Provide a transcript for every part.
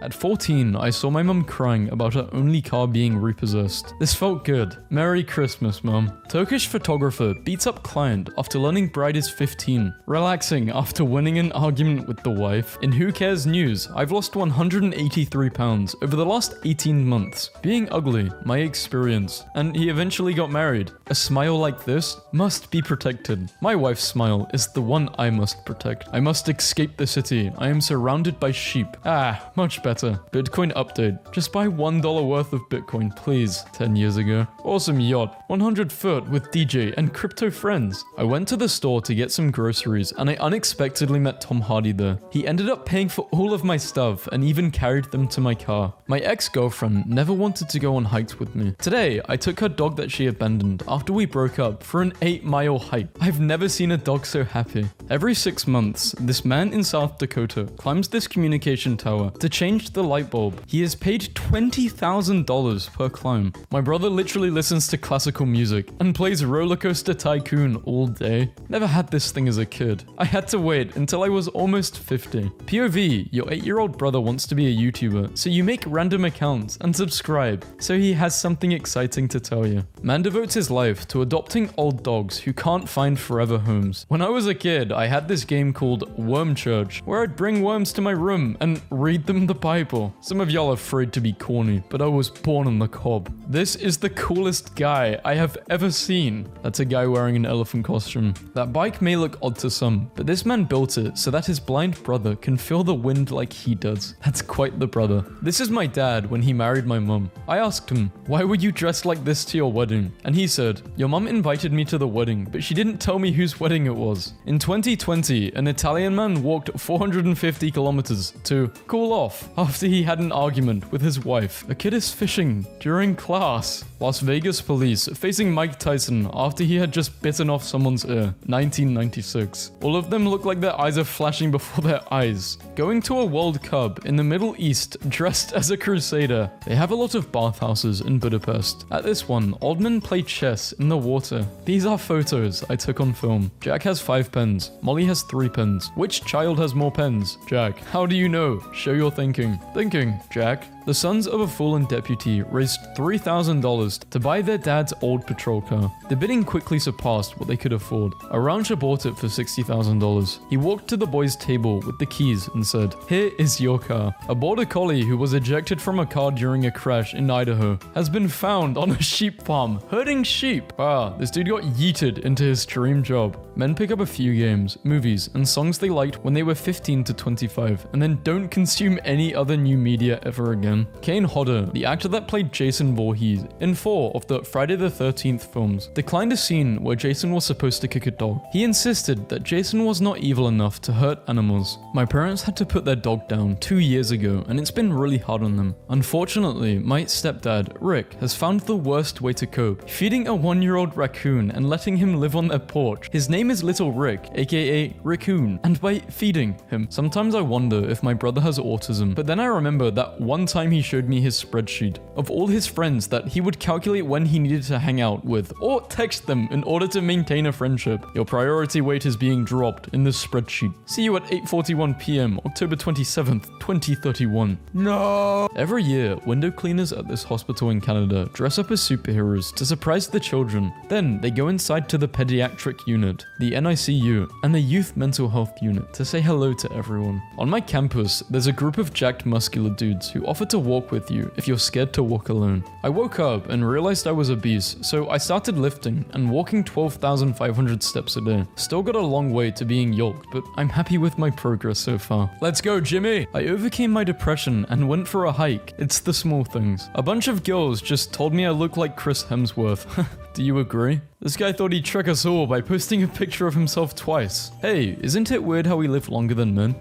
At 14, I saw my mum crying about her only car being repossessed. This felt good. Merry Christmas, mum. Turkish photographer beats up client after learning bride is 15. Relaxing after winning an argument with the wife. In Who Cares News, I've lost 183 pounds over the last 18 months. Being ugly, my experience. And he eventually got married. A smile like this must be protected. My wife's smile is the one I must protect. I must escape the city. I am surrounded by sheep. Ah, much better. Bitcoin update. Just buy $1 worth of Bitcoin, please. 10 years ago. Awesome yacht. 100 foot with DJ and crypto friends. I went to the store to get some groceries and I unexpectedly met Tom Hardy there. He ended up paying for all of my stuff and even carried them to my car. My ex-girlfriend never wanted to go on hikes with me. Today, I took her dog that she abandoned after we broke up for an 8-mile hike. I've never seen a dog so happy. Every 6 months, this man in South Dakota climbs this communication tower to change the light bulb. He is paid $20,000 per climb. My brother literally listens to classical music and plays Roller Coaster Tycoon all day. Never had this thing as a kid. I had to wait until I was almost 50. POV, your 8-year-old brother wants to be a YouTuber, so you make random accounts and subscribe, so he has something exciting to tell you. Man devotes his life to adopting old dogs who can't find forever homes. When I was a kid, I had this game called Worm Church, where I'd bring worms to my room and read them the Bible. Some of y'all are afraid to be corny, but I was born on the cob. This is the coolest guy I have ever seen. That's a guy wearing an elephant costume. That bike may look odd to some, but this man built it so that his blind brother can feel the wind like he does. That's quite the brother. This is my dad when he married my mum. I asked him, "Why were you dressed like this to your wedding?" And he said, "Your mum invited me to the wedding, but she didn't tell me whose wedding it was." In 2020, an Italian man walked 450 kilometers to cool off after he had an argument with his wife. A kid is fishing during class. Las Vegas police facing Mike Tyson after he had just bitten off someone's ear. 1996. All of them look like their eyes are flashing before their eyes. Going to a World Cup in the Middle East dressed as a crusader. They have a lot of bathhouses in Budapest. At this one, old men play chess in the water. These are photos I took on film. Jack has 5 pens. Molly has 3 pens. Which child has more pens? Jack. How do you know? Show your thinking. Thinking, Jack. The sons of a fallen deputy raised $3,000 to buy their dad's old patrol car. The bidding quickly surpassed what they could afford. A rancher bought it for $60,000. He walked to the boy's table with the keys and said, "Here is your car." A border collie who was ejected from a car during a crash in Idaho has been found on a sheep farm, herding sheep. Wow, this dude got yeeted into his dream job. Men pick up a few games, movies, and songs they liked when they were 15 to 25, and then don't consume any other new media ever again. Kane Hodder, the actor that played Jason Voorhees in 4 of the Friday the 13th films, declined a scene where Jason was supposed to kick a dog. He insisted that Jason was not evil enough to hurt animals. My parents had to put their dog down 2 years ago, and it's been really hard on them. Unfortunately, my stepdad, Rick, has found the worst way to cope, feeding a 1-year-old raccoon and letting him live on their porch. His name is Little Rick, aka Raccoon, and by feeding him, sometimes I wonder if my brother has autism, but then I remember that one time he showed me his spreadsheet of all his friends that he would calculate when he needed to hang out with or text them in order to maintain a friendship. Your priority weight is being dropped in this spreadsheet. See you at 8:41 p.m. October 27th, 2031. No! Every year, window cleaners at this hospital in Canada dress up as superheroes to surprise the children. Then they go inside to the pediatric unit, the NICU, and the youth mental health unit to say hello to everyone. On my campus, there's a group of jacked muscular dudes who offer to walk with you if you're scared to walk alone. I woke up and realized I was obese, so I started lifting and walking 12,500 steps a day. Still got a long way to being yoked, but I'm happy with my progress so far. Let's go, Jimmy! I overcame my depression and went for a hike. It's the small things. A bunch of girls just told me I look like Chris Hemsworth. Do you agree? This guy thought he'd trick us all by posting a picture of himself twice. Hey, isn't it weird how we live longer than men?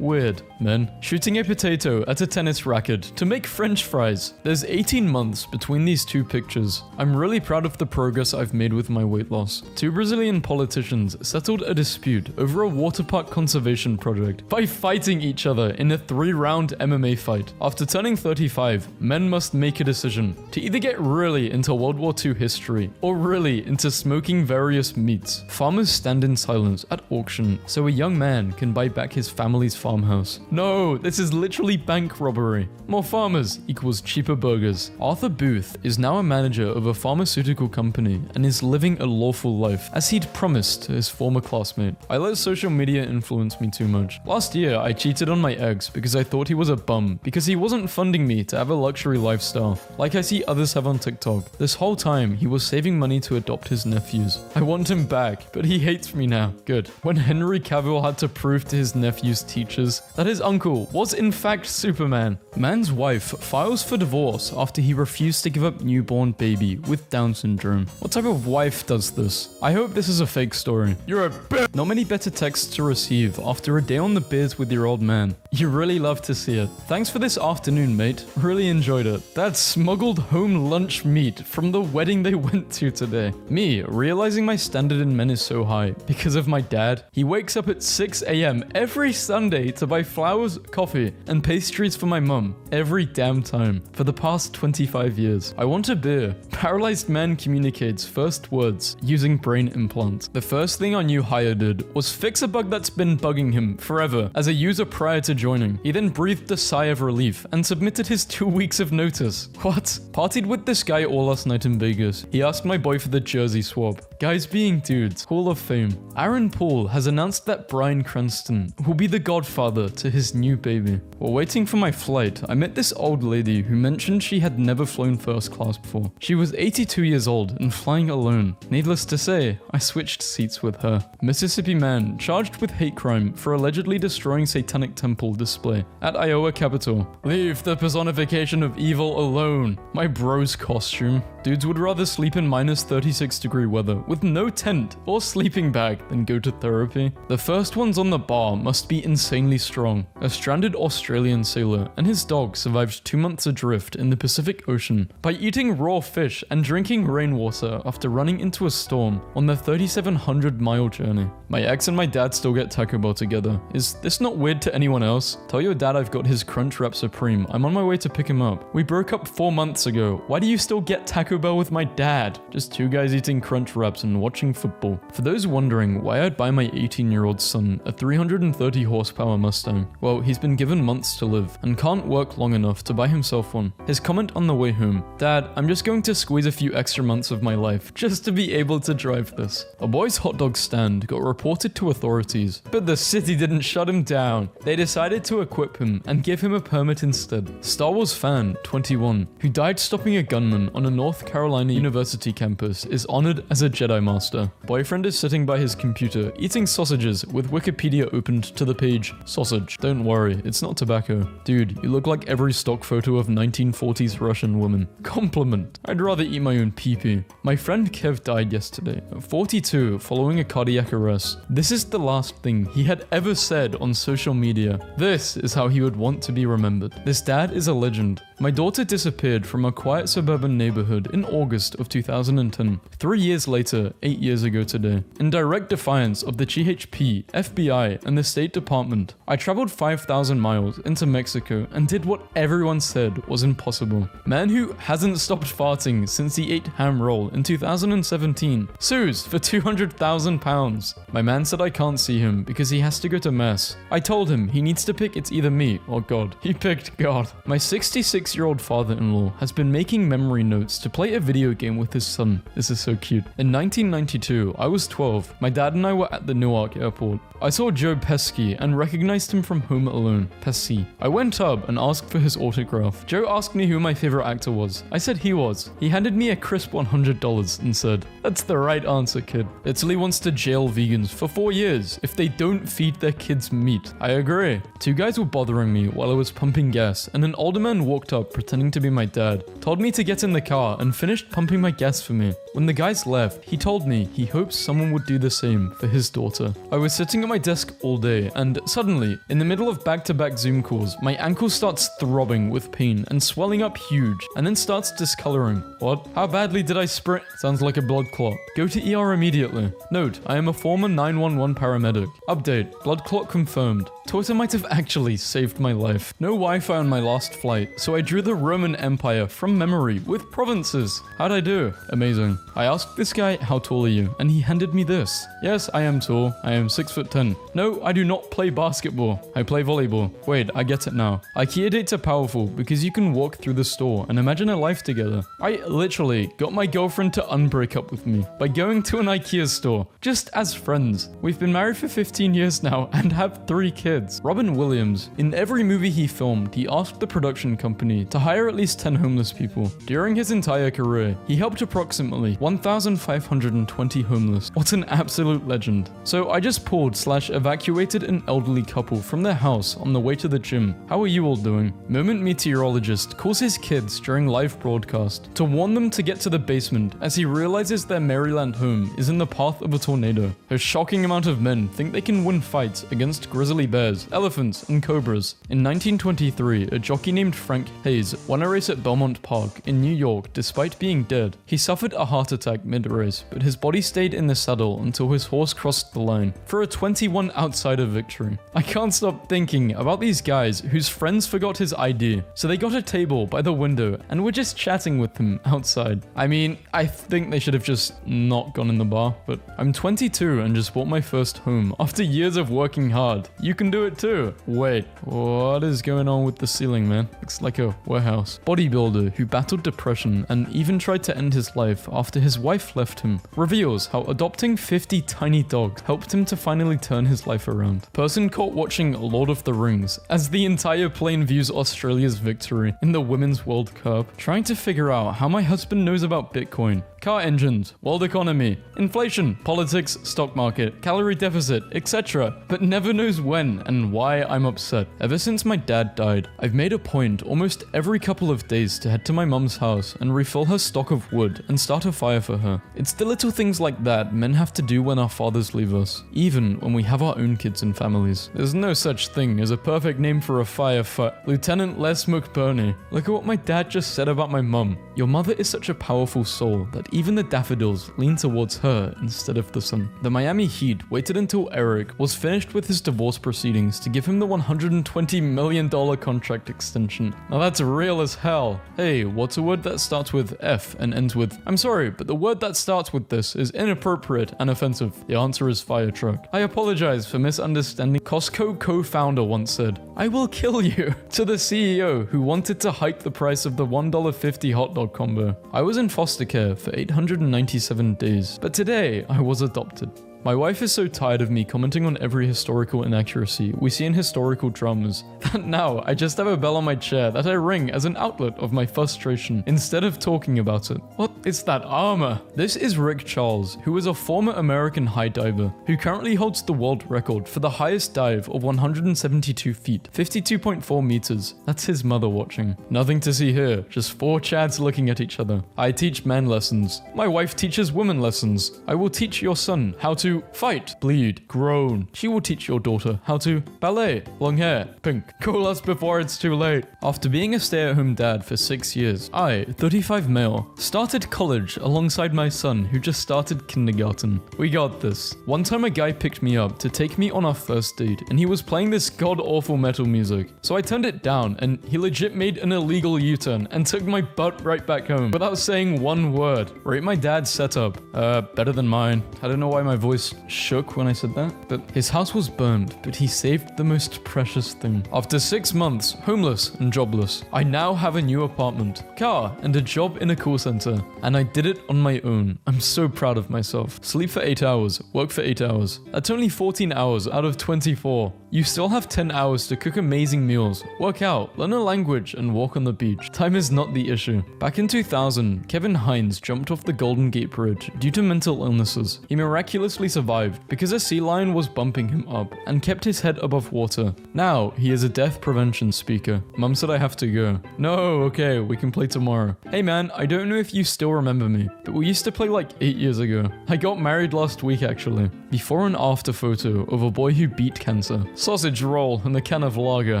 Weird. Men. Shooting a potato at a tennis racket to make french fries. There's 18 months between these 2 pictures. I'm really proud of the progress I've made with my weight loss. 2 Brazilian politicians settled a dispute over a water park conservation project by fighting each other in a 3-round MMA fight. After turning 35, men must make a decision to either get really into World War II history or really into smoking various meats. Farmers stand in silence at auction so a young man can buy back his family's farmhouse. No, this is literally bank robbery. More farmers equals cheaper burgers. Arthur Booth is now a manager of a pharmaceutical company and is living a lawful life as he'd promised to his former classmate. I let social media influence me too much. Last year, I cheated on my ex because I thought he was a bum because he wasn't funding me to have a luxury lifestyle like I see others have on TikTok. This whole time, he was saving money to adopt his nephews. I want him back, but he hates me now. Good. When Henry Cavill had to prove to his nephew's teachers that his uncle was in fact Superman. Man's wife files for divorce after he refused to give up newborn baby with Down syndrome. What type of wife does this? I hope this is a fake story. You're a bitch. Not many better texts to receive after a day on the biz with your old man. You really love to see it. Thanks for this afternoon, mate. Really enjoyed it. Dad smuggled home lunch meat from the wedding they went to today. Me, realizing my standard in men is so high because of my dad. He wakes up at 6 a.m. every Sunday to buy flowers, coffee, and pastries for my mum every damn time for the past 25 years. I want a beer. Paralyzed man communicates first words using brain implants. The first thing our new hire did was fix a bug that's been bugging him forever as a user prior to joining. He then breathed a sigh of relief and submitted his 2 weeks of notice. What? Partied with this guy all last night in Vegas. He asked my boy for the jersey swap. Guys being dudes, Hall of Fame. Aaron Paul has announced that Bryan Cranston will be the godfather to his new baby. While waiting for my flight, I met this old lady who mentioned she had never flown first class before. She was 82 years old and flying alone. Needless to say, I switched seats with her. Mississippi man charged with hate crime for allegedly destroying Satanic Temple display at Iowa Capitol. Leave the personification of evil alone. My bro's costume. Dudes would rather sleep in minus 36-degree weather with no tent or sleeping bag than go to therapy. The first ones on the bar must be insanely strong. A stranded Australian sailor and his dog survived 2 months adrift in the Pacific Ocean by eating raw fish and drinking rainwater after running into a storm on their 3,700-mile journey. My ex and my dad still get Taco Bell together. Is this not weird to anyone else? Tell your dad I've got his Crunchwrap Supreme. I'm on my way to pick him up. We broke up 4 months ago. Why do you still get Taco Bell with my dad? Just two guys eating Crunch Wraps and watching football. For those wondering why I'd buy my 18-year-old son a 330 horsepower Mustang, well, he's been given months to live and can't work long enough to buy himself one. His comment on the way home, "Dad, I'm just going to squeeze a few extra months of my life just to be able to drive this." A boy's hot dog stand got reported to authorities, but the city didn't shut him down. They decided to equip him and give him a permit instead. Star Wars fan, 21, who died stopping a gunman on a North Carolina University campus, is honored as a Jedi Master. Boyfriend is sitting by his computer eating sausages with Wikipedia opened to the page sausage. Don't worry, it's not tobacco. Dude, you look like every stock photo of 1940s Russian woman. Compliment. I'd rather eat my own pee-pee. My friend Kev died yesterday at 42 following a cardiac arrest. This is the last thing he had ever said on social media. This is how he would want to be remembered. This dad is a legend. My daughter disappeared from a quiet suburban neighborhood in August of 2010. 3 years later, 8 years ago today, in direct defiance of the GHP, FBI, and the State Department, I traveled 5,000 miles into Mexico and did what everyone said was impossible. Man who hasn't stopped farting since he ate ham roll in 2017 sues for £200,000. My man said I can't see him because he has to go to mass. I told him he needs to pick it's either me or God. He picked God. My 66-year-old father-in-law has been making memory notes to play a video game with his son. This is so cute. In 1992, I was 12. My dad and I were at the Newark airport. I saw Joe Pesci and recognized him from Home Alone, Pesci. I went up and asked for his autograph. Joe asked me who my favorite actor was. I said he was. He handed me a crisp $100 and said, "That's the right answer, kid." Italy wants to jail vegans for 4 years if they don't feed their kids meat. I agree. 2 guys were bothering me while I was pumping gas, and an older man walked up pretending to be my dad, told me to get in the car and finished pumping my gas for me. When the guys left, he told me he hopes someone would do the same for his daughter. I was sitting at my desk all day, and suddenly, in the middle of back-to-back Zoom calls, my ankle starts throbbing with pain and swelling up huge, and then starts discoloring. What? How badly did I sprint? Sounds like a blood clot. Go to ER immediately. Note, I am a former 911 paramedic. Update, blood clot confirmed. Twitter might have actually saved my life. No Wi-Fi on my last flight, so I drew the Roman Empire from memory with provinces. How'd I do? Amazing. I asked this guy, how tall are you? And he handed me this. Yes, I am tall. I am 6'10". No, I do not play basketball. I play volleyball. Wait, I get it now. IKEA dates are powerful because you can walk through the store and imagine a life together. I literally got my girlfriend to unbreak up with me by going to an IKEA store, just as friends. We've been married for 15 years now and have 3 kids. Robin Williams, in every movie he filmed, he asked the production company to hire at least 10 homeless people. During his entire career, he helped approximately 1,520 homeless. What an absolute legend. So I just pulled/evacuated an elderly couple from their house on the way to the gym. How are you all doing? Moment meteorologist calls his kids during live broadcast to warn them to get to the basement as he realizes their Maryland home is in the path of a tornado. A shocking amount of men think they can win fights against grizzly bears, elephants, and cobras. In 1923, a jockey named Frank Hayes won a race at Belmont Park in New York despite being dead. He suffered a heart attack mid-race, but his body stayed in the saddle until his horse crossed the line for a 21 outsider victory. I can't stop thinking about these guys whose friends forgot his ID, so they got a table by the window and were just chatting with him outside. I mean, I think they should have just not gone in the bar, but I'm 22 and just bought my first home after years of working hard. You can do it too. Wait, what is going on with the ceiling, man? Looks like a warehouse. Bodybuilder who battled depression and even tried to end his life after his wife left him reveals how adopting 50 tiny dogs helped him to finally turn his life around. Person caught watching Lord of the Rings as the entire plane views Australia's victory in the Women's World Cup. Trying to figure out how my husband knows about Bitcoin, car engines, world economy, inflation, politics, stock market, calorie deficit, etc. But never knows when and why I'm upset. Ever since my dad died, I've made a point almost every couple of days to head to my mum's house and refill her stock of wood and start a fire for her. It's the little things like that men have to do when our fathers leave us, even when we have our own kids and families. There's no such thing as a perfect name for a fire for Lieutenant Les McBurney. Look at what my dad just said about my mum. Your mother is such a powerful soul that even the daffodils lean towards her instead of the sun. The Miami Heat waited until Eric was finished with his divorce proceedings to give him the $120 million contract extension. Now that's real as hell. Hey, what's a word that starts with F and ends with I'm sorry, but the word that starts with this is inappropriate and offensive. The answer is fire truck. I apologize for misunderstanding. Costco co-founder once said, I will kill you, to the CEO who wanted to hike the price of the $1.50 hot dog combo. I was in foster care for 897 days, but today I was adopted. My wife is so tired of me commenting on every historical inaccuracy we see in historical dramas that now I just have a bell on my chair that I ring as an outlet of my frustration instead of talking about it. What is that armor? This is Rick Charles, who is a former American high diver who currently holds the world record for the highest dive of 172 feet, 52.4 meters. That's his mother watching. Nothing to see here, just 4 chads looking at each other. I teach man lessons. My wife teaches women lessons. I will teach your son how to fight, bleed, groan. She will teach your daughter how to ballet, long hair, pink. Call us before it's too late. After being a stay-at-home dad for 6 years, I, 35 male, started college alongside my son who just started kindergarten. We got this. One time a guy picked me up to take me on our first date and he was playing this god-awful metal music. So I turned it down and he legit made an illegal U-turn and took my butt right back home without saying one word. Rate my dad's setup. Better than mine. I don't know why my voice shook when I said that, but his house was burned, but he saved the most precious thing. After 6 months, homeless and jobless, I now have a new apartment, car, and a job in a call center, and I did it on my own. I'm so proud of myself. Sleep for 8 hours, work for 8 hours. That's only 14 hours out of 24. You still have 10 hours to cook amazing meals, work out, learn a language, and walk on the beach. Time is not the issue. Back in 2000, Kevin Hines jumped off the Golden Gate Bridge due to mental illnesses. He miraculously survived because a sea lion was bumping him up and kept his head above water. Now, he is a death prevention speaker. Mum said I have to go. No, okay, we can play tomorrow. Hey man, I don't know if you still remember me, but we used to play like 8 years ago. I got married last week actually. Before and after photo of a boy who beat cancer. Sausage roll and the can of lager.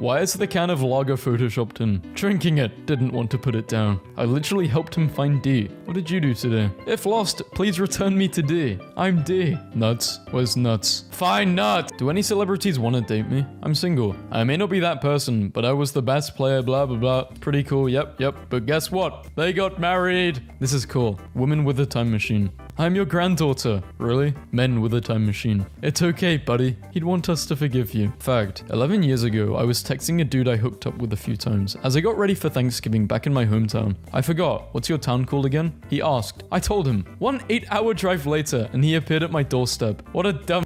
Why is the can of lager photoshopped in? Drinking it, didn't want to put it down. I literally helped him find D. What did you do today? If lost, please return me to D. I'm D. Nuts. Where's nuts? Fine, nuts. Do any celebrities want to date me? I'm single. I may not be that person, but I was the best player, blah, blah, blah. Pretty cool, yep. But guess what? They got married. This is cool. Woman with a time machine. I'm your granddaughter. Really? Men with a time machine. It's okay, buddy. He'd want us to forgive you. Fact, 11 years ago, I was texting a dude I hooked up with a few times. As I got ready for Thanksgiving back in my hometown, I forgot. What's your town called again? He asked. I told him. 1 8-hour drive later, and he appeared at my doorstep. What a dumb.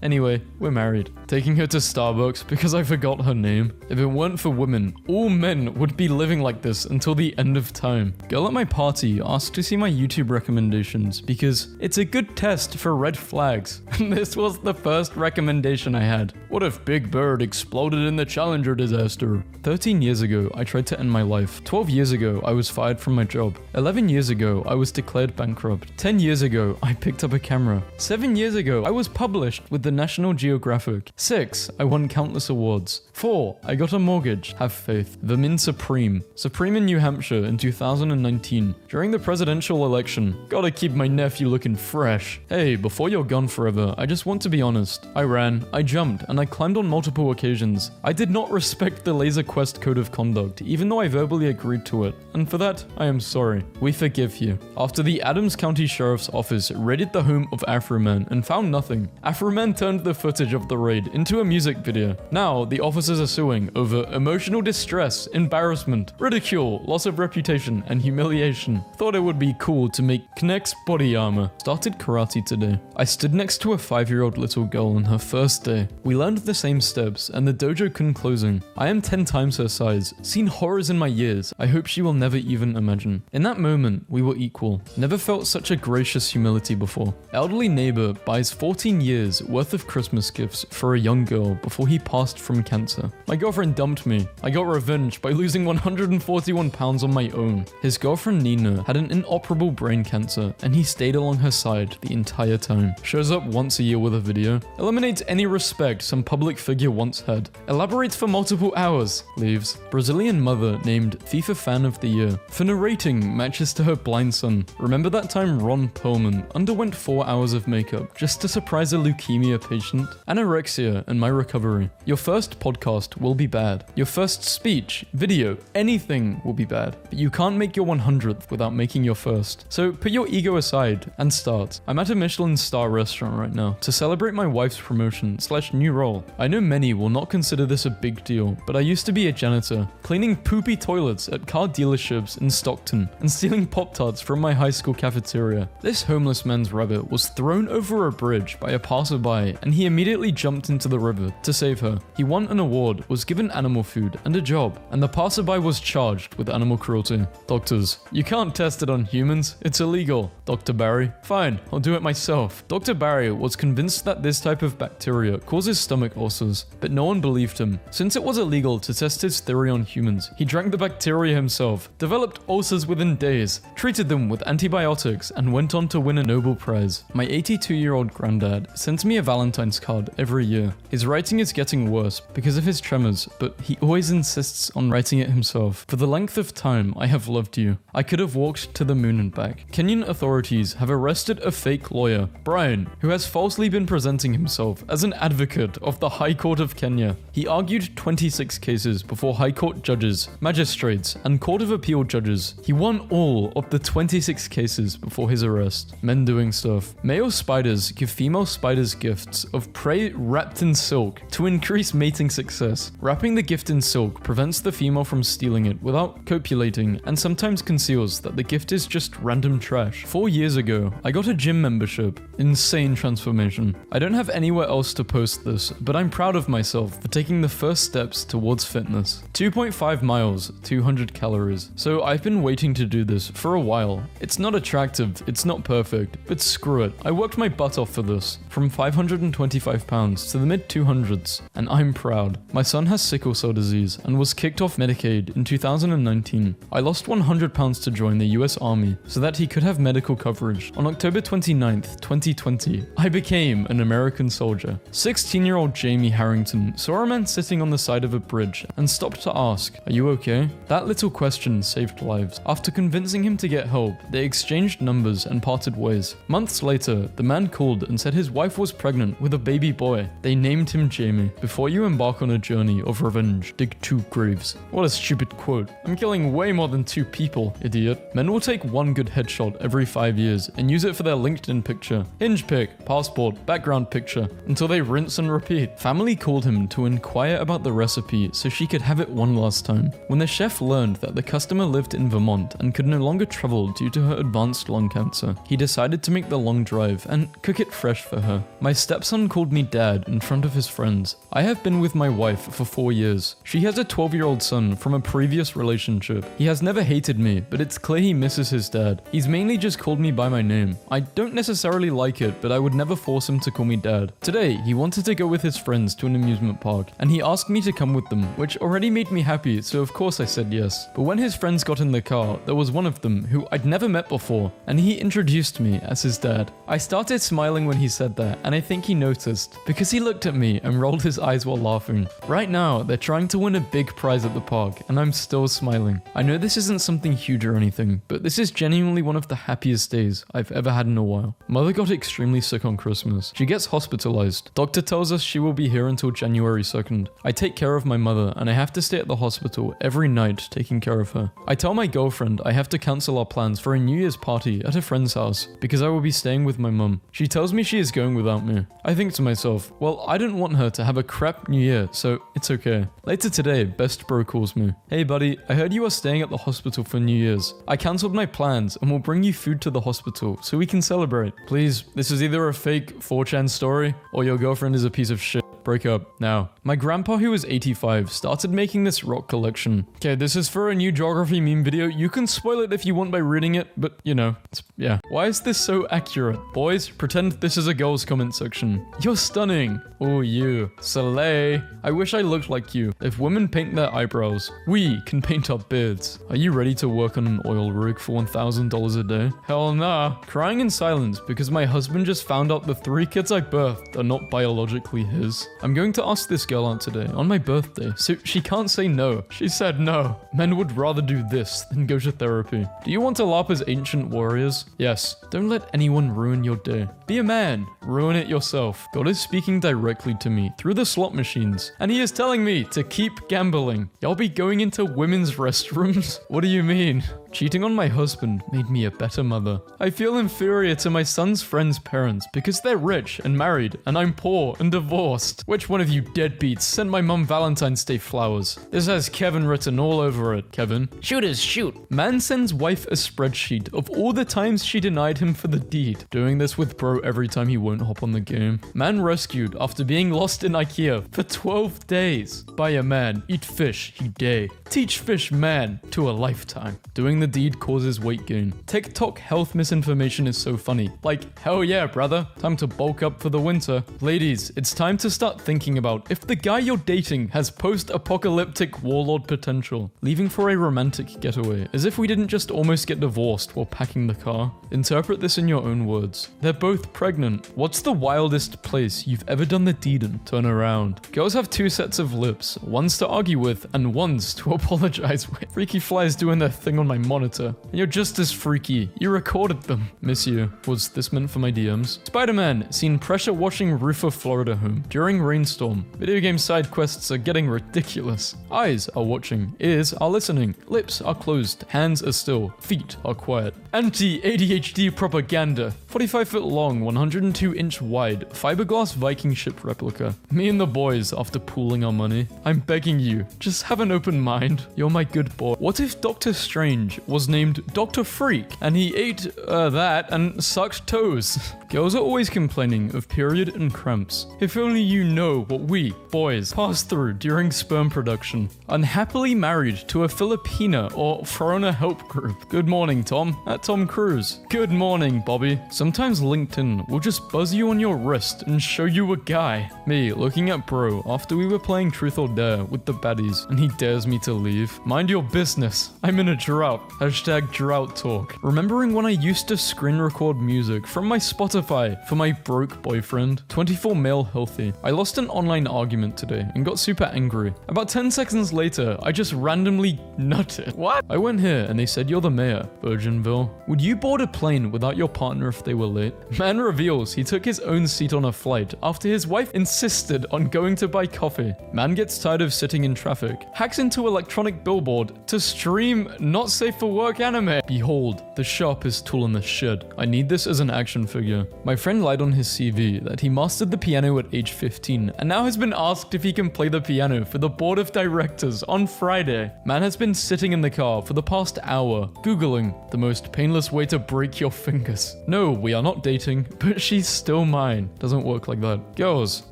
Anyway, we're married. Taking her to Starbucks because I forgot her name. If it weren't for women, all men would be living like this until the end of time. Girl at my party asked to see my YouTube recommendations because it's a good test for red flags. And this was the first recommendation I had. What if Big Bird exploded in the Challenger disaster? 13 years ago, I tried to end my life. 12 years ago, I was fired from my job. 11 years ago, I was declared bankrupt. 10 years ago, I picked up a camera. 7 years ago, I was published with the National Geographic. 6, I won countless awards. 4, I got a mortgage. Have faith. Vermin Supreme. Supreme in New Hampshire in 2019. During the presidential election. Gotta keep my nephew looking fresh. Hey, before you're gone forever, I just want to be honest. I ran, I jumped, and I climbed on multiple occasions. I did not respect the Laser Quest code of conduct, even though I verbally agreed to it. And for that, I am sorry. We forgive you. After the Adams County Sheriff's Office raided the home of Afro-Man and found nothing, Afro-Man turned the footage of the raid into a music video. Now, the officers are suing over emotional distress, embarrassment, ridicule, loss of reputation, and humiliation. Thought it would be cool to make Kinect's body armor. Started karate today. I stood next to a 5-year-old little girl on her first day. We learned the same steps, and the dojo couldn't closing. I am 10 times her size, seen horrors in my years I hope she will never even imagine. In that moment, we were equal. Never felt such a gracious humility before. Elderly neighbor buys 14 years worth of Christmas gifts for a young girl before he passed from cancer. My girlfriend dumped me. I got revenge by losing 141 pounds on my own. His girlfriend Nina had an inoperable brain cancer, and he stayed along her side the entire time. Shows up once a year with a video. Eliminates any respect some public figure once had. Elaborates for multiple hours. Leaves. Brazilian mother named FIFA Fan of the Year for narrating matches to her blind son. Remember that time Ron Perlman underwent 4 hours of makeup just to surprise a leukemia patient? Anorexia and my recovery. Your first podcast will be bad. Your first speech, video, anything will be bad. But you can't make your 100th without making your first. So put your ego aside and start. I'm at a Michelin star restaurant right now to celebrate my wife's promotion / new role. I know many will not consider this a big deal, but I used to be a janitor, cleaning poopy toilets at car dealerships in Stockton and stealing Pop-Tarts from my high school cafeteria. This homeless man's rabbit was thrown over a bridge by a passerby, and he immediately jumped into the river to save her. He won an award, was given animal food and a job, and the passerby was charged with animal cruelty. Doctors, you can't test it on humans, it's illegal. Dr. Barry, fine, I'll do it myself. Dr. Barry was convinced that this type of bacteria causes stomach ulcers, but no one believed him. Since it was illegal to test his theory on humans, he drank the bacteria himself, developed ulcers within days, treated them with antibiotics, and went on to win a Nobel Prize. My 82-year-old granddad sends me a Valentine's card every year. His writing is getting worse because of his tremors, but he always insists on writing it himself. For the length of time I have loved you, I could have walked to the moon and back. Kenyan authorities have arrested a fake lawyer, Brian, who has falsely been presenting himself as an advocate of the High Court of Kenya. He argued 26 cases before High Court judges, magistrates, and Court of Appeal judges. He won all of the 26 cases before his arrest. Men doing stuff. Male spiders give female spiders gifts of prey wrapped in silk to increase mating success. Wrapping the gift in silk prevents the female from stealing it without copulating, and sometimes conceals that the gift is just random trash. 4 years ago, I got a gym membership. Insane transformation. I don't have anywhere else to post this, but I'm proud of myself for taking the first steps towards fitness. 2.5 miles, 200 calories. So I've been waiting to do this for a while. It's not attractive, it's not perfect, but screw it. I worked my butt off for this. From 500 125 pounds to the mid-200s, and I'm proud. My son has sickle cell disease and was kicked off Medicaid in 2019. I lost 100 pounds to join the US Army so that he could have medical coverage. On October 29th, 2020, I became an American soldier. 16-year-old Jamie Harrington saw a man sitting on the side of a bridge and stopped to ask, "Are you okay?" That little question saved lives. After convincing him to get help, they exchanged numbers and parted ways. Months later, the man called and said his wife was pregnant with a baby boy. They named him Jamie. Before you embark on a journey of revenge, dig 2 graves. What a stupid quote. I'm killing way more than 2 people, idiot. Men will take 1 good headshot every 5 years and use it for their LinkedIn picture, hinge pic, passport, background picture, until they rinse and repeat. Family called him to inquire about the recipe so she could have it one last time. When the chef learned that the customer lived in Vermont and could no longer travel due to her advanced lung cancer, he decided to make the long drive and cook it fresh for her. My stepson called me dad in front of his friends. I have been with my wife for 4 years. She has a 12-year-old son from a previous relationship. He has never hated me, but it's clear he misses his dad. He's mainly just called me by my name. I don't necessarily like it, but I would never force him to call me dad. Today, he wanted to go with his friends to an amusement park, and he asked me to come with them, which already made me happy, so of course I said yes. But when his friends got in the car, there was one of them who I'd never met before, and he introduced me as his dad. I started smiling when he said that, and I think he noticed, because he looked at me and rolled his eyes while laughing. Right now, they're trying to win a big prize at the park, and I'm still smiling. I know this isn't something huge or anything, but this is genuinely one of the happiest days I've ever had in a while. Mother got extremely sick on Christmas. She gets hospitalized. Doctor tells us she will be here until January 2nd. I take care of my mother, and I have to stay at the hospital every night taking care of her. I tell my girlfriend I have to cancel our plans for a New Year's party at a friend's house because I will be staying with my mum. She tells me she is going without me. I think to myself, well, I don't want her to have a crap New Year, so it's okay. Later today, best bro calls me. "Hey buddy, I heard you are staying at the hospital for New Year's. I cancelled my plans and will bring you food to the hospital so we can celebrate. Please, this is either a fake 4chan story or your girlfriend is a piece of shit. Break up now." My grandpa, who was 85, started making this rock collection. Okay, this is for a new geography meme video. You can spoil it if you want by reading it, but you know, yeah. Why is this so accurate? Boys, pretend this is a girl's comment section. "You're stunning." "Oh, you. Soleil. I wish I looked like you. If women paint their eyebrows, we can paint our beards." "Are you ready to work on an oil rig for $1,000 a day?" "Hell nah." Crying in silence because my husband just found out the 3 kids I birthed are not biologically his. I'm going to ask this girl out today on my birthday, so she can't say no. She said no. Men would rather do this than go to therapy. "Do you want to LARP as ancient warriors?" "Yes." "Don't let anyone ruin your day. Be a man. Ruin it yourself." God is speaking directly to me through the slot machines, and he is telling me to keep gambling. Y'all be going into women's restrooms? What do you mean? Cheating on my husband made me a better mother. I feel inferior to my son's friends' parents because they're rich and married, and I'm poor and divorced. Which one of you deadbeats sent my mum Valentine's Day flowers? This has Kevin written all over it. Kevin. Shooters, shoot. Man sends wife a spreadsheet of all the times she denied him for the deed. Doing this with bro every time he won't hop on the game. Man rescued after being lost in IKEA for 12 days. By a man, eat fish, he day. Teach fish man to a lifetime. Doing the deed causes weight gain. TikTok health misinformation is so funny. Like, hell yeah, brother. Time to bulk up for the winter. Ladies, it's time to start thinking about if the guy you're dating has post-apocalyptic warlord potential. Leaving for a romantic getaway, as if we didn't just almost get divorced while packing the car. Interpret this in your own words. They're both pregnant. What's the wildest place you've ever done the deed in? Turn around. Girls have 2 sets of lips. One's to argue with and one's to apologize with. Freaky flies doing their thing on my monitor. And you're just as freaky. You recorded them. Miss you. Was this meant for my DMs? Spider-Man seen pressure washing roof of Florida home during rainstorm. Video game side quests are getting ridiculous. Eyes are watching. Ears are listening. Lips are closed. Hands are still. Feet are quiet. Anti-ADHD propaganda. 45 foot long, 102 inch wide, fiberglass Viking ship replica. Me and the boys after pooling our money. I'm begging you, just have an open mind. You're my good boy. What if Doctor Strange was named Dr. Freak and he ate that and sucked toes? Girls are always complaining of period and cramps. If only you know what we, boys, pass through during sperm production. Unhappily married to a Filipina or thrown a help group. Good morning, Tom. At Tom Cruise. Good morning, Bobby. Sometimes LinkedIn will just buzz you on your wrist and show you a guy. Me looking at bro after we were playing Truth or Dare with the baddies and he dares me to leave. Mind your business. I'm in a drought. Hashtag drought talk. Remembering when I used to screen record music from my Spotify for my broke boyfriend. 24 male healthy. I lost an online argument today and got super angry. About 10 seconds later, I just randomly nutted. What? I went here and they said you're the mayor, Virginville. Would you board a plane without your partner if they were late? Man reveals he took his own seat on a flight after his wife insisted on going to buy coffee. Man gets tired of sitting in traffic. Hacks into electronic billboard to stream not safe for work anime. Behold, the sharpest tool in the shed. I need this as an action figure. My friend lied on his CV that he mastered the piano at age 15 and now has been asked if he can play the piano for the board of directors on Friday. Man has been sitting in the car for the past hour, Googling the most painless way to break your fingers. No, we are not dating, but she's still mine. Doesn't work like that. Girls,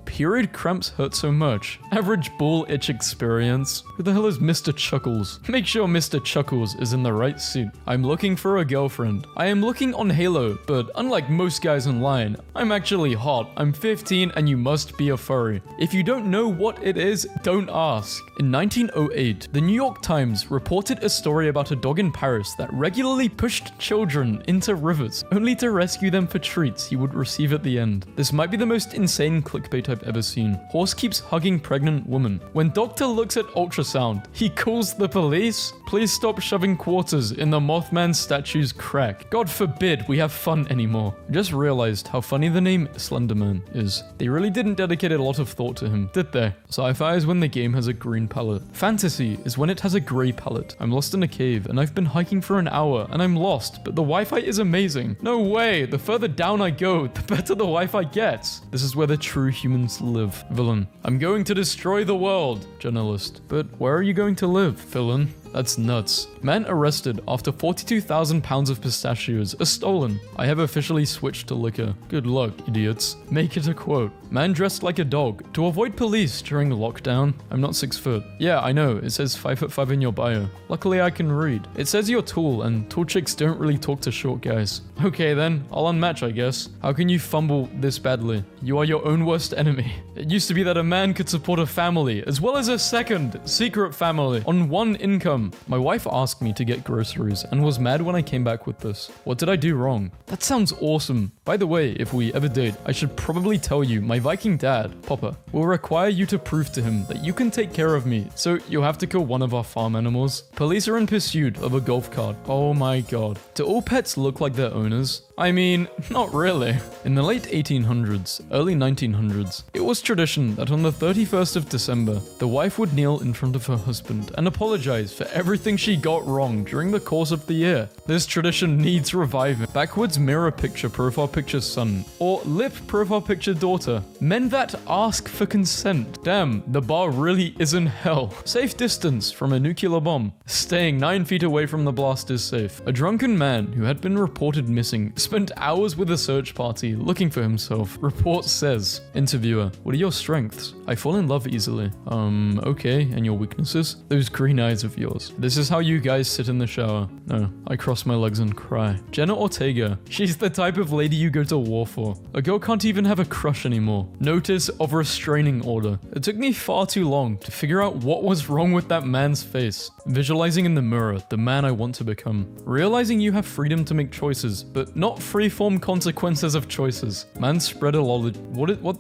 period cramps hurt so much. Average bull itch experience. Who the hell is Mr. Chuckles? Make sure Mr. Chuckles is in the right seat. I'm looking for a girlfriend. I am looking on Halo, but unlike most guys online, I'm actually hot. I'm 15 and you must be a furry. If you don't know what it is, don't ask. In 1908, the New York Times reported a story about a dog in Paris that regularly pushed children into rivers, only to rescue them for treats he would receive at the end. This might be the most insane clickbait I've ever seen. Horse keeps hugging pregnant woman. When doctor looks at ultrasound, he calls the police. Please stop shoving quarters in the Mothman statue's crack. God forbid we have fun anymore. I just realized how funny the name Slenderman is. They really didn't dedicate a lot of thought to him, did they? Sci-fi is when the game has a green palette. Fantasy is when it has a grey palette. I'm lost in a cave and I've been hiking for an hour and I'm lost, but the Wi-Fi is amazing. No way, the further down I go, the better the Wi-Fi gets. This is where the true humans live. Villain. I'm going to destroy the world. Journalist. But where are you going to live? Villain. That's nuts. Man arrested after 42,000 pounds of pistachios are stolen. I have officially switched to liquor. Good luck, idiots. Make it a quote. Man dressed like a dog to avoid police during lockdown. I'm not 6 foot. Yeah, I know. It says 5'5" in your bio. Luckily, I can read. It says you're tall, and tall chicks don't really talk to short guys. Okay then, I'll unmatch, I guess. How can you fumble this badly? You are your own worst enemy. It used to be that a man could support a family, as well as a second, secret family, on one income. My wife asked me to get groceries and was mad when I came back with this. What did I do wrong? That sounds awesome. By the way, if we ever date, I should probably tell you my Viking dad, Popper, will require you to prove to him that you can take care of me, so you'll have to kill one of our farm animals. Police are in pursuit of a golf cart. Oh my god. Do all pets look like their owners? I mean, not really. In the late 1800s, early 1900s, it was tradition that on the 31st of December, the wife would kneel in front of her husband and apologize for everything she got wrong during the course of the year. This tradition needs reviving. Backwards mirror picture profile picture son, or lip profile picture daughter. Men that ask for consent. Damn, the bar really is in hell. Safe distance from a nuclear bomb. Staying 9 feet away from the blast is safe. A drunken man who had been reported missing spent hours with a search party looking for himself. Report says. Interviewer, what are your strengths? I fall in love easily. Okay, and your weaknesses? Those green eyes of yours. This is how you guys sit in the shower. No, I cross my legs and cry. Jenna Ortega. She's the type of lady you go to war for. A girl can't even have a crush anymore. Notice of restraining order. It took me far too long to figure out what was wrong with that man's face. Visualizing in the mirror the man I want to become. Realizing you have freedom to make choices, but not free-form consequences of choices. Manspreadologist.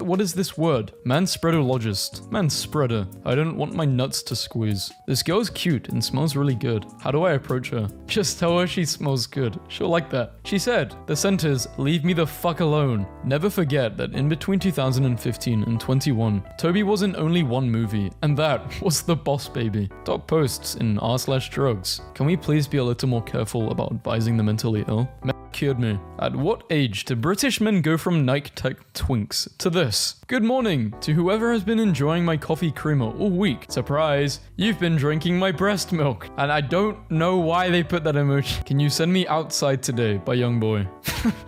What is this word? Manspreadologist. Manspreader. I don't want my nuts to squeeze. This girl's cute and smells really good. How do I approach her? Just tell her she smells good. She'll like that. She said, the sentence, leave me the fuck alone. Never forget that in between 2015 and 21, Toby was in only one movie, and that was The Boss Baby. Doc posts in r/drugs. Can we please be a little more careful about advising the mentally ill? cured me. At what age did British men go from Nike Tech Twinks to this? Good morning to whoever has been enjoying my coffee creamer all week. Surprise, you've been drinking my breast milk. And I don't know why they put that emoji. Can you send me Outside Today by Young Boy?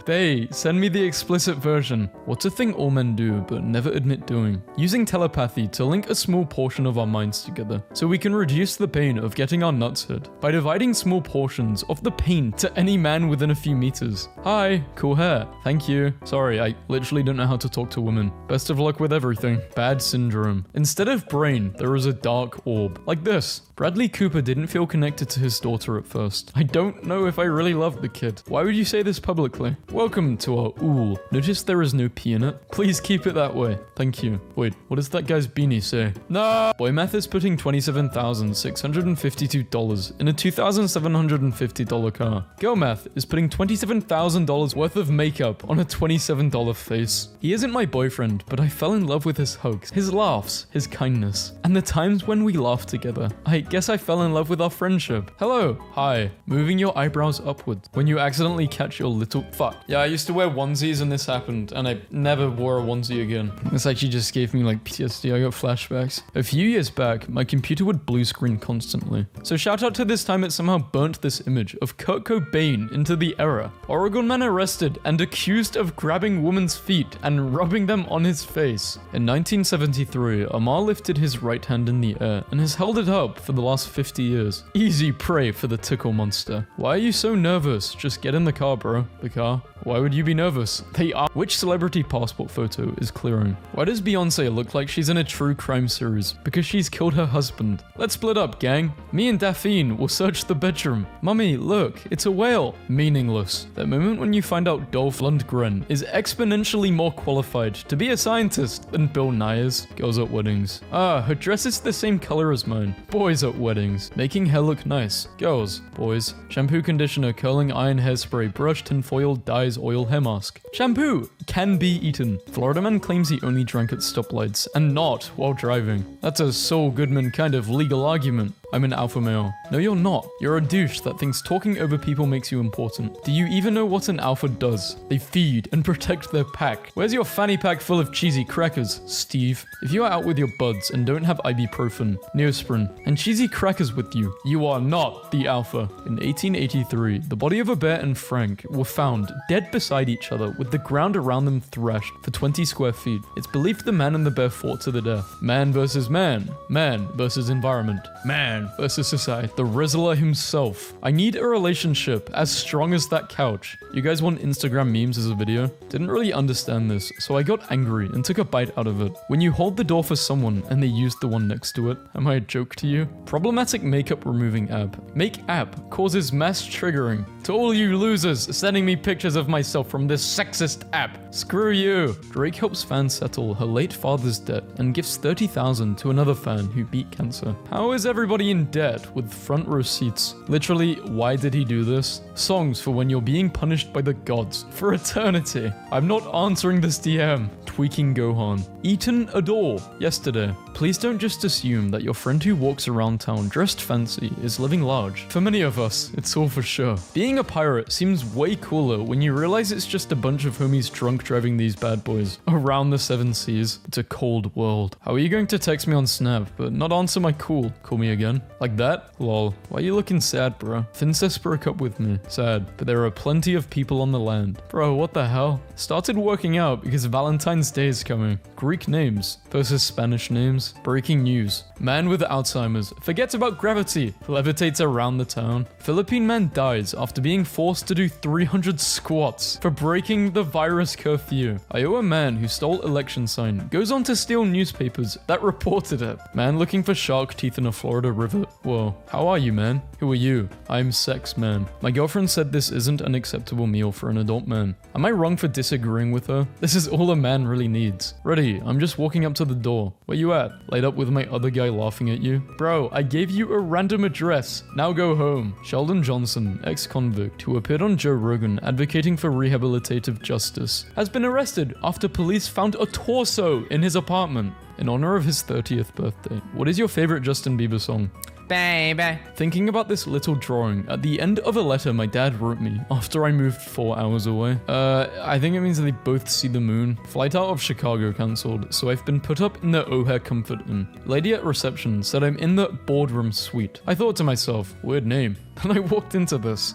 They send me the explicit version. What's a thing all men do but never admit doing? Using telepathy to link a small portion of our minds together so we can reduce the pain of getting our nuts hit by dividing small portions of the pain to any man within a few meters. Hi, cool hair. Thank you. Sorry, I literally don't know how to talk to women. Best of luck with everything. Bad syndrome. Instead of brain, there is a dark orb. Like this. Bradley Cooper didn't feel connected to his daughter at first. I don't know if I really loved the kid. Why would you say this publicly? Welcome to our ool. Notice there is no P in it? Please keep it that way. Thank you. Wait, what does that guy's beanie say? No! Boy Math is putting $27,652 in a $2,750 car. Girl Math is putting $27,000 worth of makeup on a $27 face. He isn't my boyfriend, but I fell in love with his hugs, his laughs, his kindness, and the times when we laughed together. I guess I fell in love with our friendship. Hello. Hi. Moving your eyebrows upwards when you accidentally catch your little... Fuck. Yeah, I used to wear onesies and this happened, and I never wore a onesie again. This actually just gave me like PTSD. I got flashbacks. A few years back, my computer would blue screen constantly. So shout out to this time it somehow burnt this image of Kurt Cobain into the era. Oregon man arrested and accused of grabbing woman's feet and rubbing them on his face. In 1973, Amar lifted his right hand in the air and has held it up for the last 50 years. Easy prey for the tickle monster. Why are you so nervous? Just get in the car, bro. The car? Why would you be nervous? They are. Which celebrity passport photo is clearing? Why does Beyonce look like she's in a true crime series? Because she's killed her husband. Let's split up, gang. Me and Daphne will search the bedroom. Mummy, look, it's a whale. Meaningless. That moment when you find out Dolph Lundgren is exponentially more qualified to be a scientist than Bill Nye is. Girls at weddings. Ah, her dress is the same color as mine. Boys at weddings. Making hair look nice. Girls. Boys. Shampoo, conditioner, curling iron, hairspray, brush, tinfoil, dyes, oil, hair mask. Shampoo can be eaten. Florida man claims he only drank at stoplights and not while driving. That's a Saul Goodman kind of legal argument. I'm an alpha male. No, you're not. You're a douche that thinks talking over people makes you important. Do you even know what an alpha does? They feed and protect their pack. Where's your fanny pack full of cheesy crackers, Steve? If you are out with your buds and don't have ibuprofen, Neosporin, and cheesy crackers with you, you are not the alpha. In 1883, the body of a bear and Frank were found dead beside each other with the ground around them thrashed for 20 square feet. It's believed the man and the bear fought to the death. Man versus man. Man versus environment. Man versus society. The Rizzler himself. I need a relationship as strong as that couch. You guys want Instagram memes as a video? Didn't really understand this, so I got angry and took a bite out of it. When you hold the door for someone and they use the one next to it, am I a joke to you? Problematic makeup removing app. Make app causes mass triggering. To all you losers sending me pictures of myself from this sexist app. Screw you. Drake helps fan settle her late father's debt and gives $30,000 to another fan who beat cancer. How is everybody in debt with front row seats? Literally, why did he do this? Songs for when you're being punished by the gods for eternity. I'm not answering this DM. Tweaking Gohan. Eaten a door yesterday. Please don't just assume that your friend who walks around town dressed fancy is living large. For many of us, it's all for sure. Being a pirate seems way cooler when you realize it's just a bunch of homies drunk driving these bad boys around the 7 seas. It's a cold world. How are you going to text me on Snap but not answer my call? Call me again? Like that? Lol. Why are you looking sad, bro? Fincest broke up with me. Sad. But there are plenty of people on the land. Bro, what the hell? Started working out because Valentine's Day is coming. Greek names versus Spanish names. Breaking news. Man with Alzheimer's forgets about gravity. Levitates around the town. Philippine man dies after being forced to do 300 squats for breaking the virus curfew. Iowa man who stole election sign goes on to steal newspapers that reported it. Man looking for shark teeth in a Florida river. Whoa. How are you, man? Who are you? I'm sex man. My girlfriend said this isn't an acceptable meal for an adult man. Am I wrong for disagreeing with her? This is all a man really needs. Ready, I'm just walking up to the door. Where you at? Laid up with my other guy laughing at you? Bro, I gave you a random address. Now go home. Sheldon Johnson, ex-convict who appeared on Joe Rogan advocating for rehabilitative justice, has been arrested after police found a torso in his apartment in honor of his 30th birthday. What is your favorite Justin Bieber song? baby. Thinking about this little drawing at the end of a letter my dad wrote me after I moved 4 hours away. I think it means they both see the moon. Flight out of Chicago cancelled, so I've been put up in the O'Hare Comfort Inn. Lady at reception said I'm in the boardroom suite. I thought to myself, weird name. And I walked into this.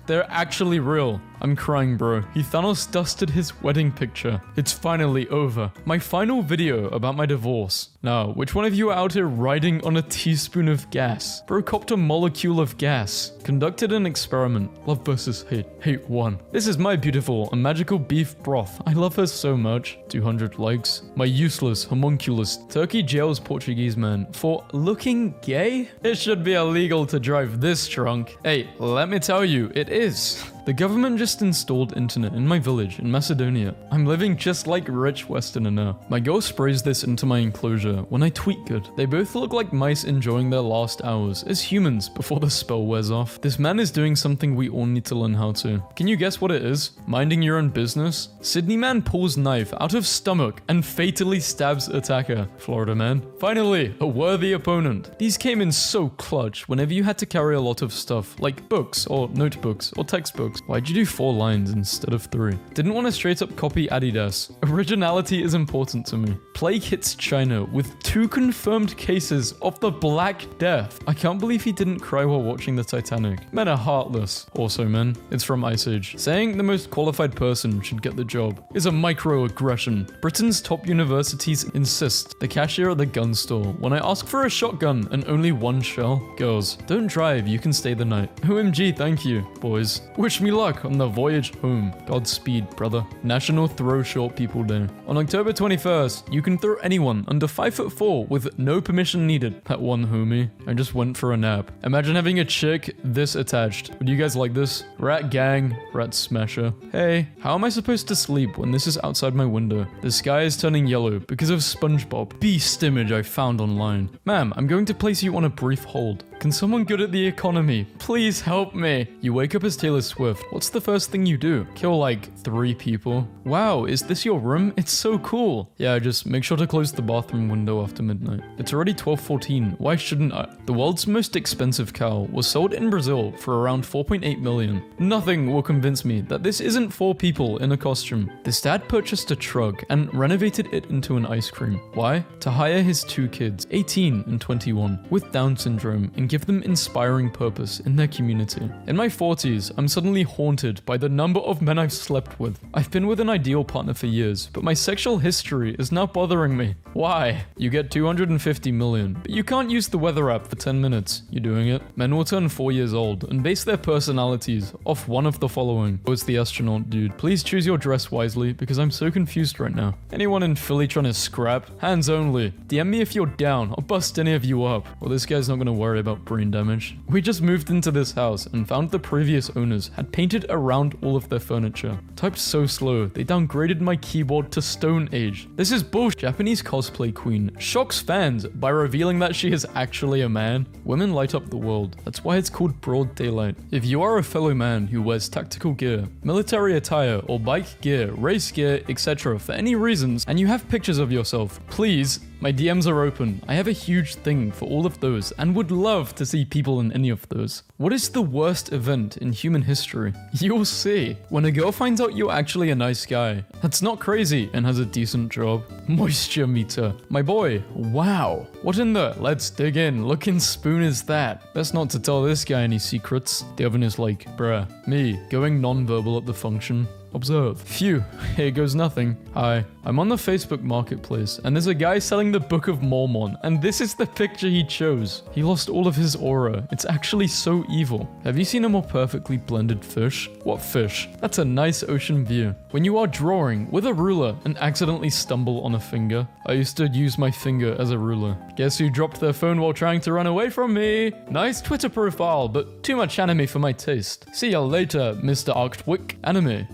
They're actually real. I'm crying, bro. He Thanos dusted his wedding picture. It's finally over. My final video about my divorce. Now, which one of you are out here riding on a teaspoon of gas? Bro copped a molecule of gas. Conducted an experiment. Love versus hate. Hate won. This is my beautiful and magical beef broth. I love her so much. 200 likes. My useless, homunculus, Turkey jails Portuguese man for looking gay? It should be illegal to drive this drunk. Hey, let me tell you, it is. The government just installed internet in my village in Macedonia. I'm living just like rich Westerner now. My girl sprays this into my enclosure when I tweet good. They both look like mice enjoying their last hours as humans before the spell wears off. This man is doing something we all need to learn how to. Can you guess what it is? Minding your own business? Sydney man pulls knife out of stomach and fatally stabs attacker. Florida man. Finally, a worthy opponent. These came in so clutch whenever you had to carry a lot of stuff, like books or notebooks or textbooks. Why'd you do 4 lines instead of 3? Didn't want to straight up copy Adidas. Originality is important to me. Plague hits China with 2 confirmed cases of the Black Death. I can't believe he didn't cry while watching the Titanic. Men are heartless. Also, men, it's from Ice Age. Saying the most qualified person should get the job is a microaggression. Britain's top universities insist the cashier at the gun store, when I ask for a shotgun and only 1 shell, goes, don't drive, you can stay the night. OMG, thank you, boys. Wish me luck on the voyage home. Godspeed, brother. National Throw Short People Day. On October 21st, you can throw anyone under 5'4" with no permission needed. That one homie. I just went for a nap. Imagine having a chick this attached. Would you guys like this? Rat gang, rat smasher. Hey, how am I supposed to sleep when this is outside my window? The sky is turning yellow because of SpongeBob. Beast image I found online. Ma'am, I'm going to place you on a brief hold. Can someone good at the economy please help me? You wake up as Taylor Swift. What's the first thing you do? Kill like 3 people. Wow, is this your room? It's so cool. Yeah, just make sure to close the bathroom window after midnight. It's already 12:14. Why shouldn't I? The world's most expensive cow was sold in Brazil for around 4.8 million. Nothing will convince me that this isn't 4 people in a costume. This dad purchased a truck and renovated it into an ice cream. Why? To hire his 2 kids, 18 and 21, with Down syndrome and give them inspiring purpose in their community. In my 40s, I'm suddenly haunted by the number of men I've slept with. I've been with an ideal partner for years, but my sexual history is now bothering me. Why? You get 250 million, but you can't use the weather app for 10 minutes. You doing it? Men will turn 4 years old and base their personalities off one of the following. Oh, it's the astronaut dude. Please choose your dress wisely because I'm so confused right now. Anyone in Philly trying to scrap? Hands only. DM me if you're down. I'll bust any of you up. Well, this guy's not gonna worry about brain damage. We just moved into this house and found the previous owners had painted around all of their furniture. Typed so slow, they downgraded my keyboard to Stone Age. This is bullshit. Japanese cosplay queen shocks fans by revealing that she is actually a man. Women light up the world. That's why it's called broad daylight. If you are a fellow man who wears tactical gear, military attire, or bike gear, race gear, etc. for any reasons, and you have pictures of yourself, please, my DMs are open. I have a huge thing for all of those and would love to see people in any of those. What is the worst event in human history? You'll see. When a girl finds out you're actually a nice guy, that's not crazy and has a decent job. Moisture meter. My boy, wow. What in the let's dig in looking spoon is that? Best not to tell this guy any secrets. The oven is like, bruh, me, going non-verbal at the function. Observe. Phew, here goes nothing. Hi, I'm on the Facebook marketplace and there's a guy selling the Book of Mormon and this is the picture he chose. He lost all of his aura. It's actually so evil. Have you seen a more perfectly blended fish? What fish? That's a nice ocean view. When you are drawing with a ruler and accidentally stumble on a finger. I used to use my finger as a ruler. Guess who dropped their phone while trying to run away from me? Nice Twitter profile, but too much anime for my taste. See ya later, Mr. Arctwick. Anime.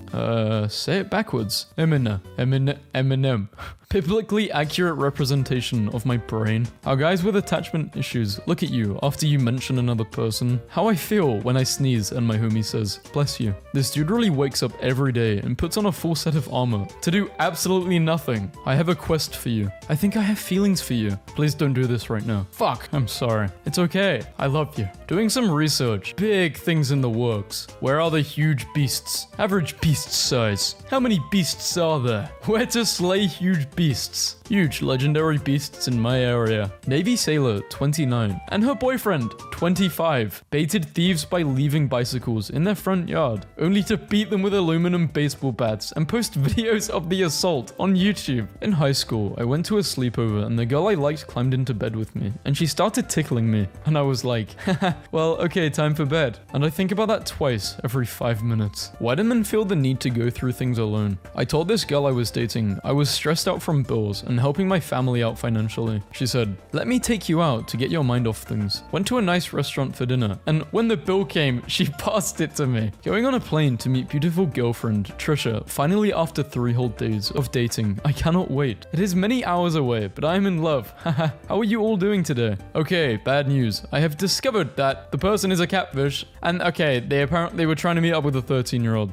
Say it backwards. Eminem. Biblically accurate representation of my brain. How guys with attachment issues look at you after you mention another person. How I feel when I sneeze and my homie says, bless you. This dude really wakes up every day and puts on a full set of armor to do absolutely nothing. I have a quest for you. I think I have feelings for you. Please don't do this right now. Fuck, I'm sorry. It's okay. I love you. Doing some research. Big things in the works. Where are the huge beasts? Average beast size. How many beasts are there? Where to slay huge beasts? Huge legendary beasts in my area. Navy sailor 29 and her boyfriend 25 baited thieves by leaving bicycles in their front yard, only to beat them with aluminum baseball bats and post videos of the assault on YouTube. In high school, I went to a sleepover and the girl I liked climbed into bed with me and she started tickling me and I was like, well, okay, time for bed. And I think about that twice every 5 minutes. Why do men feel the need to go through things alone? I told this girl I was dating I was stressed out from bills and helping my family out financially. She said, let me take you out to get your mind off things. Went to a nice restaurant for dinner, and when the bill came, she passed it to me. Going on a plane to meet beautiful girlfriend, Trisha, finally after 3 whole days of dating. I cannot wait. It is many hours away, but I am in love. Haha. How are you all doing today? Okay, bad news. I have discovered that the person is a catfish, and okay, they apparently were trying to meet up with a 13-year-old.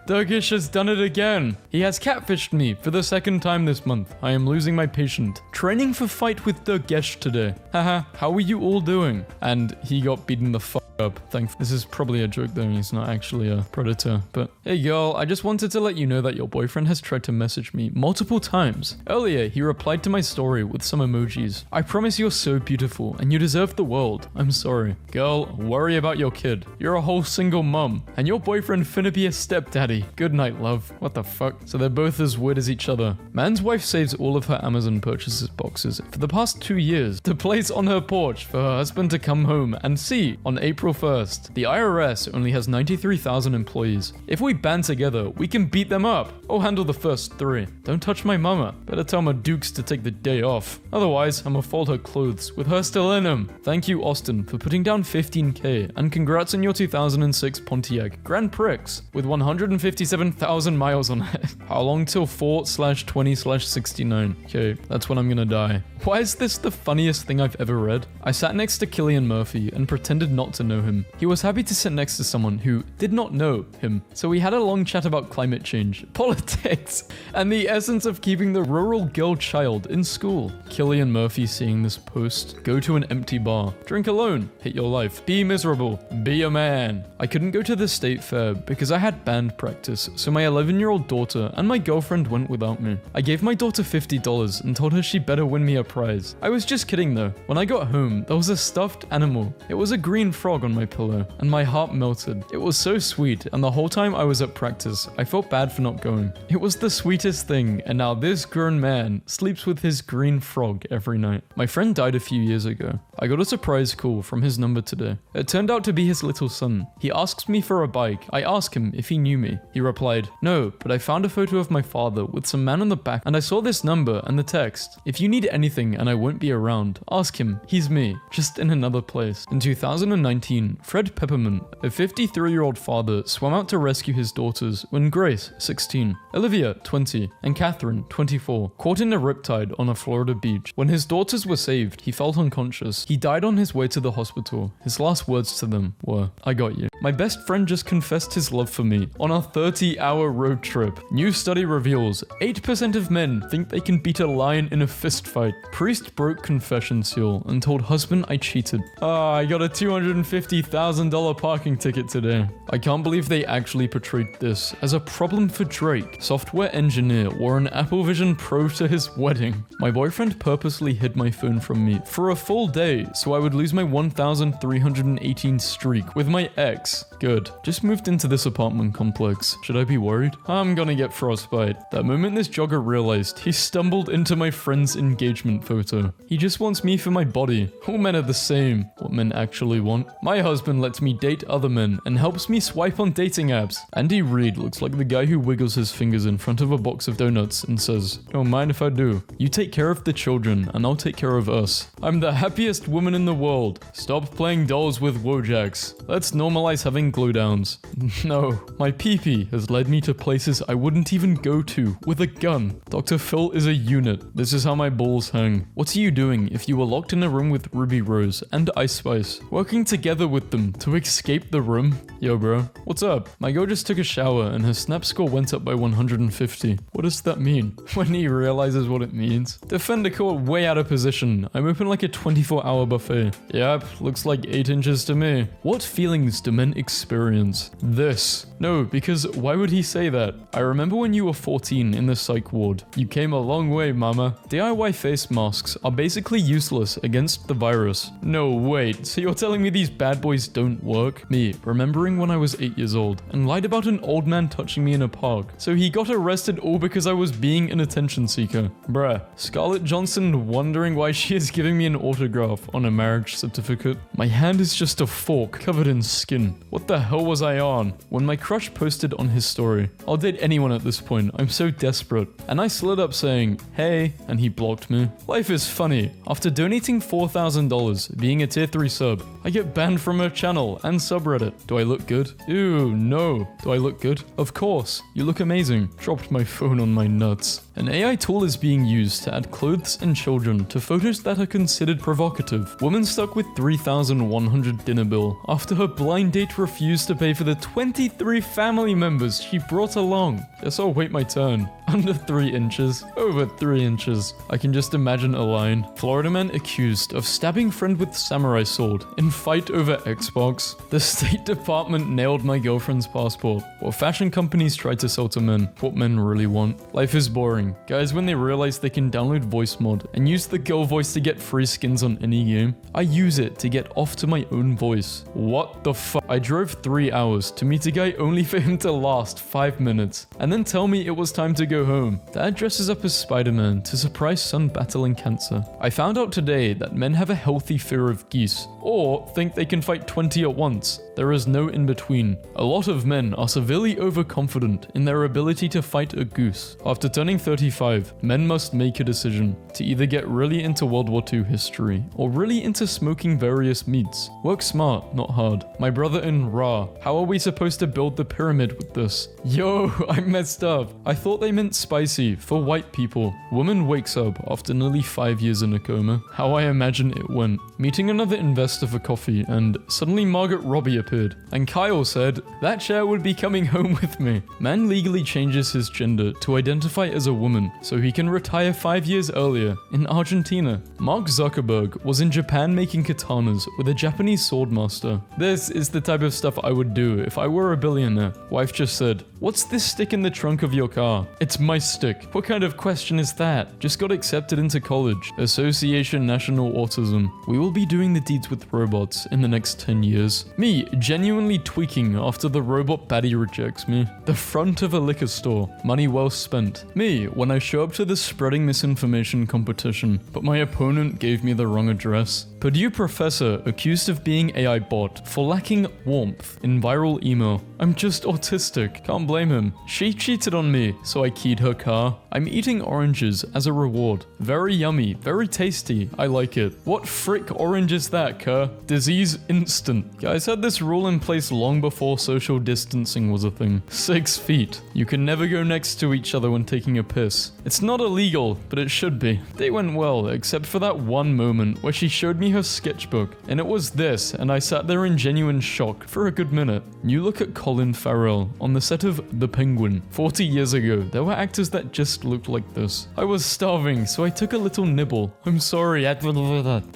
Turkish has done it again. He has catfished me for the 2nd time this month. I am losing my patient. Training for fight with Turkish today. Haha, how are you all doing? And he got beaten the fuck up. This is probably a joke though, he's not actually a predator. But hey girl, I just wanted to let you know that your boyfriend has tried to message me multiple times. Earlier, he replied to my story with some emojis. I promise you're so beautiful and you deserve the world. I'm sorry. Girl, worry about your kid. You're a whole single mum and your boyfriend finna be a stepdaddy. Good night, love. What the fuck? So they're both as weird as each other. Man's wife saves all of her Amazon purchases boxes for the past 2 years to place on her porch for her husband to come home and see on April 1st. The IRS only has 93,000 employees. If we band together, we can beat them up or handle the first 3. Don't touch my mama. Better tell my dukes to take the day off. Otherwise, I'ma fold her clothes with her still in them. Thank you, Austin, for putting down 15k and congrats on your 2006 Pontiac Grand Prix with 157,000 miles on it. How long till 4/20/69? Okay, that's when I'm gonna die. Why is this the funniest thing I've ever read? I sat next to Cillian Murphy and pretended not to know him. He was happy to sit next to someone who did not know him. So we had a long chat about climate change, politics, and the essence of keeping the rural girl child in school. Cillian Murphy seeing this post, go to an empty bar, drink alone, hate your life, be miserable, be a man. I couldn't go to the state fair because I had band practice, so my 11-year-old daughter and my girlfriend went without me. I gave my daughter $50 and told her she better win me a prize. I was just kidding though. When I got home, there was a stuffed animal. It was a green frog on my pillow, and my heart melted. It was so sweet, and the whole time I was at practice, I felt bad for not going. It was the sweetest thing, and now this grown man sleeps with his green frog every night. My friend died a few years ago. I got a surprise call from his number today. It turned out to be his little son. He asks me for a bike. I ask him if he knew me. He replied, no, but I found a photo of my father with some man on the back, and I saw this number and the text. If you need anything and I won't be around, ask him. He's me, just in another place. In 2019, Fred Peppermint, a 53-year-old father, swam out to rescue his daughters when Grace, 16, Olivia, 20, and Catherine, 24, caught in a riptide on a Florida beach. When his daughters were saved, he felt unconscious. He died on his way to the hospital. His last words to them were, I got you. My best friend just confessed his love for me on a 30-hour road trip. New study reveals 8% of men think they can beat a lion in a fist fight. Priest broke confession seal and told husband I cheated. I got a $250,000 parking ticket today. I can't believe they actually portrayed this as a problem for Drake. Software engineer wore an Apple Vision Pro to his wedding. My boyfriend purposely hid my phone from me for a full day so I would lose my 1,318 streak with my ex. Good. Just moved into this apartment complex. Should I be worried? I'm gonna get frostbite. That moment this jogger realized he stumbled into my friend's engagement photo. He just wants me for my body. All men are the same. What men actually want. My husband lets me date other men and helps me swipe on dating apps. Andy Reid looks like the guy who wiggles his fingers in front of a box of donuts and says, don't mind if I do. You take care of the children and I'll take care of us. I'm the happiest woman in the world. Stop playing dolls with Wojaks. Let's normalize having glue downs. No, my pee creepy has led me to places I wouldn't even go to with a gun. Dr. Phil is a unit. This is how my balls hang. What are you doing if you were locked in a room with Ruby Rose and Ice Spice, working together with them to escape the room? Yo bro, what's up? My girl just took a shower and her snap score went up by 150. What does that mean? When he realizes what it means. Defender caught way out of position. I'm open like a 24-hour buffet. Yep, looks like 8 inches to me. What feelings do men experience? This. No, because why would he say that? I remember when you were 14 in the psych ward. You came a long way, mama. DIY face masks are basically useless against the virus. No, wait, so you're telling me these bad boys don't work? Me, remembering when I was 8 years old and lied about an old man touching me in a park. So he got arrested all because I was being an attention seeker. Bruh. Scarlett Johansson wondering why she is giving me an autograph on a marriage certificate. My hand is just a fork covered in skin. What the hell was I on? When my crush posted on his story. I'll date anyone at this point. I'm so desperate. And I slid up saying, hey, and he blocked me. Life is funny. After donating $4,000, being a tier 3 sub, I get banned from her channel and subreddit. Do I look good? Ew, no. Do I look good? Of course. You look amazing. Dropped my phone on my nuts. An AI tool is being used to add clothes and children to photos that are considered provocative. Woman stuck with $3,100 dinner bill after her blind date refused to pay for the 23 family members she brought along. Guess I'll wait my turn. Under 3 inches. Over 3 inches. I can just imagine a line. Florida man accused of stabbing friend with samurai sword in fight over Xbox. The State Department nailed my girlfriend's passport. What fashion companies try to sell to men. What men really want. Life is boring. Guys, when they realize they can download voice mod and use the girl voice to get free skins on any game, I use it to get off to my own voice. What the fuck? I drove 3 hours to meet a guy only for him to last 5 minutes and then tell me it was time to go home. Dad dresses up as Spider-Man to surprise son battling cancer. I found out today that men have a healthy fear of geese, or think they can fight 20 at once. There is no in between. A lot of men are severely overconfident in their ability to fight a goose. After turning 35, men must make a decision to either get really into World War II history or really into smoking various meats. Work smart, not hard. My brother in Ra. How are we supposed to build the pyramid with this? Yo, I messed up. I thought they meant spicy for white people. Woman wakes up after nearly 5 years in a coma. How I imagine it went. Meeting another investor for coffee and suddenly Margaret Robbie appeared. And Kyle said, that chair would be coming home with me. Man legally changes his gender to identify as a woman so he can retire 5 years earlier in Argentina. Mark Zuckerberg was in Japan making katanas with a Japanese swordmaster. This is the type of stuff I would do if I were a billionaire. Wife just said, what's this stick in the trunk of your car? It's my stick. What kind of question is that? Just got accepted into college. Association National Autism. We will be doing the deeds with robots in the next 10 years. Me genuinely tweaking after the robot baddie rejects me. The front of a liquor store. Money well spent. Me when I show up to the spreading misinformation competition, but my opponent gave me the wrong address. Purdue professor accused of being AI bot for lacking warmth in viral email. I'm just autistic. Can't blame him. She cheated on me, so I keyed her car. I'm eating oranges as a reward. Very yummy, very tasty. I like it. What frick orange is that, Kerr? Disease instant. Guys had this rule in place long before social distancing was a thing. 6 feet. You can never go next to each other when taking a piss. It's not illegal, but it should be. They went well, except for that one moment where she showed me her sketchbook, and it was this, and I sat there in genuine shock for a good minute. You look at Colin Farrell on the set of The Penguin. 40 years ago, there were actors that just looked like this. I was starving, so I took a little nibble. I'm sorry.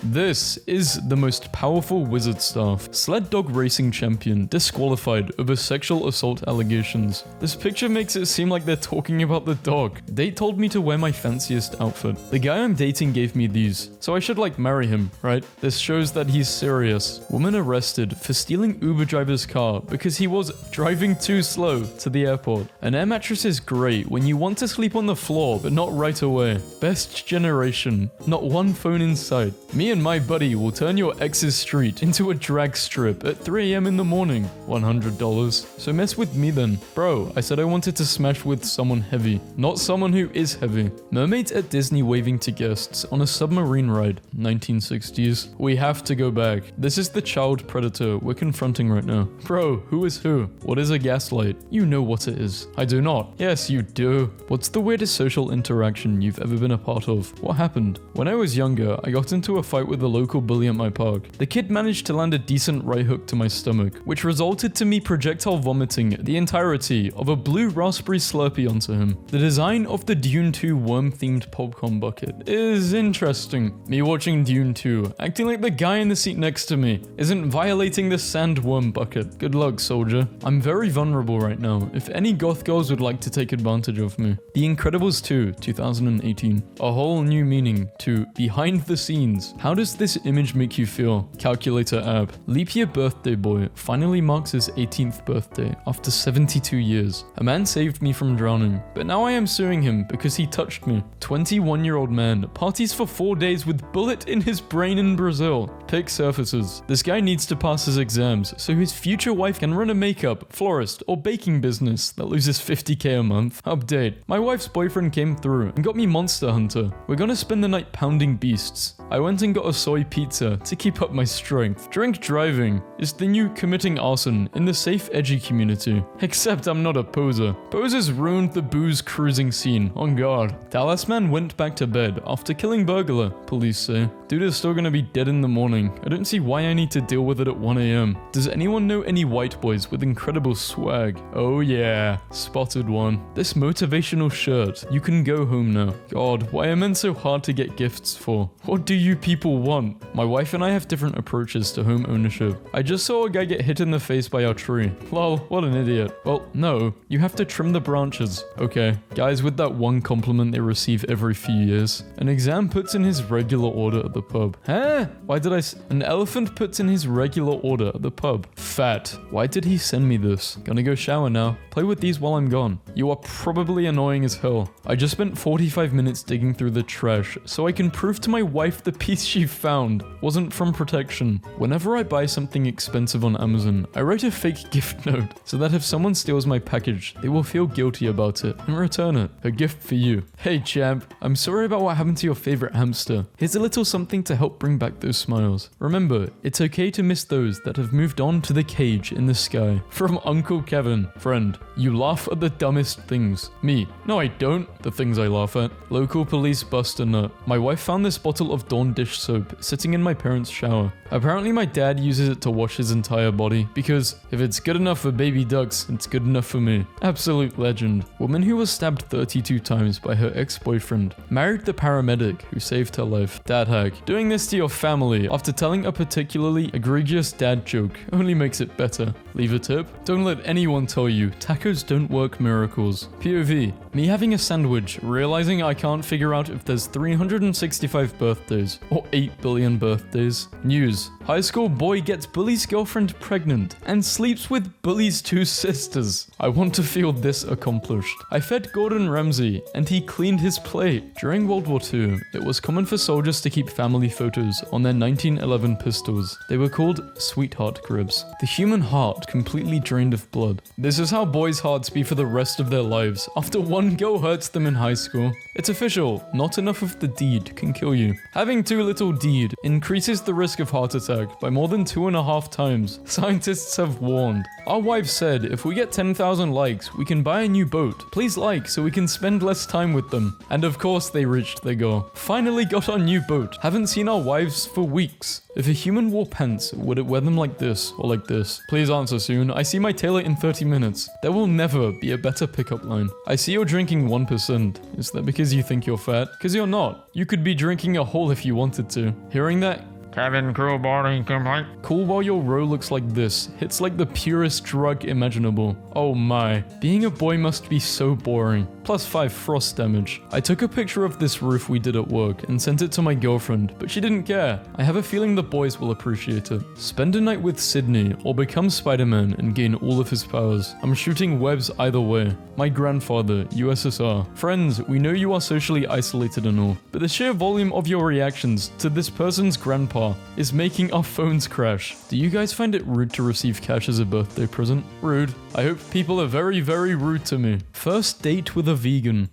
This is the most powerful wizard staff. Sled dog racing champion disqualified over sexual assault allegations. This picture makes it seem like they're talking about the dog. Date told me to wear my fanciest outfit. The guy I'm dating gave me these, so I should marry him, right? This shows that he's serious. Woman arrested for stealing Uber driver's car because he was driving too slow to the airport. An air mattress is great when you want to sleep on the floor, but not right away. Best generation. Not one phone in sight. Me and my buddy will turn your ex's street into a drag strip at 3 a.m. in the morning. $100. So mess with me then. Bro, I said I wanted to smash with someone heavy, not someone who is heavy. Mermaids at Disney waving to guests on a submarine ride. 1960s. We have to go back. This is the child predator we're confronting right now. Bro, who is who? What is a gaslight? You know what it is. I do not. Yes, you do. What's the weirdest social interaction you've ever been a part of? What happened? When I was younger, I got into a fight with a local bully at my park. The kid managed to land a decent right hook to my stomach, which resulted to me projectile vomiting the entirety of a blue raspberry Slurpee onto him. The design of the Dune 2 worm-themed popcorn bucket is interesting. Me watching Dune 2, acting like the guy in the seat next to me isn't violating the sandworm bucket. Good luck, soldier. I'm very vulnerable right now. If any goth girls would like to take advantage of me. The Incredibles 2, 2018. A whole new meaning to behind the scenes. How does this image make you feel? Calculator app. Leap year birthday boy finally marks his 18th birthday after 72 years. A man saved me from drowning, but now I am suing him because he touched me. 21-year-old man parties for 4 days with bullet in his brain in Brazil. Pick surfaces. This guy needs to pass his exams so his future wife can run a makeup, florist, or baking business that loses $50k a month. Update. My wife's boyfriend came through and got me Monster Hunter. We're gonna spend the night pounding beasts. I went and got a soy pizza to keep up my strength. Drink driving is the new committing arson in the safe edgy community. Except I'm not a poser. Posers ruined the booze cruising scene, on guard. Dallas man went back to bed after killing burglar, police say. Dude is still gonna be dead in the morning. I don't see why I need to deal with it at 1 a.m. Does anyone know any white boys with incredible swag? Oh yeah, spotted one. This motivational shirt. You can go home now. God, why are men so hard to get gifts for? What do you people want? My wife and I have different approaches to home ownership. I just saw a guy get hit in the face by our tree. Lol, what an idiot. Well, no, you have to trim the branches. Okay, guys with that one compliment they receive every few years. An exam puts in his regular order at the pub. Huh? Why did An elephant puts in his regular order at the pub. Fat. Why did he send me this? Gonna go shower now. Play with these while I'm gone. You are probably annoying as hell. I just spent 45 minutes digging through the trash so I can prove to my wife the piece she found wasn't from protection. Whenever I buy something expensive on Amazon, I write a fake gift note so that if someone steals my package, they will feel guilty about it and return it. A gift for you. Hey champ, I'm sorry about what happened to your favorite hamster. Here's a little something to help bring back those smiles. Remember, it's okay to miss those that have moved on to the cage in the sky. From Uncle Kevin. Friend, you laugh at the dumbest things. Me. No, I don't. The things I laugh at. Local police bust a nut. My wife found this bottle of Dawn dish soap sitting in my parents' shower. Apparently my dad uses it to wash his entire body because if it's good enough for baby ducks, it's good enough for me. Absolute legend. Woman who was stabbed 32 times by her ex-boyfriend. Married the paramedic who saved her life. Dad hack. Doing this to your family after telling a particularly egregious dad joke only makes it better. Leave a tip. Don't let anyone tell you tacos don't work miracles. POV. Me having a sandwich, realizing I can't figure out if there's 365 birthdays or 8 billion birthdays. News. High school boy gets bully's girlfriend pregnant and sleeps with bully's 2 sisters. I want to feel this accomplished. I fed Gordon Ramsay and he cleaned his plate. During World War II, it was common for soldiers to keep family photos on their 1911 pistols. They were called sweetheart cribs. The human heart completely drained of blood. This is how boys' hearts be for the rest of their lives after one girl hurts them in high school. It's official, not enough of the deed can kill you. Having too little deed increases the risk of heart attack by more than 2.5 times. Scientists have warned. Our wife said if we get 10,000 likes, we can buy a new boat. Please like so we can spend less time with them. And of course they reached their goal. Finally got our new boat. Haven't seen our wives for weeks. If a human wore pants, would it wear them like this or like this? Please answer soon. I see my tailor in 30 minutes. There will never be a better pickup line. I see you're drinking 1%. Is that because you think you're fat? Because you're not. You could be drinking a whole if you wanted to. Hearing that? Kevin, cool body complaint. Cool while your row looks like this. Hits like the purest drug imaginable. Oh my. Being a boy must be so boring. +5 frost damage. I took a picture of this roof we did at work and sent it to my girlfriend, but she didn't care. I have a feeling the boys will appreciate it. Spend a night with Sydney or become Spider-Man and gain all of his powers. I'm shooting webs either way. My grandfather, USSR. Friends, we know you are socially isolated and all, but the sheer volume of your reactions to this person's grandpa is making our phones crash. Do you guys find it rude to receive cash as a birthday present? Rude. I hope people are very, very rude to me. First date with a vegan.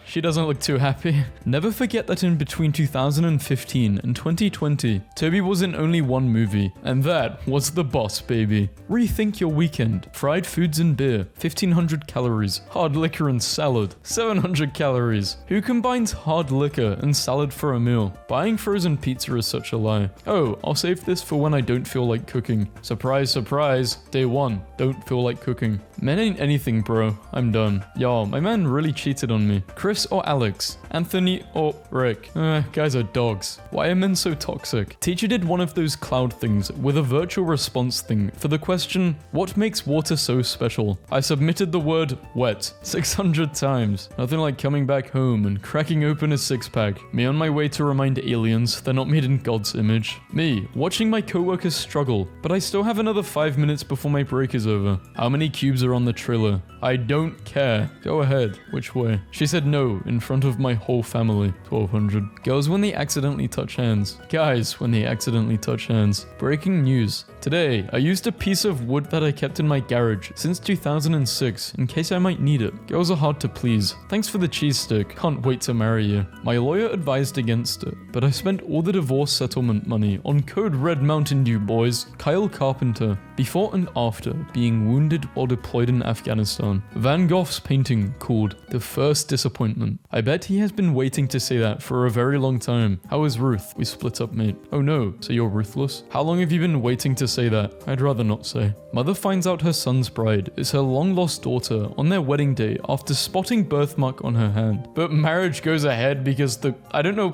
She doesn't look too happy. Never forget that in between 2015 and 2020, Toby was in only one movie, and that was The Boss Baby. Rethink your weekend. Fried foods and beer, 1500 calories. Hard liquor and salad, 700 calories. Who combines hard liquor and salad for a meal? Buying frozen pizza is such a lie. Oh, I'll save this for when I don't feel like cooking. Surprise, surprise. Day 1, don't feel like cooking. Men ain't anything, bro. I'm done. Y'all, my man really cheated on me. Chris or Alex? Anthony or Rick? Guys are dogs. Why are men so toxic? Teacher did one of those cloud things with a virtual response thing for the question, what makes water so special? I submitted the word wet 600 times. Nothing like coming back home and cracking open a six-pack. Me on my way to remind aliens they're not made in God's image. Me, watching my coworkers struggle, but I still have another 5 minutes before my break is over. How many cubes are on the trailer? I don't care. Go ahead. Which way? She said no in front of my whole family. 1200. Girls when they accidentally touch hands. Guys when they accidentally touch hands. Breaking news. Today, I used a piece of wood that I kept in my garage since 2006 in case I might need it. Girls are hard to please. Thanks for the cheese stick. Can't wait to marry you. My lawyer advised against it, but I spent all the divorce settlement money on Code Red Mountain Dew boys. Kyle Carpenter. Before and after being wounded while deployed in Afghanistan. Van Gogh's painting called The First Disappointment. I bet he has been waiting to say that for a very long time. How is Ruth? We split up, mate. Oh no, so you're ruthless? How long have you been waiting to say that? I'd rather not say. Mother finds out her son's bride is her long-lost daughter on their wedding day after spotting birthmark on her hand. But marriage goes ahead because I don't know,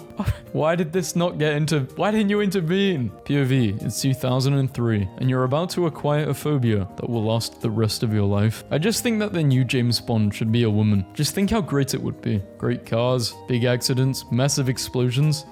why didn't you intervene? POV, it's 2003, and you're about to acquire a phobia that will last the rest of your life. I just think that the new James Bond should be a woman. Just think how great it would be. Great cars, big accidents, massive explosions.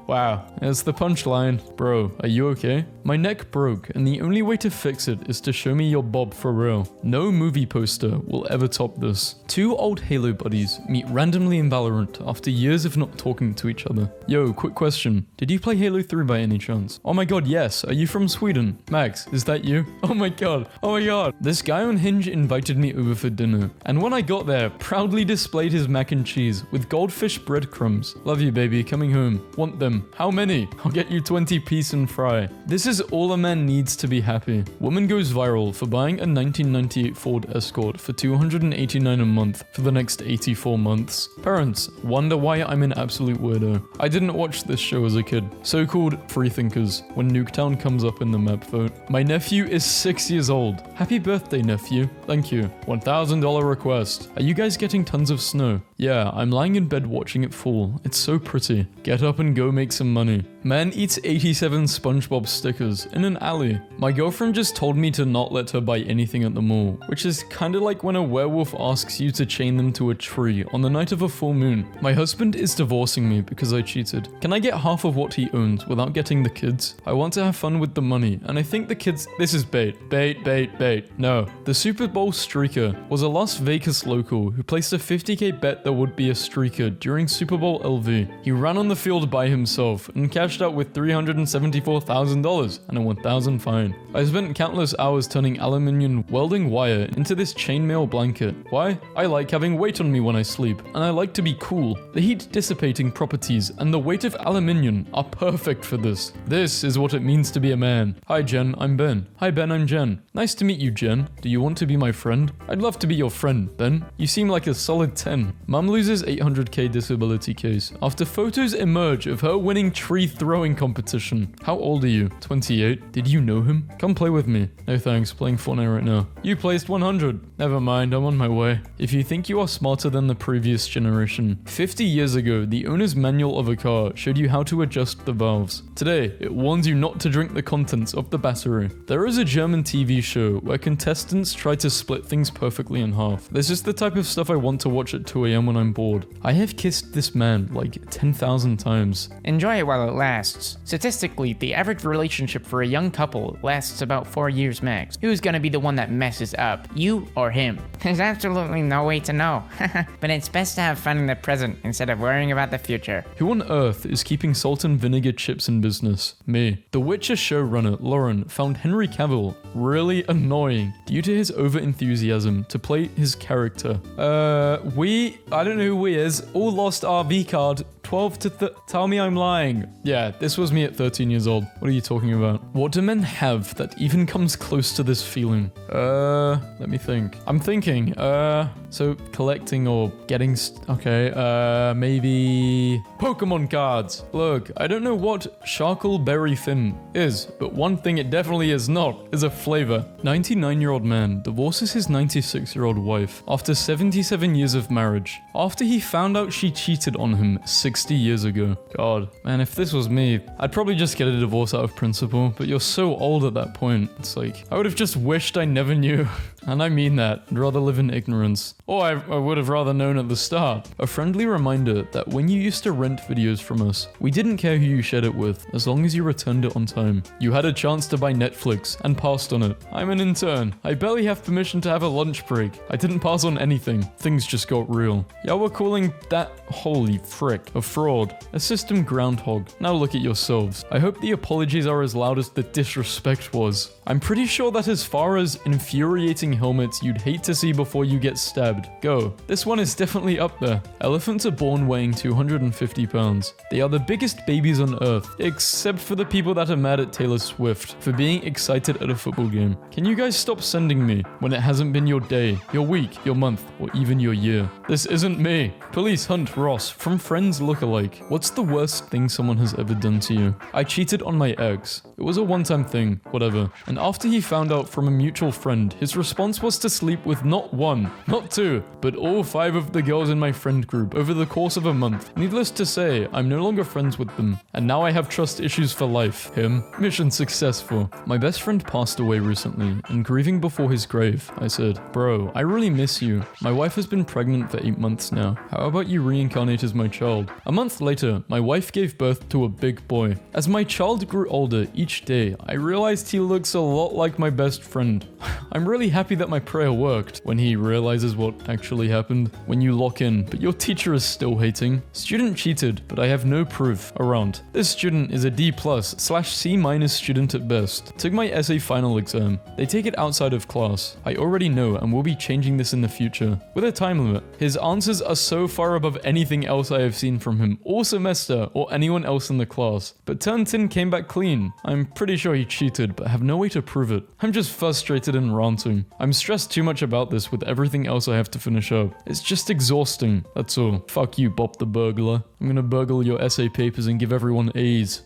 Wow, that's the punchline. Bro, are you okay? My neck broke, and the only way to fix it is to show me your bob for real. No movie poster will ever top this. Two old Halo buddies meet randomly in Valorant after years of not talking to each other. Yo, quick question. Did you play Halo 3 by any chance? Oh my god, yes. Are you from Sweden? Max, is that you? Oh my god. Oh my god. This guy on Hinge invited me over for dinner, and when I got there, proudly displayed his mac and cheese with goldfish breadcrumbs. Love you, baby. Coming home. Want them. How many? I'll get you 20 piece and fry. This is all a man needs to be happy. Woman goes viral for buying a 1998 Ford Escort for $289 a month for the next 84 months. Parents wonder why I'm an absolute weirdo. I didn't watch this show as a kid. So-called freethinkers when Nuketown comes up in the map vote. My nephew is 6 years old. Happy birthday, nephew. Thank you. $1,000 request. Are you guys getting tons of snow? Yeah, I'm lying in bed watching it fall. It's so pretty. Get up and go make some money. Man eats 87 SpongeBob stickers in an alley. My girlfriend just told me to not let her buy anything at the mall, which is kinda like when a werewolf asks you to chain them to a tree on the night of a full moon. My husband is divorcing me because I cheated. Can I get half of what he owns without getting the kids? I want to have fun with the money, and I think the kids— This is bait. Bait, bait, bait. No. The Super Bowl streaker was a Las Vegas local who placed a 50k bet there would be a streaker during Super Bowl LV. He ran on the field by himself and cashed out with $374,000 and a $1,000 fine. I spent countless hours turning aluminium welding wire into this chainmail blanket. Why? I like having weight on me when I sleep, and I like to be cool. The heat dissipating properties and the weight of aluminium are perfect for this. This is what it means to be a man. Hi Jen, I'm Ben. Hi Ben, I'm Jen. Nice to meet you, Jen. Do you want to be my friend? I'd love to be your friend, Ben. You seem like a solid 10. Mum loses 800k disability case after photos emerge of her winning tree throwing competition. How old are you? 28? Did you know him? Come play with me. No thanks, playing Fortnite right now. You placed 100. Never mind, I'm on my way. If you think you are smarter than the previous generation, 50 years ago, the owner's manual of a car showed you how to adjust the valves. Today, it warns you not to drink the contents of the battery. There is a German TV show where contestants try to split things perfectly in half. This is the type of stuff I want to watch at 2 a.m. when I'm bored. I have kissed this man like 10,000 times. Enjoy it while it lasts. Statistically, the average relationship for a young couple lasts about 4 years max. Who's gonna be the one that messes up, you or him? There's absolutely no way to know. But it's best to have fun in the present instead of worrying about the future. Who on earth is keeping salt and vinegar chips in business? Me. The Witcher showrunner, Lauren, found Henry Cavill really annoying due to his over-enthusiasm to play his character. I don't know who we is, all lost our V-card. 12 to tell me I'm lying. Yeah, this was me at 13 years old. What are you talking about? What do men have that even comes close to this feeling? Let me think. I'm thinking, so collecting or getting, maybe Pokemon cards. Look, I don't know what Sharkleberry Fin is, but one thing it definitely is not is a flavor. 99-year-old man divorces his 96-year-old wife after 77 years of marriage, after he found out she cheated on him 60 years ago. God, man, if this was me, I'd probably just get a divorce out of principle, but you're so old at that point. It's like, I would have just wished I never knew. And I mean that. I'd rather live in ignorance. Or I would have rather known at the start. A friendly reminder that when you used to rent videos from us, we didn't care who you shared it with, as long as you returned it on time. You had a chance to buy Netflix and passed on it. I'm an intern. I barely have permission to have a lunch break. I didn't pass on anything. Things just got real. Y'all were calling that, holy frick, a fraud. A system groundhog. Now look at yourselves. I hope the apologies are as loud as the disrespect was. I'm pretty sure that as far as infuriating helmets you'd hate to see before you get stabbed, go. This one is definitely up there. Elephants are born weighing 250 pounds. They are the biggest babies on earth, except for the people that are mad at Taylor Swift for being excited at a football game. Can you guys stop sending me when it hasn't been your day, your week, your month, or even your year? This isn't me. Police hunt Ross from Friends lookalike. What's the worst thing someone has ever done to you? I cheated on my ex. It was a one-time thing, whatever. And after he found out from a mutual friend, his response was to sleep with not one, not two, but all 5 of the girls in my friend group over the course of a month. Needless to say, I'm no longer friends with them, and now I have trust issues for life. Him. Mission successful. My best friend passed away recently, and grieving before his grave, I said, "Bro, I really miss you. My wife has been pregnant for 8 months now. How about you reincarnate as my child?" A month later, my wife gave birth to a big boy. As my child grew older each day, I realized he looks a lot like my best friend. I'm really happy that my prayer worked. When he realizes what actually happened, when you lock in, but your teacher is still hating. Student cheated, but I have no proof around. This student is a D+/C- student at best. Took my essay final exam. They take it outside of class. I already know and will be changing this in the future. With a time limit. His answers are so far above anything else I have seen from him all semester or anyone else in the class. But turn 10 came back clean. I'm pretty sure he cheated, but have no way to prove it. I'm just frustrated and ranting. I'm stressed too much about this with everything else I have to finish up. It's just exhausting, that's all. Fuck you, Bob the burglar. I'm gonna burgle your essay papers and give everyone A's.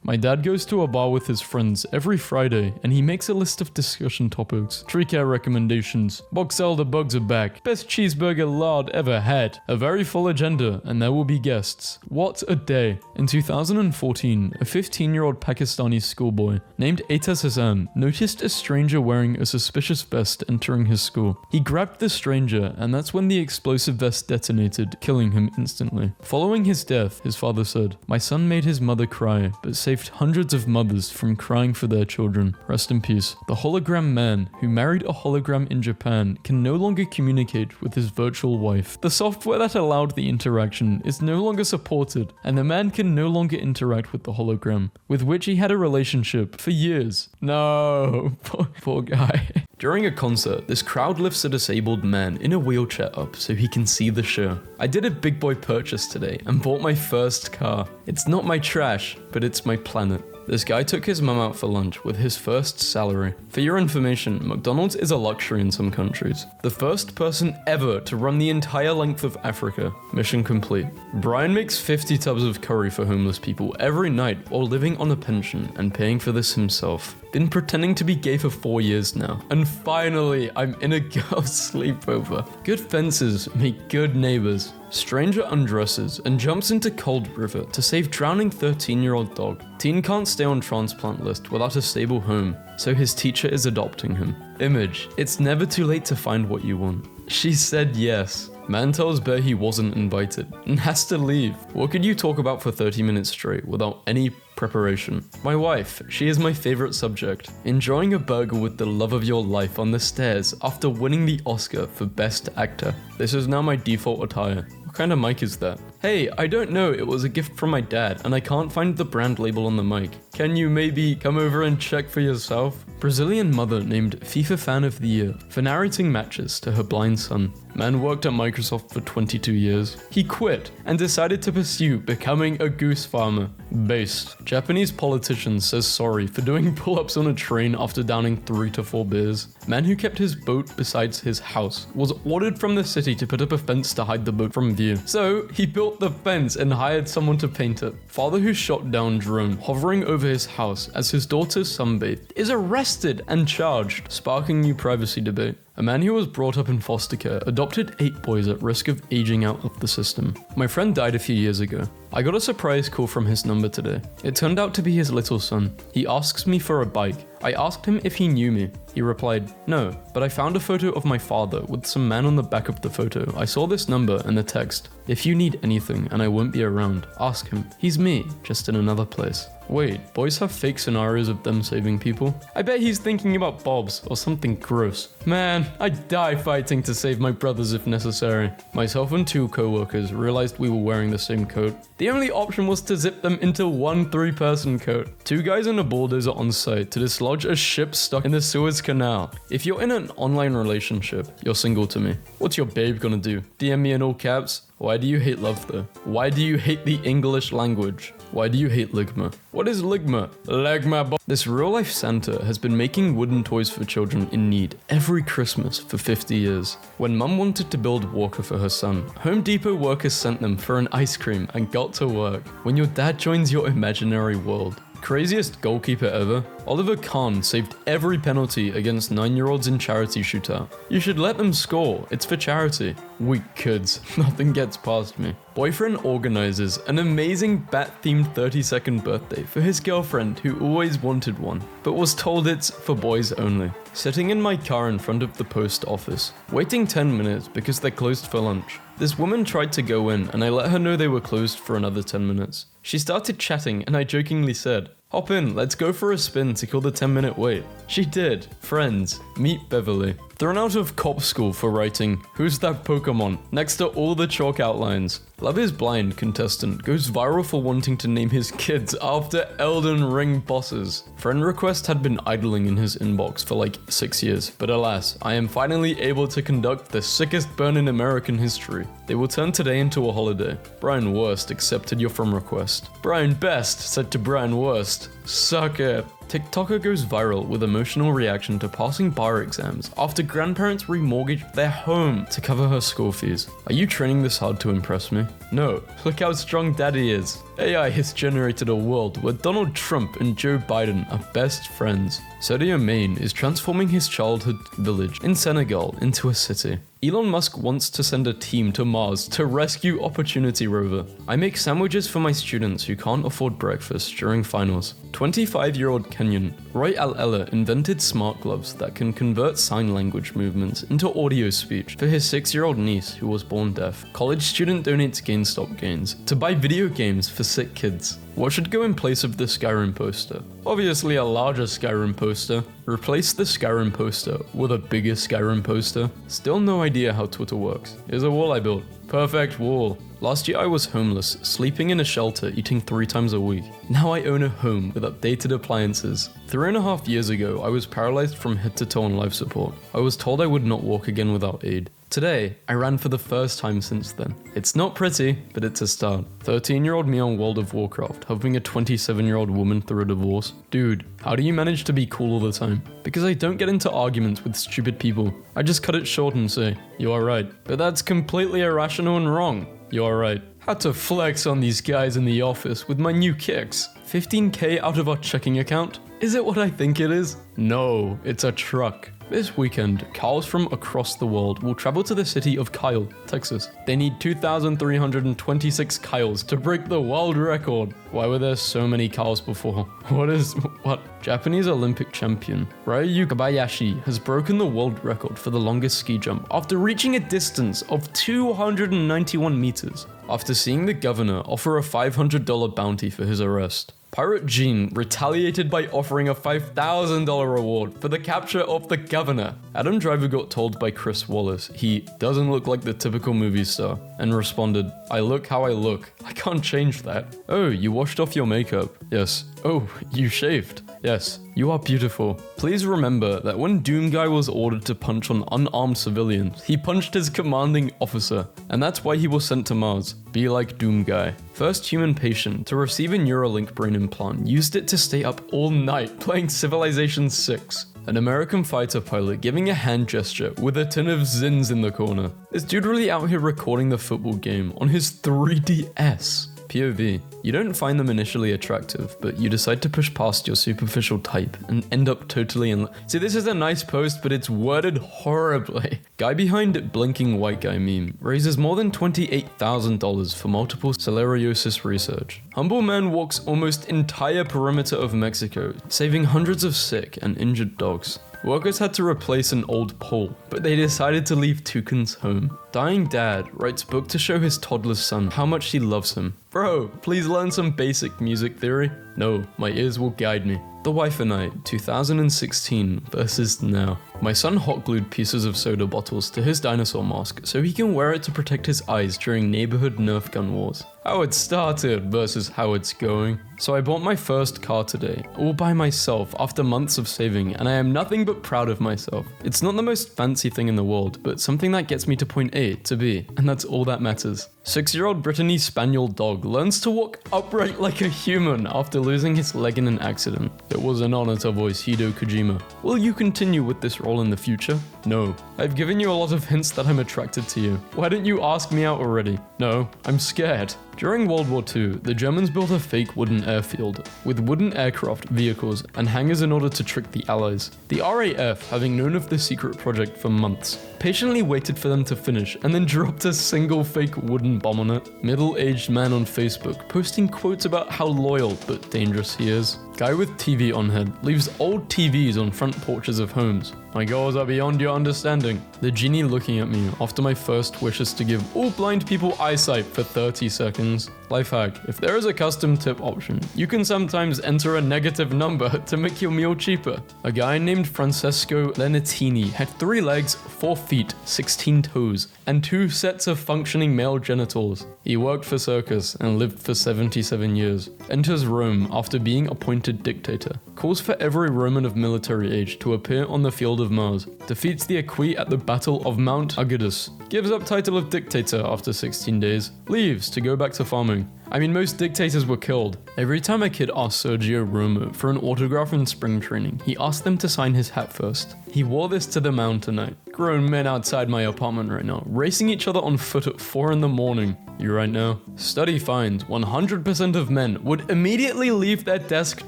My dad goes to a bar with his friends every Friday and he makes a list of discussion topics. Tree care recommendations. VaazkL the bugs are back. Best cheeseburger lard ever had. A very full agenda and there will be guests. What a day. In 2014, a 15-year-old Pakistani schoolboy named Aitaz Hassan noticed a stranger wearing a suspicious vest entering his school. He grabbed the stranger and that's when the explosive vest detonated, killing him instantly. Following his death, his father said, "My son made his mother cry, but saved hundreds of mothers from crying for their children. Rest in peace." The hologram man who married a hologram in Japan can no longer communicate with his virtual wife. The software that allowed the interaction is no longer supported, and the man can no longer interact with the hologram, with which he had a relationship for years. No, poor guy. During a concert, this crowd lifts a disabled man in a wheelchair up so he can see the show. I did a big boy purchase today and bought my first car. It's not my trash, but it's my planet. This guy took his mum out for lunch with his first salary. For your information, McDonald's is a luxury in some countries. The first person ever to run the entire length of Africa. Mission complete. Brian makes 50 tubs of curry for homeless people every night while living on a pension and paying for this himself. Been pretending to be gay for 4 years now. And finally, I'm in a girl's sleepover. Good fences make good neighbors. Stranger undresses and jumps into cold river to save drowning 13-year-old dog. Teen can't stay on transplant list without a stable home, so his teacher is adopting him. Image, it's never too late to find what you want. She said yes. Man tells Bear he wasn't invited and has to leave. What could you talk about for 30 minutes straight without any preparation? My wife, she is my favorite subject. Enjoying a burger with the love of your life on the stairs after winning the Oscar for Best Actor. This is now my default attire. What kind of mic is that? Hey, I don't know, it was a gift from my dad and I can't find the brand label on the mic. Can you maybe come over and check for yourself? Brazilian mother named FIFA Fan of the Year for narrating matches to her blind son. Man worked at Microsoft for 22 years. He quit and decided to pursue becoming a goose farmer. Based. Japanese politician says sorry for doing pull-ups on a train after downing 3 to 4 beers. Man who kept his boat beside his house was ordered from the city to put up a fence to hide the boat from view. So he built the fence and hired someone to paint it. Father who shot down drone hovering over his house as his daughter sunbathed is arrested and charged, sparking new privacy debate. A man who was brought up in foster care adopted 8 boys at risk of aging out of the system. My friend died a few years ago. I got a surprise call from his number today. It turned out to be his little son. He asks me for a bike. I asked him if he knew me. He replied, no, but I found a photo of my father with some man on the back of the photo. I saw this number and the text. If you need anything and I won't be around, ask him. He's me, just in another place. Wait, boys have fake scenarios of them saving people? I bet he's thinking about Bob's or something gross. Man, I'd die fighting to save my brothers if necessary. Myself and 2 co-workers realized we were wearing the same coat. The only option was to zip them into one 3-person coat. 2 guys and a bulldozer on site to dislodge a ship stuck in the Suez Canal. If you're in an online relationship, you're single to me. What's your babe gonna do? DM me in all caps? Why do you hate love though? Why do you hate the English language? Why do you hate Ligma? What is Ligma? Ligma. This real-life Santa has been making wooden toys for children in need every Christmas for 50 years. When Mum wanted to build Walker for her son, Home Depot workers sent them for an ice cream and got to work. When your dad joins your imaginary world. Craziest goalkeeper ever? Oliver Kahn saved every penalty against 9-year-olds in charity shootout. You should let them score, it's for charity. Weak kids, nothing gets past me. Boyfriend organizes an amazing bat-themed 30-second birthday for his girlfriend who always wanted one, but was told it's for boys only. Sitting in my car in front of the post office, waiting 10 minutes because they're closed for lunch. This woman tried to go in and I let her know they were closed for another 10 minutes. She started chatting and I jokingly said, hop in, let's go for a spin to kill the 10-minute wait. She did. Friends, meet Beverly. Thrown out of cop school for writing, "Who's that Pokemon?" next to all the chalk outlines. Love is Blind contestant goes viral for wanting to name his kids after Elden Ring bosses. Friend request had been idling in his inbox for like 6 years, but alas, I am finally able to conduct the sickest burn in American history. They will turn today into a holiday. Brian Worst accepted your from request. Brian Best said to Brian Worst, suck it. TikToker goes viral with emotional reaction to passing bar exams after grandparents remortgaged their home to cover her school fees. Are you training this hard to impress me? No, look how strong daddy is. AI has generated a world where Donald Trump and Joe Biden are best friends. Sadio Mane is transforming his childhood village in Senegal into a city. Elon Musk wants to send a team to Mars to rescue Opportunity rover. I make sandwiches for my students who can't afford breakfast during finals. 25-year-old Kenyan Roy Al-Ella invented smart gloves that can convert sign language movements into audio speech for his 6-year-old niece who was born deaf. College student donates GameStop gains to buy video games for sick kids. What should go in place of the Skyrim poster? Obviously a larger Skyrim poster. Replace the Skyrim poster with a bigger Skyrim poster. Still no idea how Twitter works. Here's a wall I built. Perfect wall. Last year I was homeless, sleeping in a shelter, eating 3 times a week. Now I own a home with updated appliances. 3.5 years ago, I was paralyzed from head to toe on life support. I was told I would not walk again without aid. Today, I ran for the first time since then. It's not pretty, but it's a start. 13-year-old me on World of Warcraft, helping a 27-year-old woman through a divorce. Dude, how do you manage to be cool all the time? Because I don't get into arguments with stupid people. I just cut it short and say, you are right. But that's completely irrational and wrong. You are right. Had to flex on these guys in the office with my new kicks. 15k out of our checking account? Is it what I think it is? No, it's a truck. This weekend, cows from across the world will travel to the city of Kyle, Texas. They need 2,326 cows to break the world record. Why were there so many cows before? What? Japanese Olympic champion Ryu Kobayashi has broken the world record for the longest ski jump after reaching a distance of 291 meters. After seeing the governor offer a $500 bounty for his arrest. Pirate Gene retaliated by offering a $5,000 reward for the capture of the governor. Adam Driver got told by Chris Wallace he doesn't look like the typical movie star and responded, I look how I look. I can't change that. Oh, you washed off your makeup. Yes. Oh, you shaved. Yes, you are beautiful. Please remember that when Doom Guy was ordered to punch on unarmed civilians, he punched his commanding officer, and that's why he was sent to Mars. Be like Doom Guy. First human patient to receive a Neuralink brain implant used it to stay up all night playing Civilization 6. An American fighter pilot giving a hand gesture with a tin of Zins in the corner. This dude really out here recording the football game on his 3DS. POV. You don't find them initially attractive, but you decide to push past your superficial type and end up totally in love. See, this is a nice post, but it's worded horribly. Guy behind it blinking white guy meme raises more than $28,000 for multiple sclerosis research. Humble man walks almost entire perimeter of Mexico, saving hundreds of sick and injured dogs. Workers had to replace an old pole, but they decided to leave toucans home. Dying dad writes book to show his toddler son how much he loves him. Bro, please learn some basic music theory. No, my ears will guide me. The Wife and I, 2016 versus now. My son hot glued pieces of soda bottles to his dinosaur mask so he can wear it to protect his eyes during neighborhood Nerf gun wars. How it started versus how it's going. So I bought my first car today, all by myself after months of saving, and I am nothing but proud of myself. It's not the most fancy thing in the world, but something that gets me to point A to B, and that's all that matters. 6-year-old Brittany Spaniel dog learns to walk upright like a human after losing his leg in an accident. It was an honor to voice Hideo Kojima. Will you continue with this role in the future? No. I've given you a lot of hints that I'm attracted to you. Why didn't you ask me out already? No, I'm scared. During World War II, the Germans built a fake wooden airfield with wooden aircraft, vehicles, and hangars in order to trick the Allies. The RAF, having known of the secret project for months, patiently waited for them to finish and then dropped a single fake wooden bomb on it. Middle-aged man on Facebook posting quotes about how loyal but dangerous he is. Guy with TV on head leaves old TVs on front porches of homes. My goals are beyond your understanding. The genie looking at me after my first wish is to give all blind people eyesight for 30 seconds. Life hack, if there is a custom tip option, you can sometimes enter a negative number to make your meal cheaper. A guy named Francesco Lenatini had 3 legs, 4 feet, 16 toes, and 2 sets of functioning male genitals. He worked for circus and lived for 77 years. Enters Rome after being appointed dictator. Calls for every Roman of military age to appear on the field of Mars. Defeats the Equi at the Battle of Mount Augustus. Gives up title of dictator after 16 days. Leaves to go back to farming. I mean, most dictators were killed. Every time a kid asked Sergio Romo for an autograph in spring training, he asked them to sign his hat first. He wore this to the mound tonight. Grown men outside my apartment right now, racing each other on foot at 4 in the morning. You right now? Study finds 100% of men would immediately leave their desk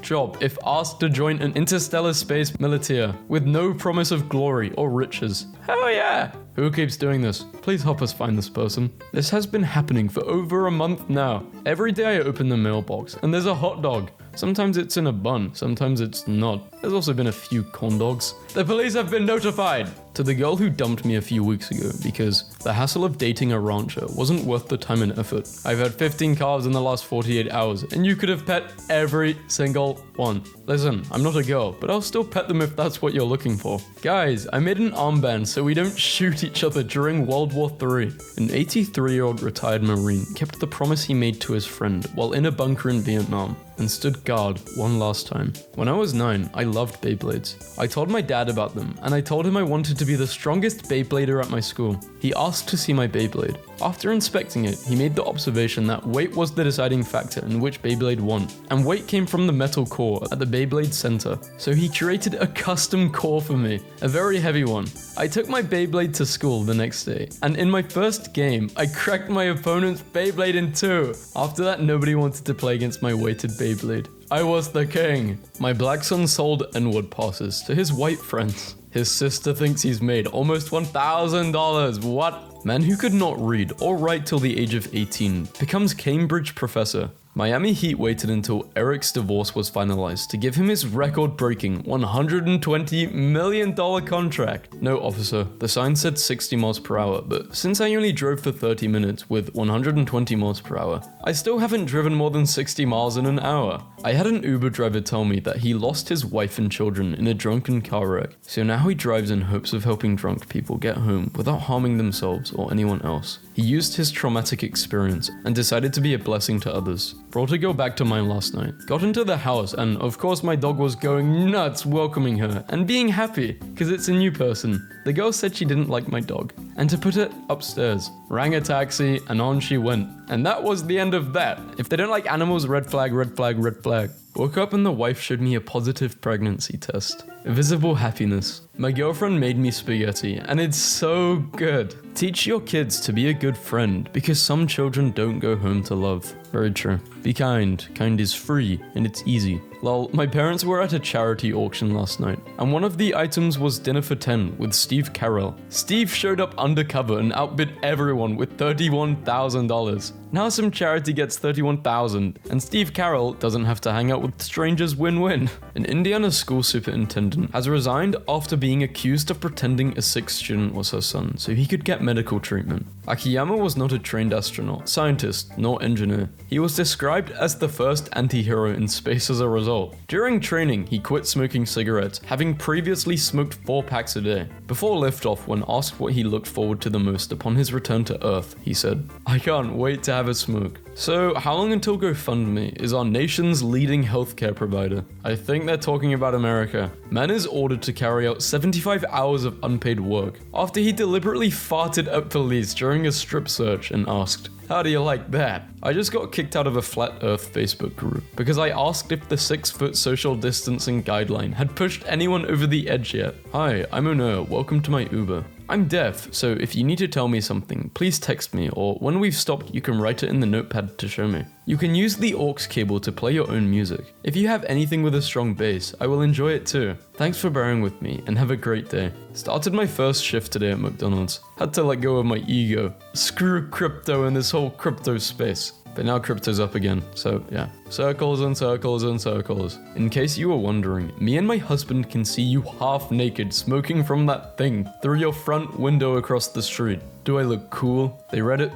job if asked to join an interstellar space militia with no promise of glory or riches. Hell yeah! Who keeps doing this? Please help us find this person. This has been happening for over a month now. Every day I open the mailbox and there's a hot dog. Sometimes it's in a bun, sometimes it's not. There's also been a few corn dogs. The police have been notified! To the girl who dumped me a few weeks ago because the hassle of dating a rancher wasn't worth the time and effort. I've had 15 calves in the last 48 hours and you could have pet every single one. Listen, I'm not a girl, but I'll still pet them if that's what you're looking for. Guys, I made an armband so we don't shoot each other during World War III. An 83-year-old retired Marine kept the promise he made to his friend while in a bunker in Vietnam and stood of God one last time. When I was 9, I loved Beyblades. I told my dad about them, and I told him I wanted to be the strongest Beyblader at my school. He asked to see my Beyblade. After inspecting it, he made the observation that weight was the deciding factor in which Beyblade won, and weight came from the metal core at the Beyblade center. So he created a custom core for me, a very heavy one. I took my Beyblade to school the next day, and in my first game, I cracked my opponent's Beyblade in two. After that, nobody wanted to play against my weighted Beyblade. I was the king. My black son sold N-word passes to his white friends. His sister thinks he's made almost $1,000. What? Man who could not read or write till the age of 18 becomes Cambridge professor. Miami Heat waited until Eric's divorce was finalized to give him his record-breaking $120 million contract. No, officer, the sign said 60 miles per hour, but since I only drove for 30 minutes with 120 miles per hour, I still haven't driven more than 60 miles in an hour. I had an Uber driver tell me that he lost his wife and children in a drunken car wreck, so now he drives in hopes of helping drunk people get home without harming themselves or anyone else. He used his traumatic experience and decided to be a blessing to others. Brought a girl back to mine last night. Got into the house and of course my dog was going nuts welcoming her and being happy because it's a new person. The girl said she didn't like my dog and to put it upstairs. Rang a taxi and on she went. And that was the end of that. If they don't like animals, red flag, red flag, red flag. Woke up and the wife showed me a positive pregnancy test. Visible happiness. My girlfriend made me spaghetti and it's so good. Teach your kids to be a good friend because some children don't go home to love. Very true. Be kind. Kind is free and it's easy. Lol, my parents were at a charity auction last night, and one of the items was dinner for 10 with Steve Carell. Steve showed up undercover and outbid everyone with $31,000. Now some charity gets $31,000, and Steve Carell doesn't have to hang out with strangers. Win-win. An Indiana school superintendent has resigned after being accused of pretending a sick student was her son so he could get medical treatment. Akiyama was not a trained astronaut, scientist, nor engineer. He was described as the first anti-hero in space as a result. During training, he quit smoking cigarettes, having previously smoked 4 packs a day. Before liftoff, when asked what he looked forward to the most upon his return to Earth, he said, "I can't wait to have a smoke." So, how long until GoFundMe is our nation's leading healthcare provider? I think they're talking about America. Man is ordered to carry out 75 hours of unpaid work after he deliberately farted at police during a strip search and asked, "How do you like that?" I just got kicked out of a Flat Earth Facebook group because I asked if the 6-foot social distancing guideline had pushed anyone over the edge yet. Hi, I'm Uno, welcome to my Uber. I'm deaf, so if you need to tell me something, please text me, or when we've stopped, you can write it in the notepad to show me. You can use the aux cable to play your own music. If you have anything with a strong bass, I will enjoy it too. Thanks for bearing with me, and have a great day. Started my first shift today at McDonald's. Had to let go of my ego. Screw crypto and this whole crypto space. But now crypto's up again, so yeah. Circles and circles and circles. In case you were wondering, me and my husband can see you half naked smoking from that thing through your front window across the street. Do I look cool? They read it,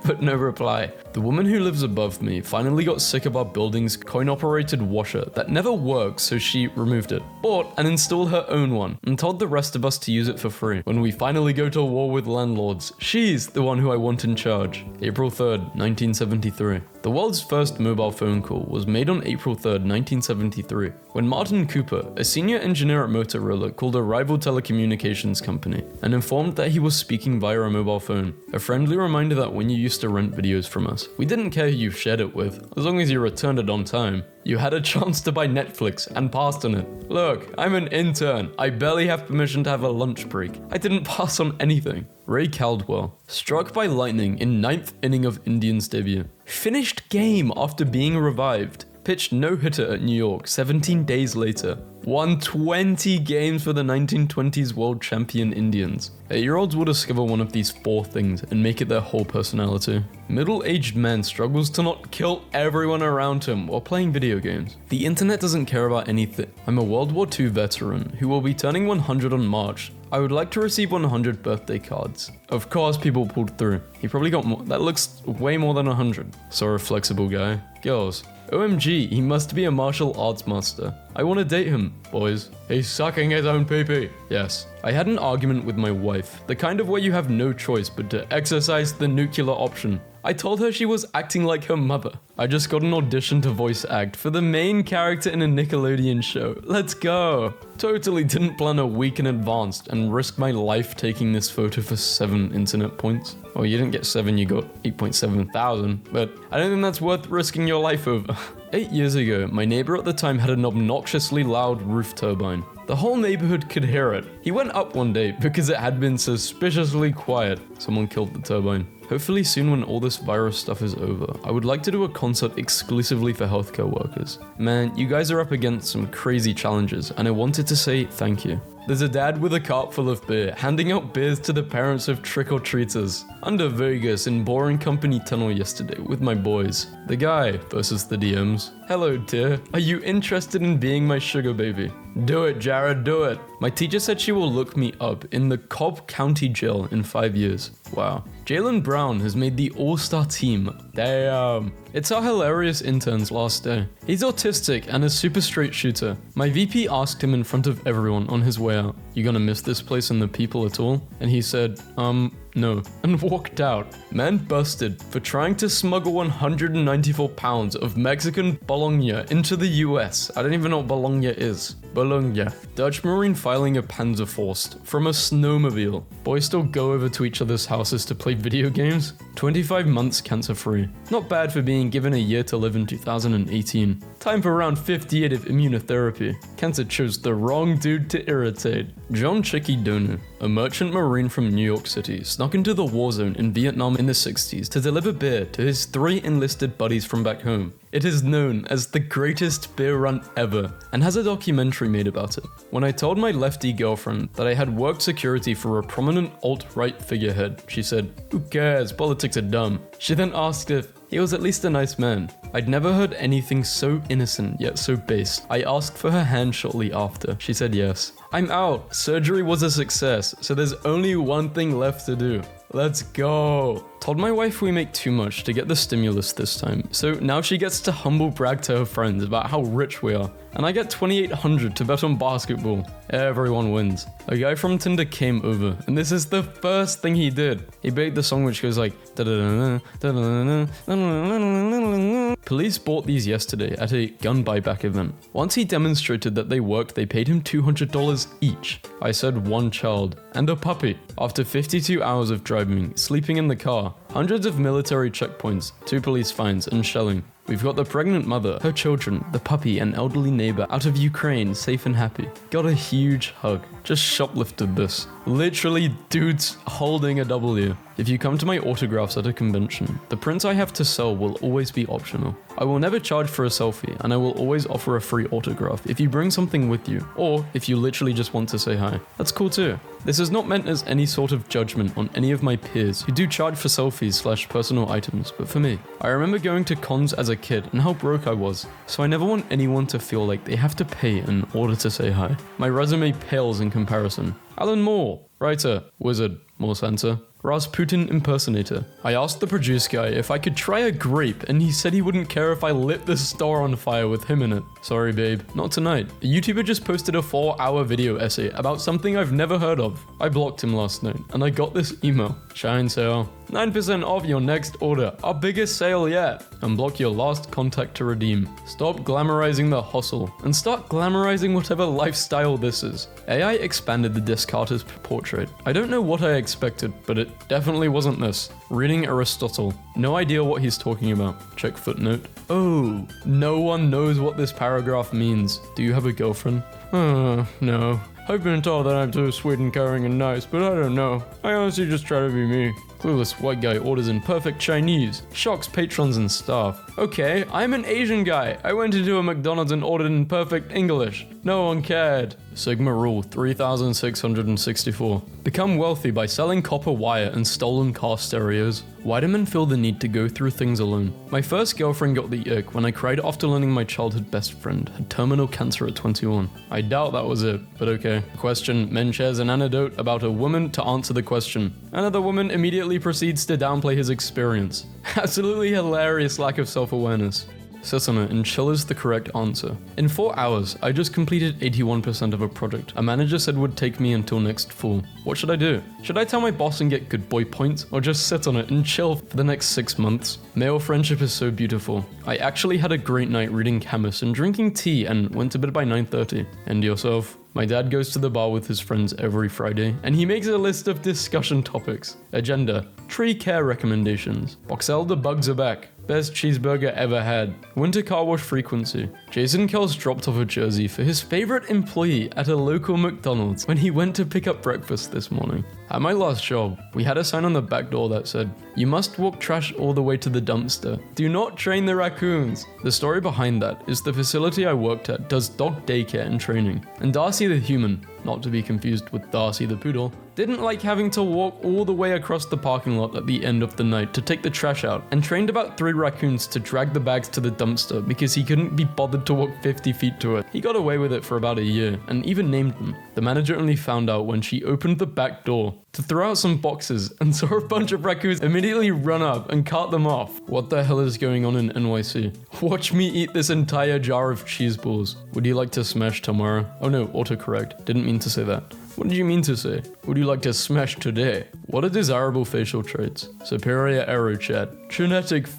but no reply. The woman who lives above me finally got sick of our building's coin-operated washer that never works, so she removed it, bought and installed her own one, and told the rest of us to use it for free. When we finally go to war with landlords, she's the one who I want in charge. April 3rd, 1973. The world's first mobile phone call was made on April 3rd, 1973, when Martin Cooper, a senior engineer at Motorola, called a rival telecommunications company and informed that he was speaking via a mobile phone. A friendly reminder that when you used to rent videos from us, we didn't care who you shared it with, as long as you returned it on time. You had a chance to buy Netflix and passed on it. Look, I'm an intern. I barely have permission to have a lunch break. I didn't pass on anything. Ray Caldwell, struck by lightning in 9th inning of Indians debut. Finished game after being revived. Pitched no-hitter at New York 17 days later. Won 20 games for the 1920s world champion Indians. 8-year-olds will discover one of these 4 things and make it their whole personality. Middle-aged man struggles to not kill everyone around him while playing video games. The internet doesn't care about anything. I'm a World War II veteran who will be turning 100 on March. I would like to receive 100 birthday cards. Of course people pulled through. He probably got more. That looks way more than 100. So a flexible guy. Girls, OMG, he must be a martial arts master. I want to date him, boys. He's sucking his own pee-pee. Yes. I had an argument with my wife, the kind of where you have no choice but to exercise the nuclear option. I told her she was acting like her mother. I just got an audition to voice act for the main character in a Nickelodeon show. Let's go. Totally didn't plan a week in advance and risk my life taking this photo for 7 internet points. Well, you didn't get 7, you got 8.7 thousand, but I don't think that's worth risking your life over. 8 years ago, my neighbor at the time had an obnoxiously loud roof turbine. The whole neighborhood could hear it. He went up one day because it had been suspiciously quiet. Someone killed the turbine. Hopefully soon when all this virus stuff is over, I would like to do a concert exclusively for healthcare workers. Man, you guys are up against some crazy challenges, and I wanted to say thank you. There's a dad with a cart full of beer, handing out beers to the parents of trick-or-treaters. Under Vegas in Boring Company Tunnel yesterday with my boys. The guy versus the DMs. Hello dear, are you interested in being my sugar baby? Do it, Jared, do it. My teacher said she will look me up in the Cobb County Jail in 5 years. Wow. Jalen Brown has made the all-star team. Damn. It's our hilarious intern's last day. He's autistic and a super straight shooter. My VP asked him in front of everyone on his way out, "You gonna miss this place and the people at all?" And he said, no, and walked out. Man busted for trying to smuggle 194 pounds of Mexican bologna into the US. I don't even know what bologna is. Bologna. Dutch Marine filing a Panzerfaust from a snowmobile. Boys still go over to each other's houses to play video games. 25 months cancer-free. Not bad for being given a year to live in 2018. Time for round 58 of immunotherapy. Cancer chose the wrong dude to irritate. John Chicky Donu, a merchant marine from New York City, snuck into the war zone in Vietnam in the 60s to deliver beer to his 3 enlisted buddies from back home. It is known as the greatest beer run ever, and has a documentary made about it. When I told my lefty girlfriend that I had worked security for a prominent alt-right figurehead, she said, "Who cares, politics are dumb." She then asked if he was at least a nice man. I'd never heard anything so innocent yet so base. I asked for her hand shortly after. She said yes. I'm out. Surgery was a success, so there's only one thing left to do. Let's go. Told my wife we make too much to get the stimulus this time, so now she gets to humble brag to her friends about how rich we are. And I get 2,800 to bet on basketball. Everyone wins. A guy from Tinder came over, and this is the first thing he did. He begged the song which goes like Police bought these yesterday at a gun buyback event. Once he demonstrated that they worked, they paid him $200 each. I said one child and a puppy. After 52 hours of driving, sleeping in the car, hundreds of military checkpoints, 2 police fines, and shelling. We've got the pregnant mother, her children, the puppy, and elderly neighbor out of Ukraine, safe and happy. Got a huge hug. Just shoplifted this. Literally dudes holding a W. If you come to my autographs at a convention, the prints I have to sell will always be optional. I will never charge for a selfie, and I will always offer a free autograph if you bring something with you, or if you literally just want to say hi. That's cool too. This is not meant as any sort of judgment on any of my peers who do charge for selfies/personal items, but for me. I remember going to cons as a kid and how broke I was, so I never want anyone to feel like they have to pay in order to say hi. My resume pales in comparison. Alan Moore, writer, wizard, more censor. Rasputin impersonator. I asked the produce guy if I could try a grape, and he said he wouldn't care if I lit the store on fire with him in it. Sorry babe, not tonight. A YouTuber just posted a 4-hour video essay about something I've never heard of. I blocked him last night, and I got this email. Shine sale. 9% off your next order. Our biggest sale yet. Unblock your last contact to redeem. Stop glamorizing the hustle, and start glamorizing whatever lifestyle this is. AI expanded the Descartes portrait. I don't know what I expected, but it definitely wasn't this. Reading Aristotle. No idea what he's talking about. Check footnote. Oh, no one knows what this paragraph means. Do you have a girlfriend? No. I've been told that I'm too sweet and caring and nice, but I don't know. I honestly just try to be me. Clueless white guy orders in perfect Chinese. Shocks patrons and staff. Okay, I'm an Asian guy. I went into a McDonald's and ordered in perfect English. No one cared. Sigma Rule 3664. Become wealthy by selling copper wire and stolen car stereos. Why do men feel the need to go through things alone? My first girlfriend got the ick when I cried after learning my childhood best friend had terminal cancer at 21. I doubt that was it, but okay. Question: men shares an anecdote about a woman to answer the question. Another woman immediately proceeds to downplay his experience. Absolutely hilarious lack of self-awareness. sit on it, and chill is the correct answer. In 4 hours, I just completed 81% of a project a manager said would take me until next fall. What should I do? Should I tell my boss and get good boy points, or just sit on it and chill for the next 6 months? Male friendship is so beautiful. I actually had a great night reading Camus and drinking tea and went to bed by 9:30. And yourself? My dad goes to the bar with his friends every Friday, and he makes a list of discussion topics. Agenda, tree care recommendations, VaazkL the bugs are back, best cheeseburger ever had, winter car wash frequency. Jason Kells dropped off a jersey for his favorite employee at a local McDonald's when he went to pick up breakfast this morning. At my last job, we had a sign on the back door that said, "You must walk trash all the way to the dumpster. Do not train the raccoons." The story behind that is the facility I worked at does dog daycare and training, and Darcy the human, not to be confused with Darcy the poodle, didn't like having to walk all the way across the parking lot at the end of the night to take the trash out, and trained about 3 raccoons to drag the bags to the dumpster because he couldn't be bothered to walk 50 feet to it. He got away with it for about a year, and even named them. The manager only found out when she opened the back door to throw out some boxes and saw a bunch of raccoons immediately run up and cart them off. What the hell is going on in NYC? Watch me eat this entire jar of cheese balls. Would you like to smash tomorrow? Oh no, autocorrect. Didn't mean to say that. What did you mean to say? Would you like to smash today? What are desirable facial traits? Superior arrow chat.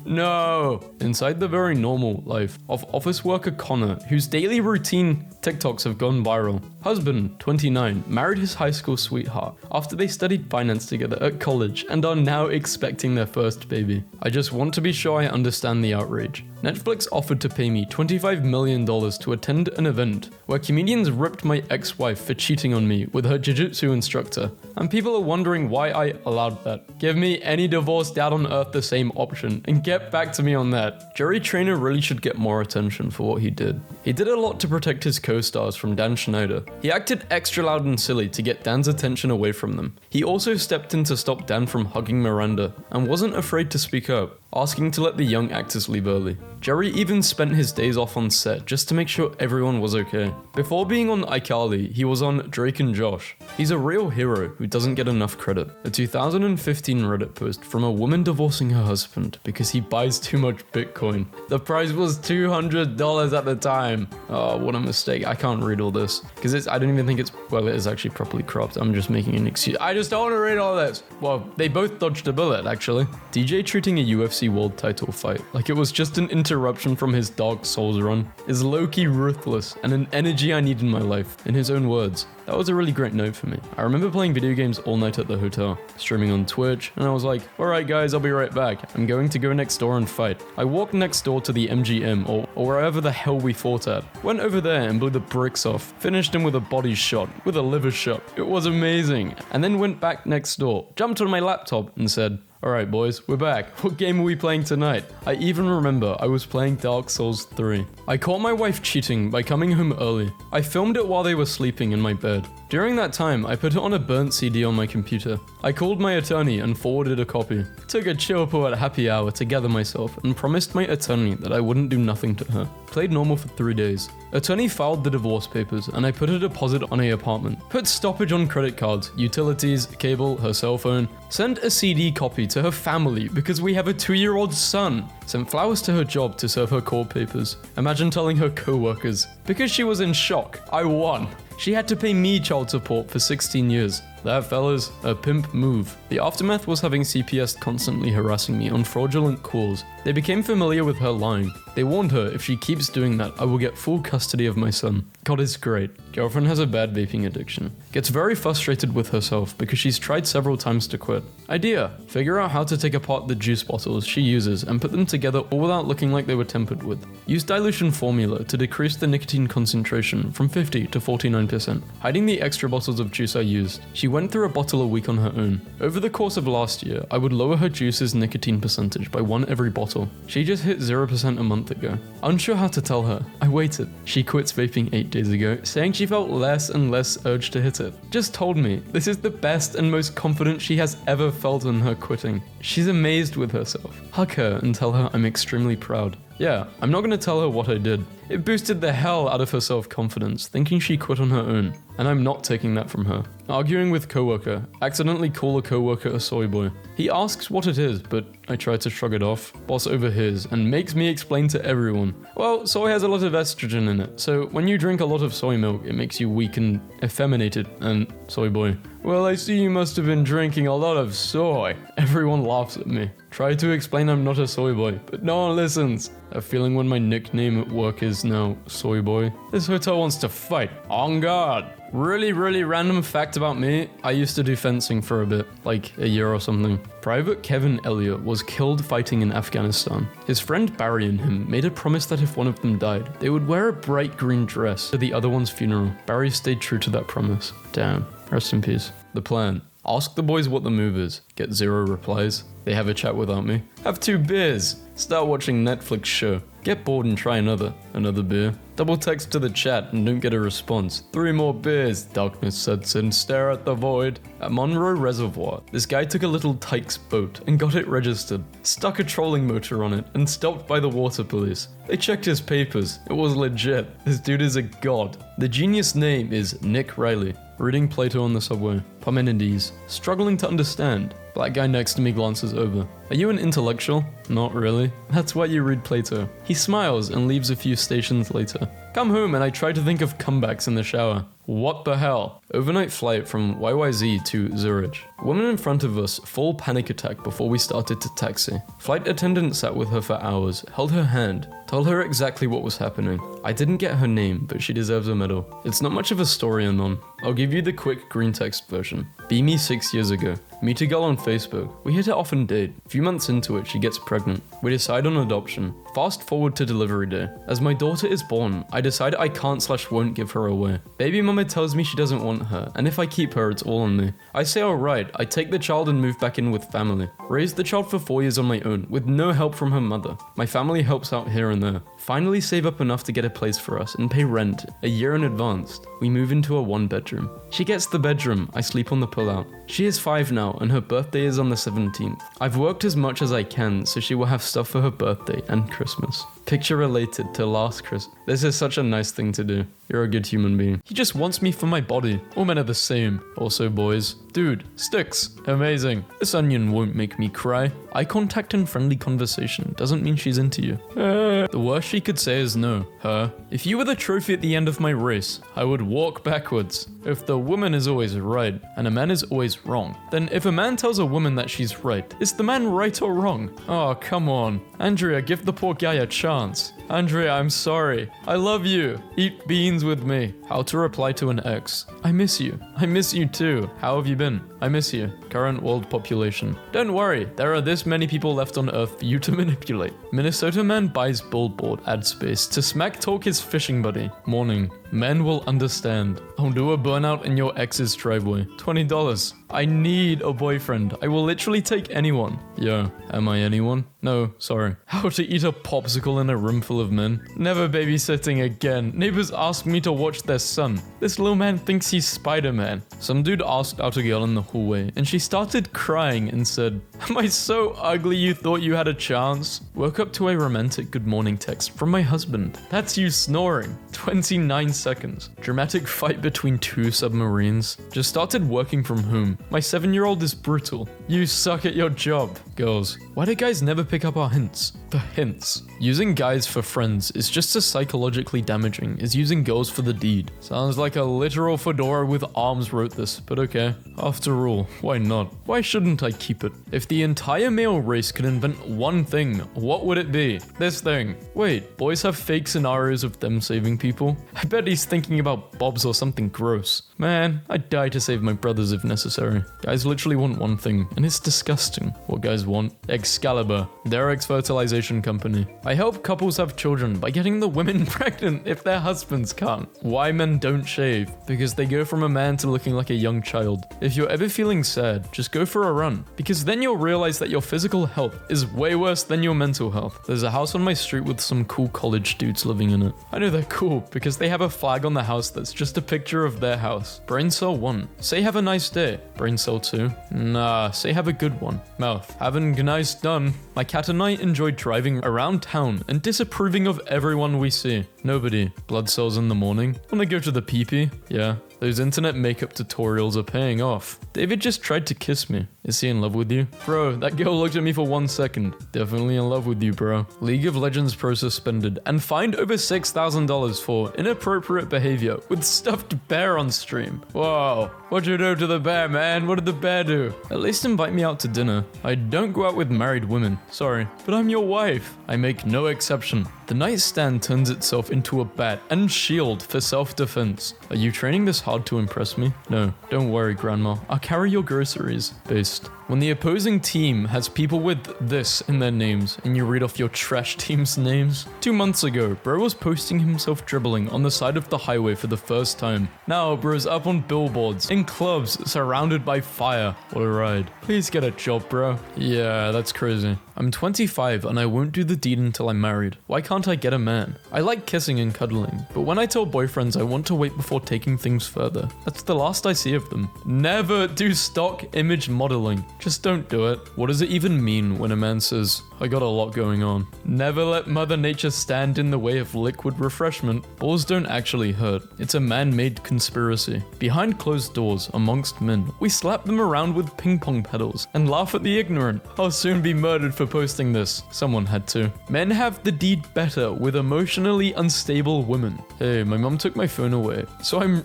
No! Inside the very normal life of office worker Connor, whose daily routine TikToks have gone viral. Husband, 29, married his high school sweetheart after they studied finance together at college and are now expecting their first baby. I just want to be sure I understand the outrage. Netflix offered to pay me $25 million to attend an event where comedians ripped my ex-wife for cheating on me with her jiu-jitsu instructor, and people are wondering why I allowed that. Give me any divorced dad on earth the same option, and get back to me on that. Jerry Trainer really should get more attention for what he did. He did a lot to protect his co-stars from Dan Schneider. He acted extra loud and silly to get Dan's attention away from them. He also stepped in to stop Dan from hugging Miranda, and wasn't afraid to speak up, asking to let the young actors leave early. Jerry even spent his days off on set just to make sure everyone was okay. Before being on iCarly, he was on Drake and Josh. He's a real hero who doesn't get enough credit. A 2015 Reddit post from a woman divorcing her husband because he buys too much Bitcoin. The price was $200 at the time. Oh, what a mistake. I can't read all this because I don't even think it's, well, it is actually properly cropped. I'm just making an excuse. I just don't want to read all this. Well, they both dodged a bullet, actually. DJ treating a UFC world title fight like it was just an interruption from his Dark Souls run is low-key ruthless and an energy I need in my life. In his own words, that was a really great night for me. I remember playing video games all night at the hotel, streaming on Twitch, and I was like, alright guys, I'll be right back. I'm going to go next door and fight. I walked next door to the MGM or wherever the hell we fought at. Went over there and blew the bricks off. Finished him with a body shot, with a liver shot. It was amazing. And then went back next door, jumped on my laptop and said, alright boys, we're back. What game are we playing tonight? I even remember I was playing Dark Souls 3. I caught my wife cheating by coming home early. I filmed it while they were sleeping in my bed. During that time, I put it on a burnt CD on my computer. I called my attorney and forwarded a copy. Took a chill pill at happy hour to gather myself and promised my attorney that I wouldn't do nothing to her. Played normal for 3 days. Attorney filed the divorce papers and I put a deposit on a apartment. Put stoppage on credit cards, utilities, cable, her cell phone. Sent a CD copy to her family because we have a 2-year-old son. Sent flowers to her job to serve her court papers. Imagine telling her co-workers. Because she was in shock, I won. She had to pay me child support for 16 years. That, fellas, a pimp move. The aftermath was having CPS constantly harassing me on fraudulent calls. They became familiar with her lying. They warned her if she keeps doing that, I will get full custody of my son. God is great. Girlfriend has a bad vaping addiction. Gets very frustrated with herself because she's tried several times to quit. Idea: figure out how to take apart the juice bottles she uses and put them together all without looking like they were tempered with. Use dilution formula to decrease the nicotine concentration from 50 to 49%, hiding the extra bottles of juice I used. She went through a bottle a week on her own. Over the course of last year, I would lower her juice's nicotine percentage by 1 every bottle. She just hit 0% a month ago. Unsure how to tell her, I waited. She quits vaping 8 days ago, saying she felt less and less urge to hit it. Just told me this is the best and most confident she has ever felt in her quitting. She's amazed with herself. Hug her and tell her I'm extremely proud. Yeah, I'm not gonna tell her what I did. It boosted the hell out of her self-confidence, thinking she quit on her own. And I'm not taking that from her. Arguing with coworker, accidentally call a coworker a soy boy. He asks what it is, but I try to shrug it off. Boss overhears and makes me explain to everyone. Well, soy has a lot of estrogen in it, so when you drink a lot of soy milk, it makes you weak and effeminated, and soy boy. Well, I see you must have been drinking a lot of soy. Everyone laughs at me. Try to explain I'm not a soy boy, but no one listens. A feeling when my nickname at work is now soy boy. This hotel wants to fight. On guard. Really random fact about me. I used to do fencing for a bit, like a year or something. Private Kevin Elliott was killed fighting in Afghanistan. His friend Barry and him made a promise that if one of them died, they would wear a bright green dress to the other one's funeral. Barry stayed true to that promise. Damn. Rest in peace. The plan. Ask the boys what the move is. Get 0 replies. They have a chat without me. Have 2 beers. Start watching Netflix show. Get bored and try another beer. Double text to the chat and don't get a response. 3 more beers. Darkness sets in. Stare at the void. At Monroe Reservoir, this guy took a little Tyke's boat and got it registered. Stuck a trolling motor on it and stopped by the water police. They checked his papers. It was legit. This dude is a god. The genius name is Nick Riley. Reading Plato on the subway. Parmenides. Struggling to understand. Black guy next to me glances over. Are you an intellectual? Not really. That's why you read Plato. He smiles and leaves a few stations later. Come home and I try to think of comebacks in the shower. What the hell? Overnight flight from YYZ to Zurich. Woman in front of us, full panic attack before we started to taxi. Flight attendant sat with her for hours, held her hand, told her exactly what was happening. I didn't get her name, but she deserves a medal. It's not much of a story, Anon. I'll give you the quick green text version. Be me 6 years ago. Meet a girl on Facebook. We hit it off and date. A few months into it, she gets pregnant. We decide on adoption. Fast forward to delivery day. As my daughter is born, I decide I can't/won't give her away. Baby mama tells me she doesn't want her, and if I keep her, it's all on me. I say alright, I take the child and move back in with family. Raised the child for 4 years on my own, with no help from her mother. My family helps out here and there. Finally save up enough to get a place for us and pay rent a year in advance. We move into a 1-bedroom. She gets the bedroom, I sleep on the pullout. She is 5 now and her birthday is on the 17th. I've worked as much as I can so she will have stuff for her birthday and Christmas. Picture related to last Christmas. This is such a nice thing to do. You're a good human being. He just wants me for my body. All men are the same. Also boys. Dude, sticks. Amazing. This onion won't make me cry. Eye contact and friendly conversation doesn't mean she's into you. The worst she could say is no. Her. If you were the trophy at the end of my race, I would walk backwards. If the woman is always right and a man is always wrong, then if a man tells a woman that she's right, is the man right or wrong? Oh, come on. Andrea, give the poor guy a chance. Andrea, I'm sorry. I love you. Eat beans with me. How to reply to an ex. I miss you. I miss you too. How have you been? I miss you. Current world population. Don't worry, there are this many people left on Earth for you to manipulate. Minnesota man buys billboard ad space to smack talk his fishing buddy. Morning. Men will understand. I'll do a burnout in your ex's driveway. $20. I need a boyfriend. I will literally take anyone. Yo, am I anyone? No, sorry. How to eat a popsicle in a room full of men. Never babysitting again. Neighbors ask me to watch their son. This little man thinks he's Spider-Man. Some dude asked out a girl in the hallway and she started crying and said, "Am I so ugly you thought you had a chance?" Woke up to a romantic good morning text from my husband. That's you snoring. 29 seconds. Dramatic fight between 2 submarines. Just started working from home. My 7-year-old is brutal. You suck at your job. Girls, why do guys never pick up our hints? The hints. Using guys for friends is just as psychologically damaging as using girls for the deed. Sounds like a literal fedora with arms wrote this, but okay. After all, why not? Why shouldn't I keep it? If the entire male race could invent one thing, what would it be? This thing. Wait, boys have fake scenarios of them saving people? I bet he's thinking about bobs or something gross. Man, I'd die to save my brothers if necessary. Guys literally want one thing, and it's disgusting. What guys want? Excalibur. Their ex-fertilization company. I help couples have children by getting the women pregnant if their husbands can't. Why men don't shave? Because they go from a man to looking like a young child. If If you're ever feeling sad, just go for a run, because then you'll realize that your physical health is way worse than your mental health. There's a house on my street with some cool college dudes living in it. I know they're cool because they have a flag on the house that's just a picture of their house. Brain cell 1. Say have a nice day. Brain cell 2. Nah, say have a good one. Mouth. Having a nice done. My cat and I enjoy driving around town and disapproving of everyone we see. Nobody. Blood cells in the morning. Wanna go to the pee-pee? Yeah. Those internet makeup tutorials are paying off. David just tried to kiss me. Is he in love with you? Bro, that girl looked at me for 1 second. Definitely in love with you, bro. League of Legends pro suspended and fined over $6,000 for inappropriate behavior with stuffed bear on stream. Whoa. What'd you do to the bear, man? What did the bear do? At least invite me out to dinner. I don't go out with married women. Sorry, but I'm your wife. I make no exception. The nightstand turns itself into a bat and shield for self-defense. Are you training this hard to impress me? No, don't worry, Grandma. I'll carry your groceries. Based. When the opposing team has people with this in their names and you read off your trash team's names. 2 months ago, bro was posting himself dribbling on the side of the highway for the first time. Now, bro's up on billboards, in clubs, surrounded by fire. What a ride. Please get a job, bro. Yeah, that's crazy. I'm 25 and I won't do the deed until I'm married. Why can't I get a man? I like kissing and cuddling, but when I tell boyfriends I want to wait before taking things further, that's the last I see of them. Never do stock image modeling. Just don't do it. What does it even mean when a man says, I got a lot going on? Never let Mother Nature stand in the way of liquid refreshment. Balls don't actually hurt. It's a man-made conspiracy. Behind closed doors, amongst men, we slap them around with ping pong pedals and laugh at the ignorant. I'll soon be murdered for posting this. Someone had to. Men have the deed better with emotionally unstable women. Hey, my mom took my phone away. So I'm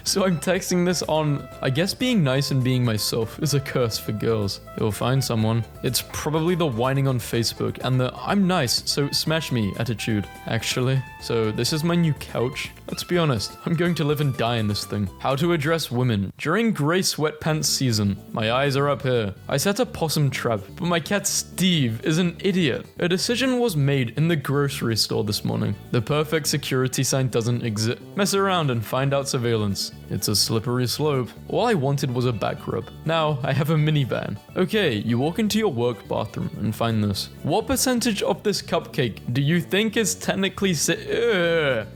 texting this on, I guess being nice and being myself is a curse for girls. You'll find someone. It's probably the whining on Facebook and the I'm nice, so smash me attitude. Actually, so this is my new couch. Let's be honest, I'm going to live and die in this thing. How to address women during gray sweatpants season. My eyes are up here. I set a possum trap, but my cat Steve is an idiot. A decision was made in the grocery store this morning. The perfect security sign doesn't exist. Mess around and find out surveillance. It's a slippery slope. All I wanted was a back rub. Now I have a minivan. Okay, you walk into your work bathroom and find this. What percentage of this cupcake do you think is technically 0?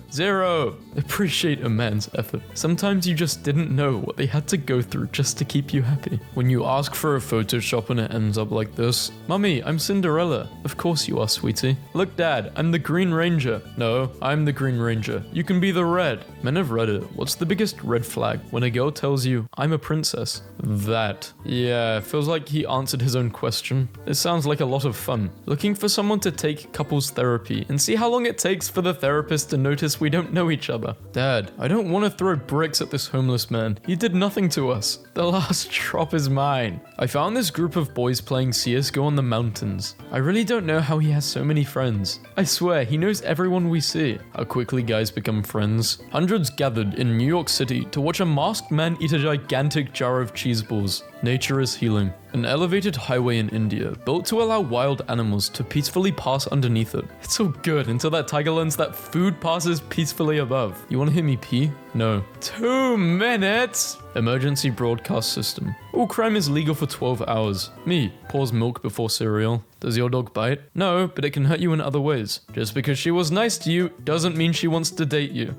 Appreciate a man's effort. Sometimes you just didn't know what they had to go through just to keep you happy. When you ask for a Photoshop and it ends up like this. Mummy, I'm Cinderella. Of course you are, sweetie. Look, Dad, I'm the Green Ranger. No, I'm the Green Ranger. You can be the red. Men have read it. What's the biggest red flag when a girl tells you, I'm a princess? That. Yeah, feels like he answered his own question. It sounds like a lot of fun. Looking for someone to take couples therapy and see how long it takes for the therapist to notice we don't know each other. Dad, I don't want to throw bricks at this homeless man. He did nothing to us. The last drop is mine. I found this group of boys playing CSGO on the mountains. I really don't know how he has so many friends. I swear, he knows everyone we see. How quickly guys become friends. Hundreds gathered in New York City to watch a masked man eat a gigantic jar of cheese balls. Nature is healing. An elevated highway in India, built to allow wild animals to peacefully pass underneath it. It's all good until that tiger learns that food passes peacefully above. You wanna hear me pee? No. 2 minutes! Emergency broadcast system. All crime is legal for 12 hours. Me, pours milk before cereal. Does your dog bite? No, but it can hurt you in other ways. Just because she was nice to you doesn't mean she wants to date you.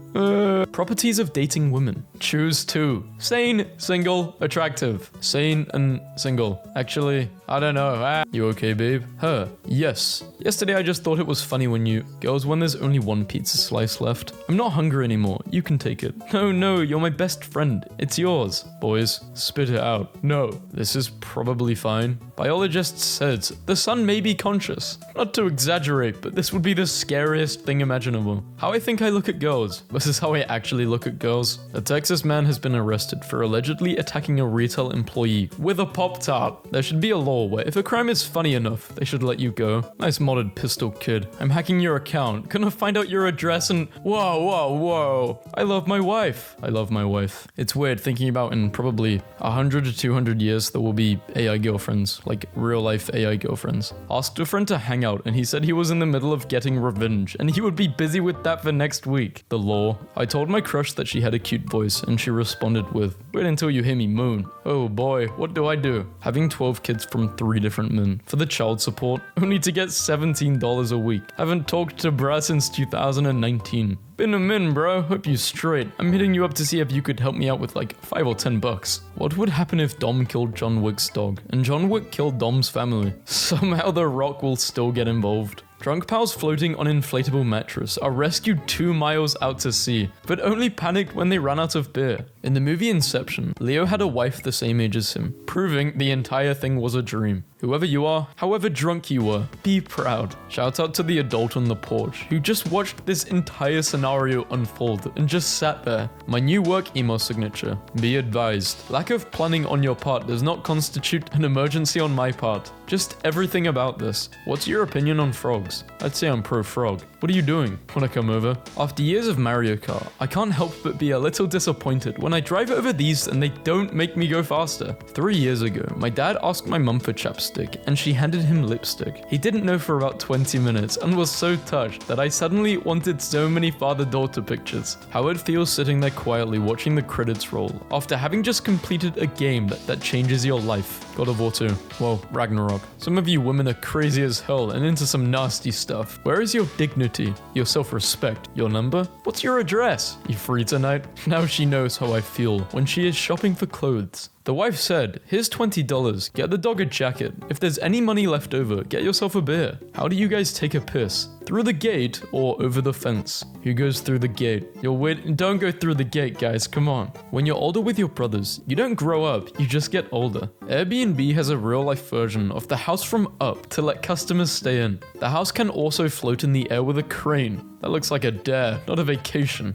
Properties of dating women. Choose 2. Sane, single, attractive. Sane and single. Actually, I don't know. You okay, babe? Her. Yes. Yesterday I just thought it was funny when girls, when there's only 1 pizza slice left. I'm not hungry anymore. You can take it. No, you're my best friend. It's yours. Boys, spit it out. No, this is probably fine. Biologists said the sun may be conscious. Not to exaggerate, but this would be the scariest thing imaginable. How I think I look at girls versus how I actually look at girls. A Texas man has been arrested for allegedly attacking a retail employee candy with a Pop-Tart. There should be a law where if a crime is funny enough, they should let you go. Nice modded pistol, kid. I'm hacking your account. Gonna find out your address and whoa. I love my wife. I love my wife. It's weird thinking about in probably 100 to 200 years there will be AI girlfriends, like real life AI girlfriends. Asked a friend to hang out and he said he was in the middle of getting revenge and he would be busy with that for next week. The law. I told my crush that she had a cute voice and she responded with, wait until you hear me moan. Oh boy, what do I do? Having 12 kids from 3 different men. For the child support, only to get $17 a week. Haven't talked to bruh since 2019. Been a min, bro. Hope you straight. I'm hitting you up to see if you could help me out with like $5 or $10. What would happen if Dom killed John Wick's dog and John Wick killed Dom's family? Somehow The Rock will still get involved. Drunk pals floating on inflatable mattress are rescued 2 miles out to sea, but only panicked when they ran out of beer. In the movie Inception, Leo had a wife the same age as him, proving the entire thing was a dream. Whoever you are, however drunk you were, be proud. Shout out to the adult on the porch who just watched this entire scenario unfold and just sat there. My new work email signature. Be advised, lack of planning on your part does not constitute an emergency on my part. Just everything about this. What's your opinion on frogs? I'd say I'm pro frog. What are you doing? Wanna come over? After years of Mario Kart, I can't help but be a little disappointed when I drive over these and they don't make me go faster. 3 years ago, my dad asked my mum for chapstick and she handed him lipstick. He didn't know for about 20 minutes and was so touched that I suddenly wanted so many father-daughter pictures. How it feels sitting there quietly watching the credits roll after having just completed a game that changes your life. God of War 2. Well, Ragnarok. Some of you women are crazy as hell and into some nasty stuff. Where is your dignity? Your self-respect? Your number? What's your address? You free tonight? Now she knows how I feel when she is shopping for clothes. The wife said, here's $20, get the dog a jacket. If there's any money left over, get yourself a beer. How do you guys take a piss? Through the gate or over the fence? Who goes through the gate? You're weird. Don't go through the gate, guys, come on. When you're older with your brothers, you don't grow up, you just get older. Airbnb has a real life version of the house from Up to let customers stay in. The house can also float in the air with a crane. That looks like a dare, not a vacation.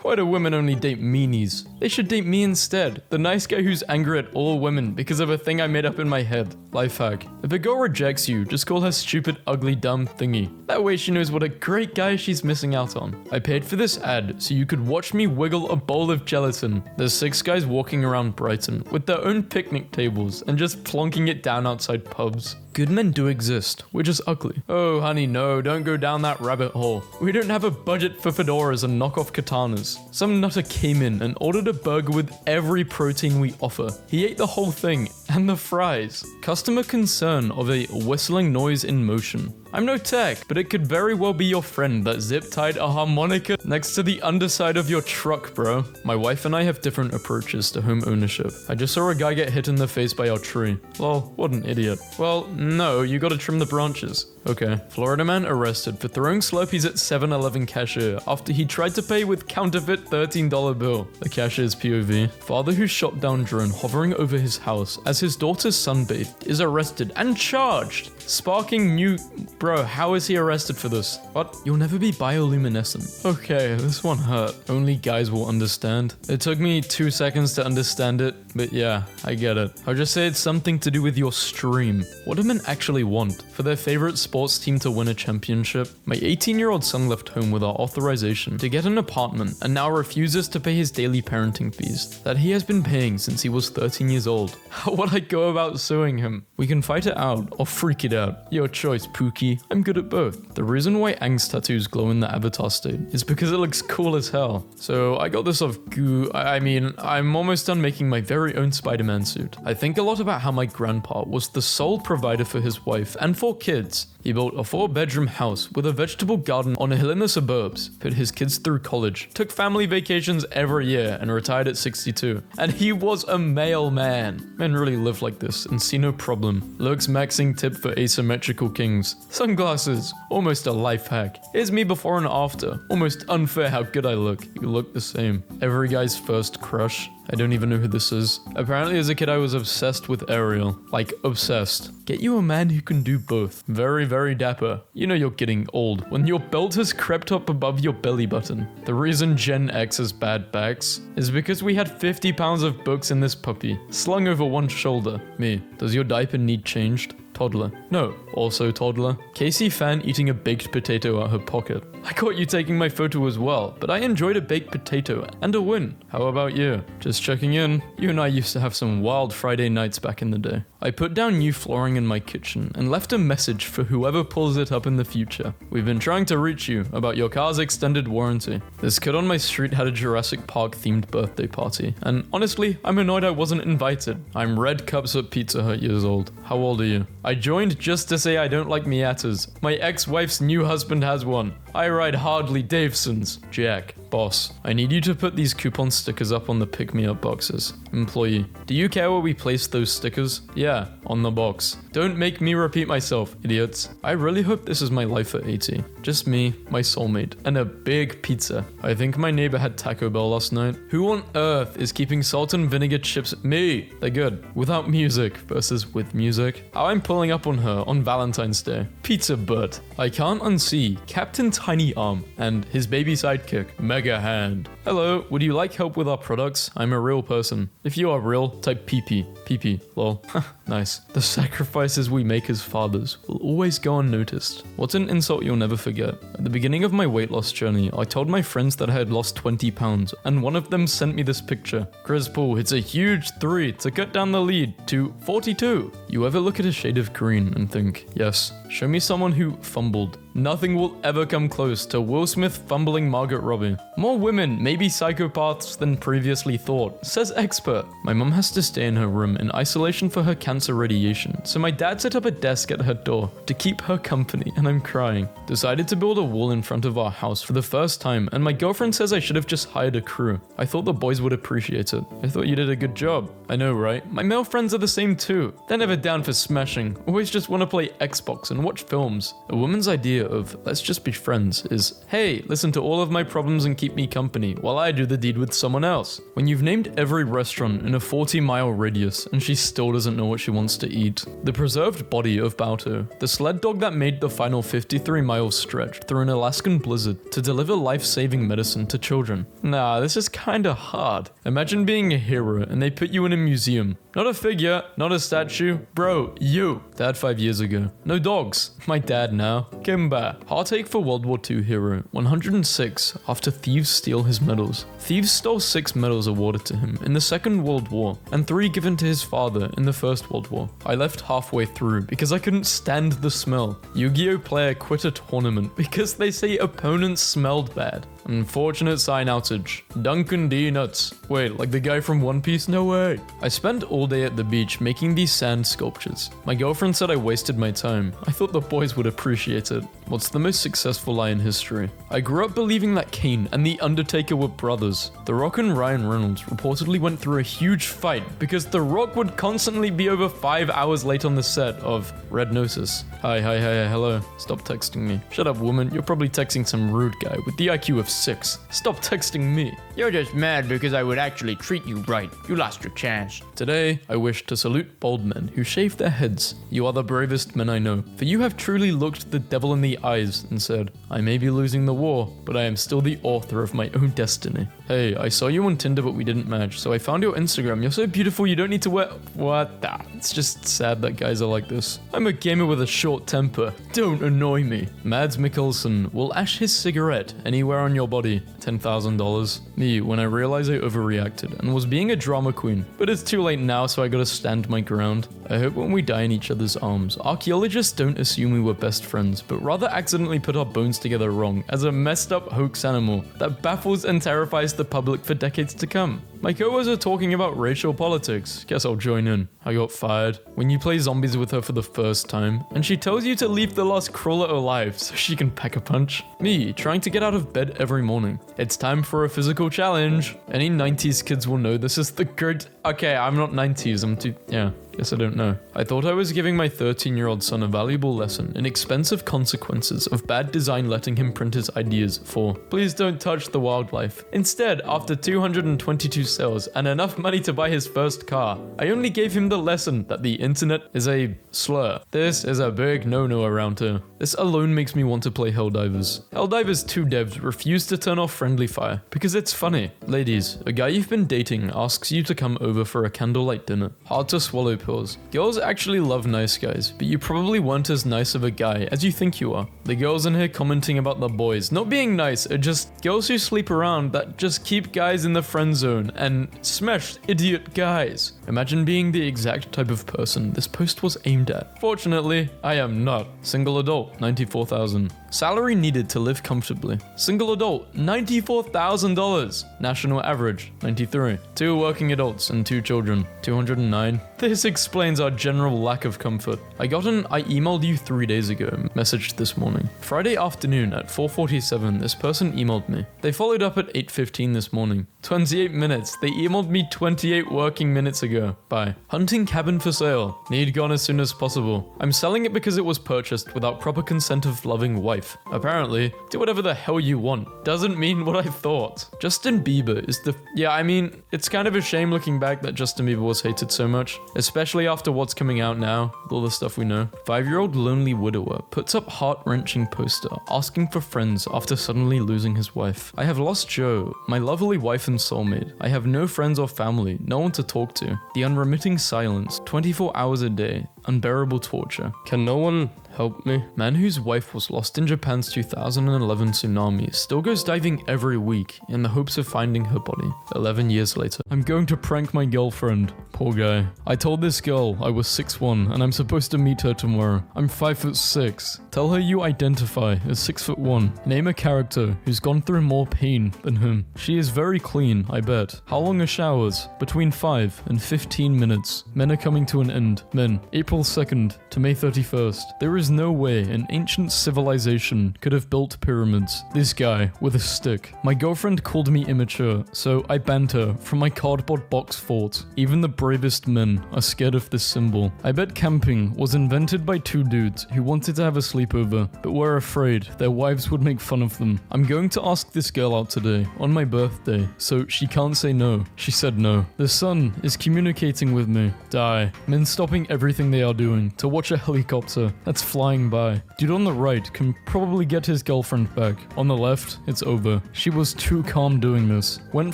Why do women only date meanies? They should date me instead, the nice guy who's angry at all women because of a thing I made up in my head. Life hack. If a girl rejects you, just call her stupid, ugly, dumb thingy. That way she knows what a great guy she's missing out on. I paid for this ad so you could watch me wiggle a bowl of gelatin. There's 6 guys walking around Brighton with their own picnic tables and just plonking it down outside pubs. Good men do exist, we're just ugly. Oh honey, no, don't go down that rabbit hole. We don't have a budget for fedoras and knockoff katanas. Some nutter came in and ordered a burger with every protein we offer. He ate the whole thing, and the fries. Customer concern of a whistling noise in motion. I'm no tech, but it could very well be your friend that zip-tied a harmonica next to the underside of your truck, bro. My wife and I have different approaches to home ownership. I just saw a guy get hit in the face by our tree. Lol, what an idiot. Well, no, you gotta trim the branches. Okay. Florida man arrested for throwing Slurpees at 7-Eleven cashier after he tried to pay with counterfeit $13 bill. The cashier's POV. Father who shot down drone hovering over his house as his daughter's sunbathed is arrested and charged. Sparking new... Bro, how is he arrested for this? What? You'll never be bioluminescent. Okay, this one hurt. Only guys will understand. It took me 2 seconds to understand it, but yeah, I get it. I'll just say it's something to do with your stream. What do men actually want? For their favorite sports team to win a championship? My 18-year-old son left home with our authorization to get an apartment and now refuses to pay his daily parenting fees that he has been paying since he was 13 years old. How would I go about suing him? We can fight it out or freak it out. Your choice, Pookie. I'm good at both. The reason why Aang's tattoos glow in the avatar state is because it looks cool as hell. So I got this off I'm almost done making my very own Spider-Man suit. I think a lot about how my grandpa was the sole provider for his wife and 4 kids. He built a 4-bedroom house with a vegetable garden on a hill in the suburbs, put his kids through college, took family vacations every year, and retired at 62. And he was a mailman. Men really live like this and see no problem. Looks maxing tip for asymmetrical kings. Sunglasses, almost a life hack. Here's me before and after. Almost unfair how good I look. You look the same. Every guy's first crush. I don't even know who this is. Apparently as a kid I was obsessed with Ariel. Like obsessed. Get you a man who can do both. Very very dapper. You know you're getting old when your belt has crept up above your belly button. The reason Gen X has bad backs is because we had 50 pounds of books in this puppy, slung over one shoulder. Me, does your diaper need changed? Toddler. No, also toddler. Casey fan eating a baked potato out her pocket. I caught you taking my photo as well, but I enjoyed a baked potato and a win. How about you? Just checking in. You and I used to have some wild Friday nights back in the day. I put down new flooring in my kitchen and left a message for whoever pulls it up in the future. We've been trying to reach you about your car's extended warranty. This kid on my street had a Jurassic Park themed birthday party, and honestly, I'm annoyed I wasn't invited. I'm Red Cups at Pizza Hut years old. How old are you? I joined just to say I don't like Miatas. My ex-wife's new husband has one. I ride Harley Davidsons. Jack. Boss, I need you to put these coupon stickers up on the pick-me-up boxes. Employee, do you care where we place those stickers? Yeah, on the box. Don't make me repeat myself, idiots. I really hope this is my life at 80. Just me, my soulmate, and a big pizza. I think my neighbor had Taco Bell last night. Who on earth is keeping salt and vinegar chips? Me! They're good. Without music versus with music. How I'm pulling up on her on Valentine's Day. Pizza butt. I can't unsee Captain Tiny Arm and his baby sidekick, Mega Hand. Hello, would you like help with our products? I'm a real person. If you are real, type PP. PP, lol. Nice. The sacrifices we make as fathers will always go unnoticed. What's an insult you'll never forget? At the beginning of my weight loss journey, I told my friends that I had lost 20 pounds, and one of them sent me this picture. Chris Paul hits a huge 3 to cut down the lead to 42. You ever look at a shade of green and think, yes, show me someone who fumbled. Nothing will ever come close to Will Smith fumbling Margot Robbie. More women may be psychopaths than previously thought, says expert. My mum has to stay in her room in isolation for her cancer radiation, so my dad set up a desk at her door to keep her company, and I'm crying. Decided to build a wall in front of our house for the first time, and my girlfriend says I should have just hired a crew. I thought the boys would appreciate it. I thought you did a good job. I know, right? My male friends are the same too. They're never down for smashing, always just want to play Xbox and watch films. A woman's idea of let's just be friends is, hey, listen to all of my problems and keep me company while I do the deed with someone else. When you've named every restaurant in a 40-mile radius and she still doesn't know what she wants to eat. The preserved body of Balto, the sled dog that made the final 53-mile stretch through an Alaskan blizzard to deliver life-saving medicine to children. Nah, this is kinda hard. Imagine being a hero and they put you in a museum. Not a figure, not a statue. Bro, you. Dad 5 years ago. No dogs. My dad now. Kimba. Heartache for World War II hero. 106 after thieves steal his medals. Thieves stole 6 medals awarded to him in the Second World War and 3 given to his father in the First World War. I left halfway through because I couldn't stand the smell. Yu-Gi-Oh player quit a tournament because they say opponents smelled bad. Unfortunate sign outage. Duncan D nuts. Wait, like the guy from One Piece? No way. I spent all day at the beach making these sand sculptures. My girlfriend said I wasted my time. I thought the boys would appreciate it. What's the most successful lie in history? I grew up believing that Kane and The Undertaker were brothers. The Rock and Ryan Reynolds reportedly went through a huge fight because The Rock would constantly be over 5 hours late on the set of Red Notice. Hi, hello. Stop texting me. Shut up, woman. You're probably texting some rude guy with the IQ of 6. Stop texting me. You're just mad because I would actually treat you right. You lost your chance. Today, I wish to salute bold men who shave their heads. You are the bravest men I know, for you have truly looked the devil in the eyes and said, I may be losing the war, but I am still the author of my own destiny. Hey, I saw you on Tinder but we didn't match, so I found your Instagram. You're so beautiful you don't need to wear... What the... It's just sad that guys are like this. I'm a gamer with a short temper. Don't annoy me. Mads Mikkelsen will ash his cigarette anywhere on your body. $10,000. Me, when I realized I overreacted and was being a drama queen. But it's too late now, so I gotta stand my ground. I hope when we die in each other's arms, archaeologists don't assume we were best friends, but rather accidentally put our bones together wrong as a messed up hoax animal that baffles and terrifies the public for decades to come. My co-workers are talking about racial politics. Guess I'll join in. I got fired. When you play zombies with her for the first time, and she tells you to leave the last crawler alive so she can pack a punch. Me, trying to get out of bed every morning. It's time for a physical challenge. Any 90s kids will know this is the good... Okay, I'm not 90s, I'm too... Yeah, guess I don't know. I thought I was giving my 13-year-old son a valuable lesson in expensive consequences of bad design letting him print his ideas for please don't touch the wildlife. Instead, after 222 sales and enough money to buy his first car. I only gave him the lesson that the internet is a slur. This is a big no-no around here. This alone makes me want to play Helldivers. Helldivers 2 devs refuse to turn off friendly fire because it's funny. Ladies, a guy you've been dating asks you to come over for a candlelight dinner. Hard to swallow pills. Girls actually love nice guys, but you probably weren't as nice of a guy as you think you are. The girls in here commenting about the boys not being nice are just girls who sleep around that just keep guys in the friend zone and smash idiot guys. Imagine being the exact type of person this post was aimed at. Fortunately, I am not. Single adult, $94,000. Salary needed to live comfortably. Single adult, $94,000. National average, 93. 2 working adults and 2 children, 209. This explains our general lack of comfort. I emailed you 3 days ago, messaged this morning. Friday afternoon at 4:47, this person emailed me. They followed up at 8:15 this morning. 28 minutes. They emailed me 28 working minutes ago. Bye. Hunting cabin for sale. Need gone as soon as possible. I'm selling it because it was purchased without proper consent of loving wife. Apparently, do whatever the hell you want. Doesn't mean what I thought. Justin Bieber is the... Yeah, I mean, it's kind of a shame looking back that Justin Bieber was hated so much. Especially after what's coming out now, with all the stuff we know. 5-year-old lonely widower puts up heart-wrenching poster asking for friends after suddenly losing his wife. I have lost Joe, my lovely wife and soulmate. I have no friends or family, no one to talk to. The unremitting silence, 24 hours a day, unbearable torture. Can no one help me? Man whose wife was lost in Japan's 2011 tsunami still goes diving every week in the hopes of finding her body. 11 years later. I'm going to prank my girlfriend. Poor guy. I told this girl I was 6'1" and I'm supposed to meet her tomorrow. I'm 5'6". Tell her you identify as 6'1". Name a character who's gone through more pain than him. She is very clean, I bet. How long are showers? Between 5 and 15 minutes. Men are coming to an end. Men. April 2nd to May 31st. There is no way an ancient civilization could have built pyramids. This guy with a stick. My girlfriend called me immature, so I banned her from my cardboard box fort. Even the bravest men are scared of this symbol. I bet camping was invented by 2 dudes who wanted to have a sleepover, but were afraid their wives would make fun of them. I'm going to ask this girl out today, on my birthday, so she can't say no. She said no. The sun is communicating with me. Die. Men stopping everything they are doing to watch a helicopter that's flying by. Dude on the right can probably get his girlfriend back. On the left, it's over. She was too calm doing this. Went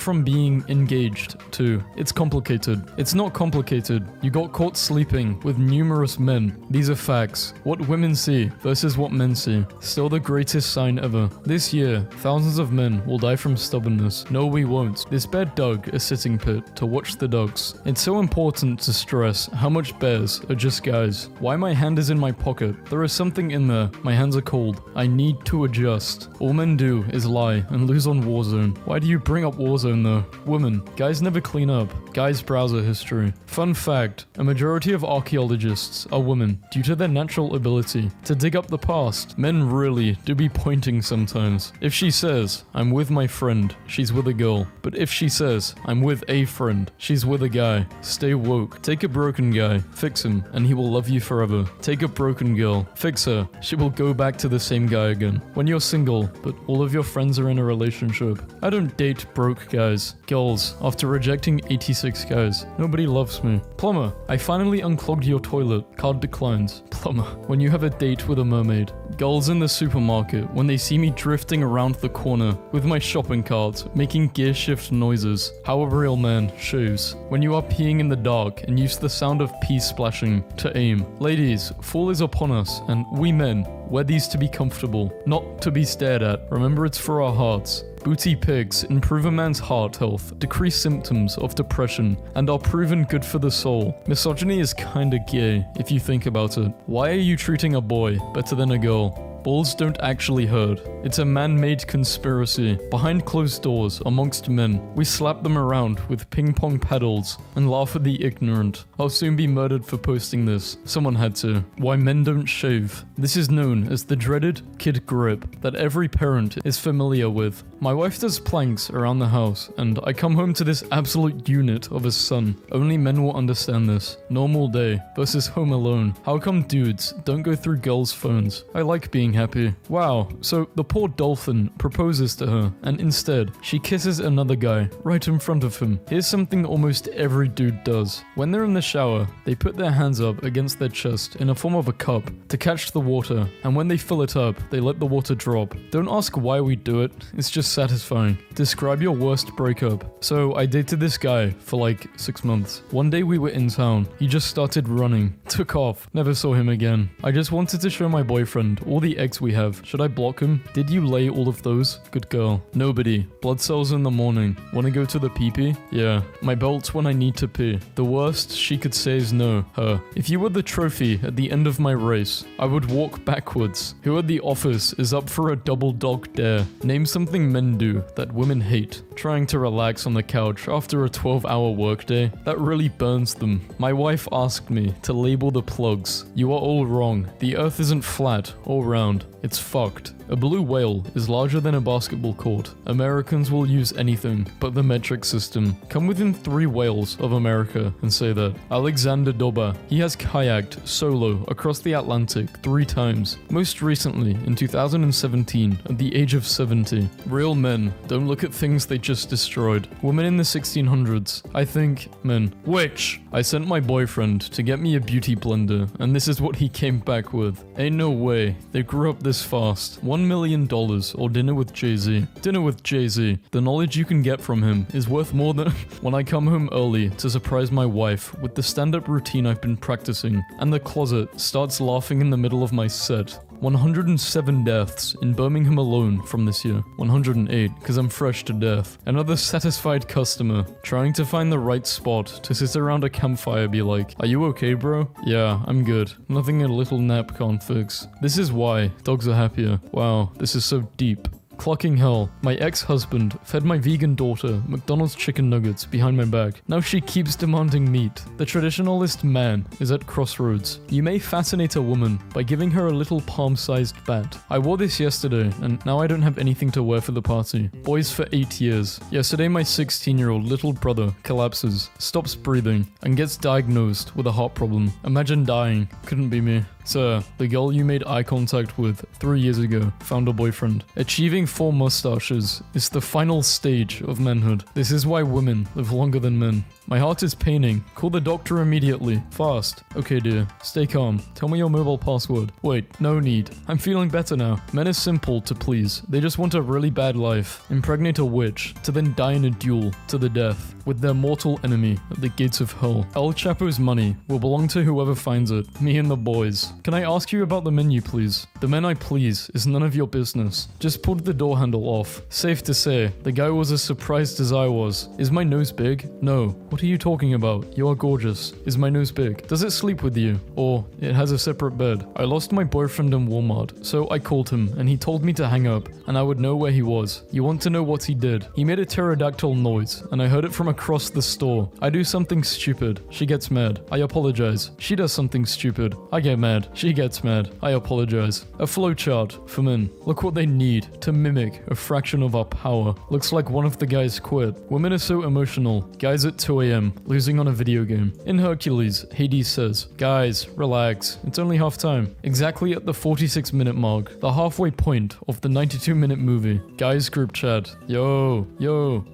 from being engaged to, it's complicated. It's not complicated. You got caught sleeping with numerous men. These are facts. What women see versus what men see. Still the greatest sign ever. This year, thousands of men will die from stubbornness. No, we won't. This bear dug a sitting pit to watch the dogs. It's so important to stress how much bears are just guys. Why my hand is in my pocket. There is something in there. My hands are cold. I need to adjust. All men do is lie and lose on Warzone. Why do you bring up Warzone though? Women. Guys never clean up. Guys' browser history. Fun fact, a majority of archaeologists are women due to their natural ability to dig up the past. Men really do be pointing sometimes. If she says, I'm with my friend, she's with a girl. But if she says, I'm with a friend, she's with a guy. Stay woke. Take a broken guy, fix him, and he will love you forever. Take a broken girl, fix her, she will go back to the same guy again. When you're single, but all of your friends are in a relationship. I don't date broke guys. Girls, after rejecting 86 guys. Nobody loves me. Plumber, I finally unclogged your toilet. Card declines. Plumber, when you have a date with a mermaid. Girls in the supermarket when they see me drifting around the corner with my shopping cart, making gear shift noises. How a real man shaves. When you are peeing in the dark and use the sound of pee splashing to aim. Ladies, fall is upon us, and we men wear these to be comfortable, not to be stared at. Remember, it's for our hearts. Booty pigs improve a man's heart health, decrease symptoms of depression, and are proven good for the soul. Misogyny is kinda gay, if you think about it. Why are you treating a boy better than a girl? Balls don't actually hurt. It's a man-made conspiracy. Behind closed doors, amongst men, we slap them around with ping-pong paddles and laugh at the ignorant. I'll soon be murdered for posting this. Someone had to. Why men don't shave. This is known as the dreaded kid grip that every parent is familiar with. My wife does planks around the house, and I come home to this absolute unit of a son. Only men will understand this. Normal day versus home alone. How come dudes don't go through girls' phones? I like being happy. Wow, so the poor dolphin proposes to her, and instead, she kisses another guy right in front of him. Here's something almost every dude does. When they're in the shower, they put their hands up against their chest in a form of a cup to catch the water, and when they fill it up, they let the water drop. Don't ask why we do it, it's just satisfying. Describe your worst breakup. So I dated this guy for like 6 months. One day we were in town, he just started running, took off, never saw him again. I just wanted to show my boyfriend all the eggs we have. Should I block him? Did you lay all of those? Good girl. Nobody. Blood cells in the morning. Wanna go to the pee-pee? Yeah. My belt's when I need to pee. The worst she could say is no. Her. If you were the trophy at the end of my race, I would walk backwards. Who at the office is up for a double dog dare? Name something men do that women hate. Trying to relax on the couch after a 12-hour workday. That really burns them. My wife asked me to label the plugs. You are all wrong. The earth isn't flat or round. It's fucked. A blue whale is larger than a basketball court. Americans will use anything but the metric system. Come within 3 whales of America and say that. Alexander Doba. He has kayaked solo across the Atlantic 3 times. Most recently in 2017 at the age of 70. Real men don't look at things they just destroyed. Women in the 1600s. I think men. Which? I sent my boyfriend to get me a beauty blender and this is what he came back with. Ain't no way. They grew up this fast. $1 million or dinner with Jay-Z. Dinner with Jay-Z. The knowledge you can get from him is worth more than when I come home early to surprise my wife with the stand-up routine I've been practicing, and the closet starts laughing in the middle of my set. 107 deaths in Birmingham alone from this year. 108, because I'm fresh to death. Another satisfied customer, trying to find the right spot to sit around a campfire be like, are you okay, bro? Yeah, I'm good. Nothing a little nap can't fix. This is why dogs are happier. Wow, this is so deep. Clocking hell. My ex-husband fed my vegan daughter McDonald's chicken nuggets behind my back. Now she keeps demanding meat. The traditionalist man is at crossroads. You may fascinate a woman by giving her a little palm-sized bat. I wore this yesterday, and now I don't have anything to wear for the party. Boys for 8 years. Yesterday my 16-year-old little brother collapses, stops breathing, and gets diagnosed with a heart problem. Imagine dying. Couldn't be me. Sir, the girl you made eye contact with 3 years ago found a boyfriend. Achieving 4 mustaches is the final stage of manhood. This is why women live longer than men. My heart is paining. Call the doctor immediately. Fast. Okay, dear. Stay calm. Tell me your mobile password. Wait, no need. I'm feeling better now. Men are simple to please. They just want a really bad life. Impregnate a witch to then die in a duel to the death with their mortal enemy at the gates of hell. El Chapo's money will belong to whoever finds it. Me and the boys. Can I ask you about the menu, please? The men I please is none of your business. Just pulled the door handle off. Safe to say, the guy was as surprised as I was. Is my nose big? No. What are you talking about? You are gorgeous. Is my nose big? Does it sleep with you? Or it has a separate bed? I lost my boyfriend in Walmart, so I called him and he told me to hang up and I would know where he was. You want to know what he did? He made a pterodactyl noise and I heard it from across the store. I do something stupid. She gets mad. I apologize. She does something stupid. I get mad. She gets mad. I apologize. A flowchart for men. Look what they need to mimic a fraction of our power. Looks like one of the guys quit. Women are so emotional. Guys at 2 a.m. losing on a video game. In Hercules, Hades says, guys, relax. It's only half time. Exactly at the 46-minute mark. The halfway point of the 92-minute movie. Guys group chat. Yo,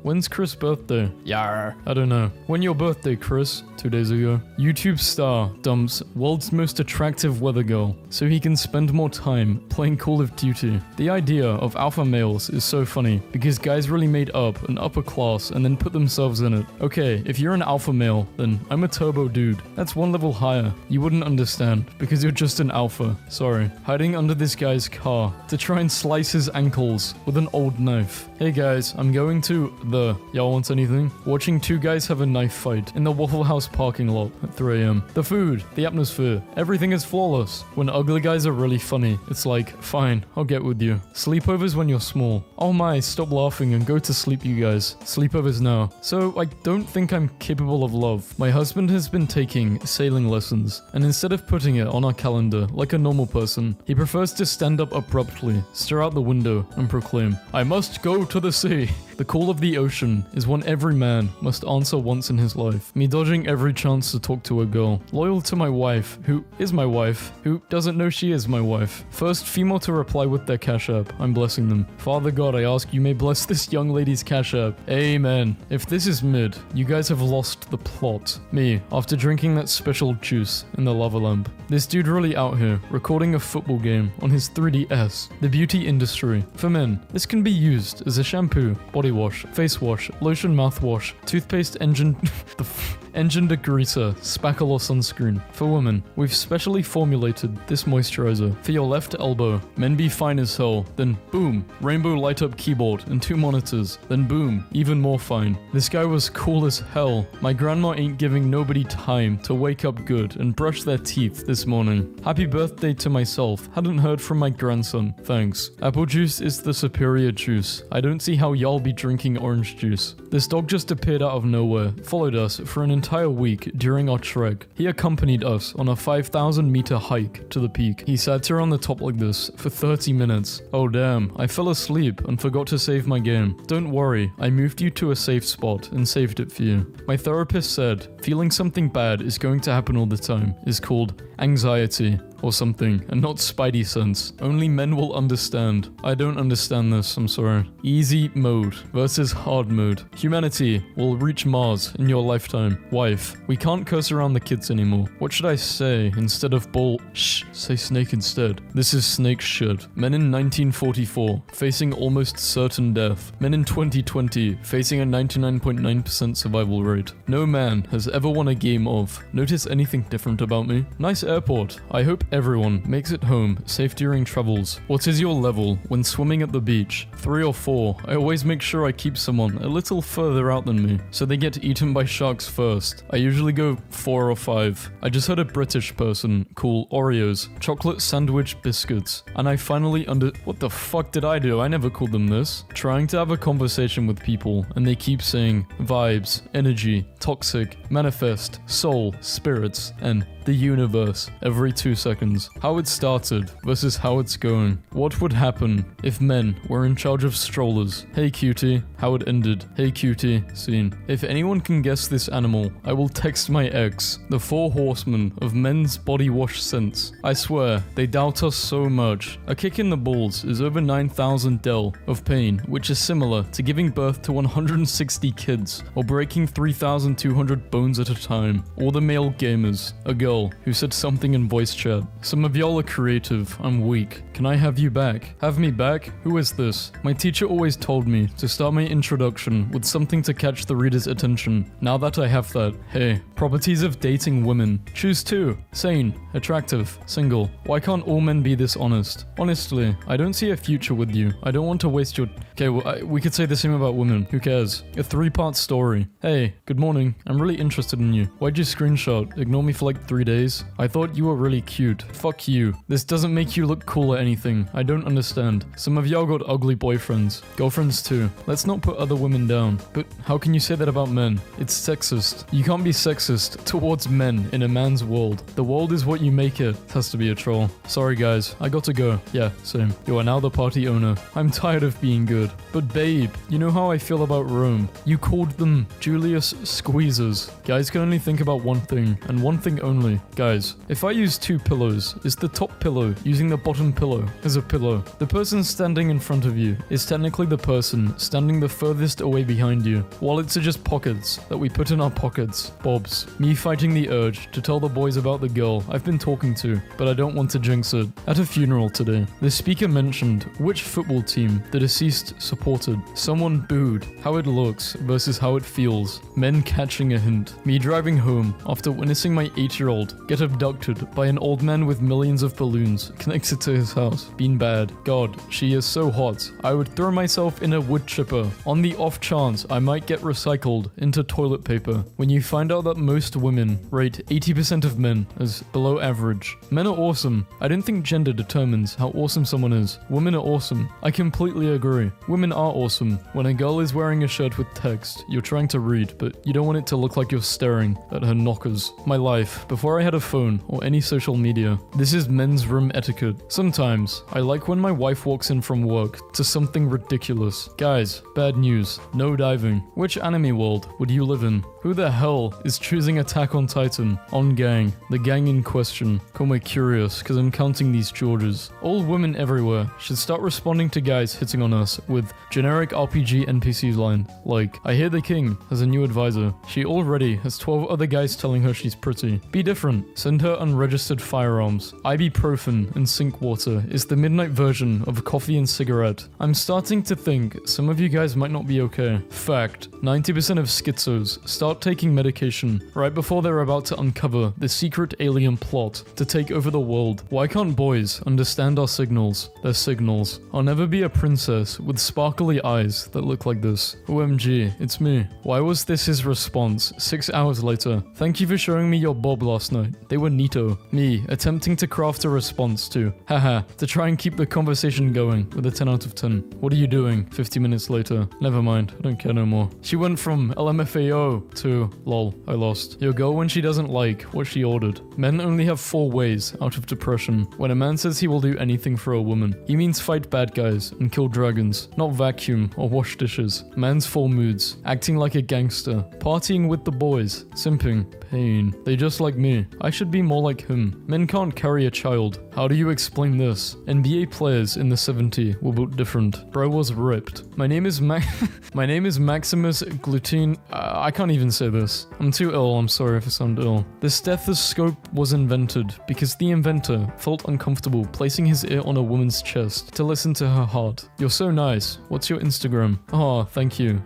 when's Chris' birthday? Yar. I don't know. When your birthday, Chris? 2 days ago. YouTube star dumps world's most attractive weather girl so he can spend more time playing Call of Duty. The idea of alpha males is so funny because guys really made up an upper class and then put themselves in it. Okay, if you're an alpha male, then I'm a turbo dude. That's one level higher. You wouldn't understand because you're just an alpha. Sorry. Hiding under this guy's car to try and slice his ankles with an old knife. Hey guys, I'm going to the... Y'all want anything? Watching 2 guys have a knife fight in the Waffle House parking lot at 3 a.m. The food, the atmosphere, everything is flawless. When ugly guys are really funny, it's like, fine, I'll get with you. Sleepovers when you're small. Oh my, stop laughing and go to sleep, you guys. Sleepovers now. So I don't think I'm capable of love. My husband has been taking sailing lessons, and instead of putting it on our calendar like a normal person, he prefers to stand up abruptly, stare out the window, and proclaim, I must go to the sea. The call of the ocean is one every man must answer once in his life. Me dodging every chance to talk to a girl. Loyal to my wife, who is my wife, who doesn't know she is my wife. First female to reply with their Cash App. I'm blessing them. Father God, I ask you may bless this young lady's Cash App. Amen. If this is mid, you guys have lost the plot. Me, after drinking that special juice in the lava lamp. This dude really out here, recording a football game on his 3DS. The beauty industry. For men, this can be used as a shampoo, body wash, face wash, lotion, mouthwash, toothpaste, engine degreaser, spackle or sunscreen. For women, we've specially formulated this moisturizer. For your left elbow, men be fine as hell, then boom, rainbow light up keyboard and 2 monitors, then boom, even more fine. This guy was cool as hell. My grandma ain't giving nobody time to wake up good and brush their teeth this morning. Happy birthday to myself. Hadn't heard from my grandson. Thanks. Apple juice is the superior juice. I don't see how y'all be drinking orange juice. This dog just appeared out of nowhere, followed us for an entire week during our trek. He accompanied us on a 5,000 meter hike to the peak. He sat here on the top like this for 30 minutes. Oh damn, I fell asleep and forgot to save my game. Don't worry, I moved you to a safe spot and saved it for you. My therapist said, feeling something bad is going to happen all the time is called anxiety or something, and not spidey sense. Only men will understand. I don't understand this, I'm sorry. Easy mode versus hard mode. Humanity will reach Mars in your lifetime. Wife, we can't curse around the kids anymore. What should I say instead of bull? Shh, say snake instead. This is snake shit. Men in 1944 facing almost certain death. Men in 2020 facing a 99.9% survival rate. No man has ever won a game of. Notice anything different about me? Nice airport. I hope everyone makes it home safe during travels. What is your level when swimming at the beach? 3 or 4. I always make sure I keep someone a little further out than me, so they get eaten by sharks first. I usually go 4 or 5. I just heard a British person call Oreos chocolate sandwich biscuits, and I finally what the fuck did I do? I never called them this. Trying to have a conversation with people, and they keep saying vibes, energy, toxic, manifest, soul, spirits, and the universe every 2 seconds. How it started versus how it's going. What would happen if men were in charge of strollers? Hey cutie. How it ended. Hey cutie. Scene. If anyone can guess this animal, I will text my ex. The 4 horsemen of men's body wash scents. I swear, they doubt us so much. A kick in the balls is over 9,000 del of pain, which is similar to giving birth to 160 kids, or breaking 3,200 bones at a time. Or the male gamers. A girl who said something in voice chat. Some of y'all are creative, I'm weak. Can I have you back? Have me back? Who is this? My teacher always told me to start my introduction with something to catch the reader's attention. Now that I have that, hey, properties of dating women. Choose 2. Sane, attractive, single. Why can't all men be this honest? Honestly, I don't see a future with you. I don't want to waste your... Okay, well, we could say the same about women. Who cares? A 3-part story. Hey, good morning. I'm really interested in you. Why'd you screenshot? Ignore me for like 3 days? I thought you were really cute. Fuck you. This doesn't make you look cool or anything. I don't understand. Some of y'all got ugly boyfriends. Girlfriends too. Let's not put other women down. But how can you say that about men? It's sexist. You can't be sexist towards men in a man's world. The world is what you make it. It has to be a troll. Sorry guys, I got to go. Yeah, same. You are now the party owner. I'm tired of being good. But babe, you know how I feel about Rome. You called them Julius Squeezers. Guys can only think about one thing, and one thing only. Guys, if I use 2 pillows, is the top pillow using the bottom pillow as a pillow? The person standing in front of you is technically the person standing the furthest away behind you. Wallets are just pockets that we put in our pockets. Bobs. Me fighting the urge to tell the boys about the girl I've been talking to, but I don't want to jinx it. At a funeral today, the speaker mentioned which football team the deceased supported. Someone booed how it looks versus how it feels. Men catching a hint. Me driving home after witnessing my 8-year-old get abducted by an old man with millions of balloons connected to his house. Been bad. God, she is so hot. I would throw myself in a wood chipper on the off chance I might get recycled into toilet paper. When you find out that most women rate 80% of men as below average. Men are awesome. I don't think gender determines how awesome someone is. Women are awesome. I completely agree. Women are awesome. When a girl is wearing a shirt with text you're trying to read, but you don't want it to look like you're staring at her knockers. My life, before I had a phone or any social media, idea. This is men's room etiquette. Sometimes, I like when my wife walks in from work to something ridiculous. Guys, bad news. No diving. Which anime world would you live in? Who the hell is choosing Attack on Titan? On gang. The gang in question. Call me curious, cause I'm counting these Georges. All women everywhere should start responding to guys hitting on us with generic RPG NPC line. Like, I hear the king has a new advisor. She already has 12 other guys telling her she's pretty. Be different. Send her unregistered firearms. Ibuprofen and sink water is the midnight version of coffee and cigarette. I'm starting to think some of you guys might not be okay. Fact, 90% of schizos start taking medication right before they're about to uncover the secret alien plot to take over the world. Why can't boys understand our signals? They're signals. I'll never be a princess with sparkly eyes that look like this. OMG, it's me. Why was this his response 6 hours later? Thank you for showing me your bob last night. They were neato. Me, attempting to craft a response to, haha, to try and keep the conversation going with a 10 out of 10. What are you doing? 50 minutes later. Never mind, I don't care no more. She went from LMFAO to lol, I lost. Your girl when she doesn't like what she ordered. Men only have 4 ways out of depression. When a man says he will do anything for a woman, he means fight bad guys and kill dragons, not vacuum or wash dishes. Man's 4 moods: acting like a gangster, partying with the boys, simping, pain. They just like me. I should be more like him. Men can't carry a child. How do you explain this? NBA players in the 70s were built different. Bro was ripped. My name is Maximus Glutine. I can't even say this. I'm too ill, I'm sorry if I sound ill. The stethoscope was invented because the inventor felt uncomfortable placing his ear on a woman's chest to listen to her heart. You're so nice. What's your Instagram? Oh, thank you.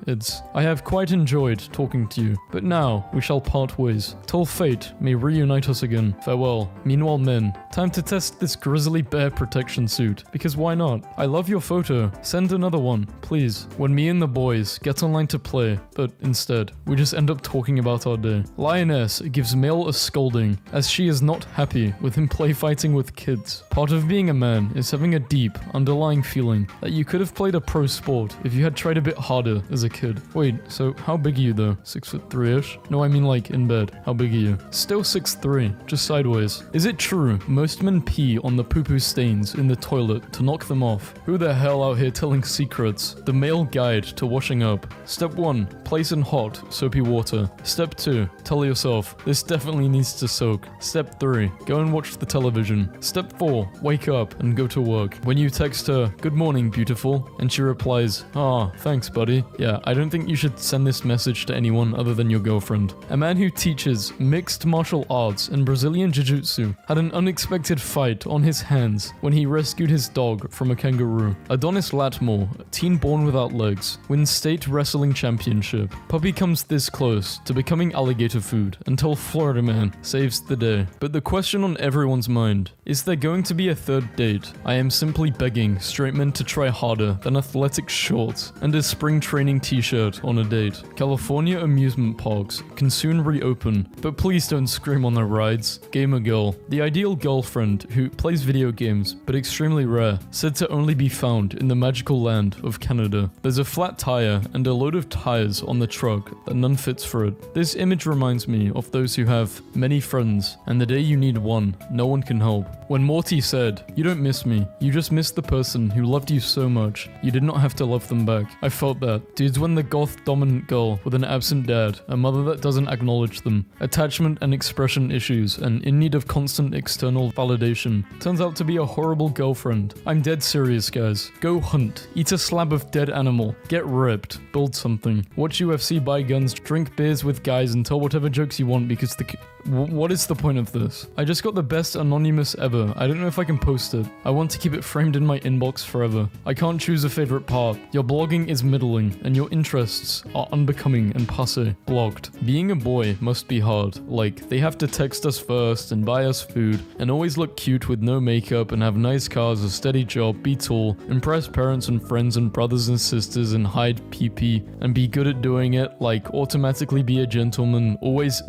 I have quite enjoyed talking to you, but now we shall part ways. Till fate may reunite us again. Farewell. Meanwhile, men, time to test this grizzly bear protection suit, because why not? I love your photo. Send another one, please. When me and the boys get online to play, but instead, we just end up talking about our day. Lioness gives male a scolding, as she is not happy with him play fighting with kids. Part of being a man is having a deep, underlying feeling that you could have played a pro sport if you had tried a bit harder as a kid. Wait, so how big are you though? 6'3"-ish? No, I mean like in bed. How big are you? Still 6'3", just sideways. Is it true most men pee on the poo-poo stains in the toilet to knock them off? Who the hell out here telling secrets? The male guide to washing up. Step 1, place in hot, soapy water. Step 2, tell yourself, this definitely needs to soak. Step 3, go and watch the television. Step 4, wake up and go to work. When you text her, good morning, beautiful, and she replies, thanks, buddy. Yeah, I don't think you should send this message to anyone other than your girlfriend. A man who teaches mixed martial arts and Brazilian jiu-jitsu had an unexpected fight on his hands when he rescued his dog from a kangaroo. Adonis Latmore, a teen born without legs, wins state wrestling championship. Puppy comes this close to becoming alligator food until Florida man saves the day. But the question on everyone's mind, is there going to be a third date? I am simply begging straight men to try harder than athletic shorts and a spring training t-shirt on a date. California amusement parks can soon reopen, but please don't scream on the rides. Gamer girl, the ideal girlfriend who plays video games, but extremely rare, said to only be found in the magical land of Canada. There's a flat tire and a load of tires on the truck that none fits for it. This image reminds me of those who have many friends, and the day you need one, no one can help. When Morty said, you don't miss me, you just miss the person who loved you so much, you did not have to love them back. I felt that. Dudes when the goth dominant girl with an absent dad, a mother that doesn't acknowledge them, attachment and expression issues, and in need of constant external validation, turns out to be a horrible girlfriend. I'm dead serious, guys. Go hunt, eat a slab of dead animal, get ripped, build something, watch UFC, buy guns, drink beers with guys, and tell whatever jokes you want because what is the point of this? I just got the best anonymous ever. I don't know if I can post it. I want to keep it framed in my inbox forever. I can't choose a favorite part. Your blogging is middling, and your interests are unbecoming and passé. Blocked. Being a boy must be hard. Like, they have to text us first and buy us food, and always look cute with no makeup and have nice cars, a steady job, be tall, impress parents and friends and brothers and sisters and hide pee-pee, and be good at doing it, like automatically be a gentleman, always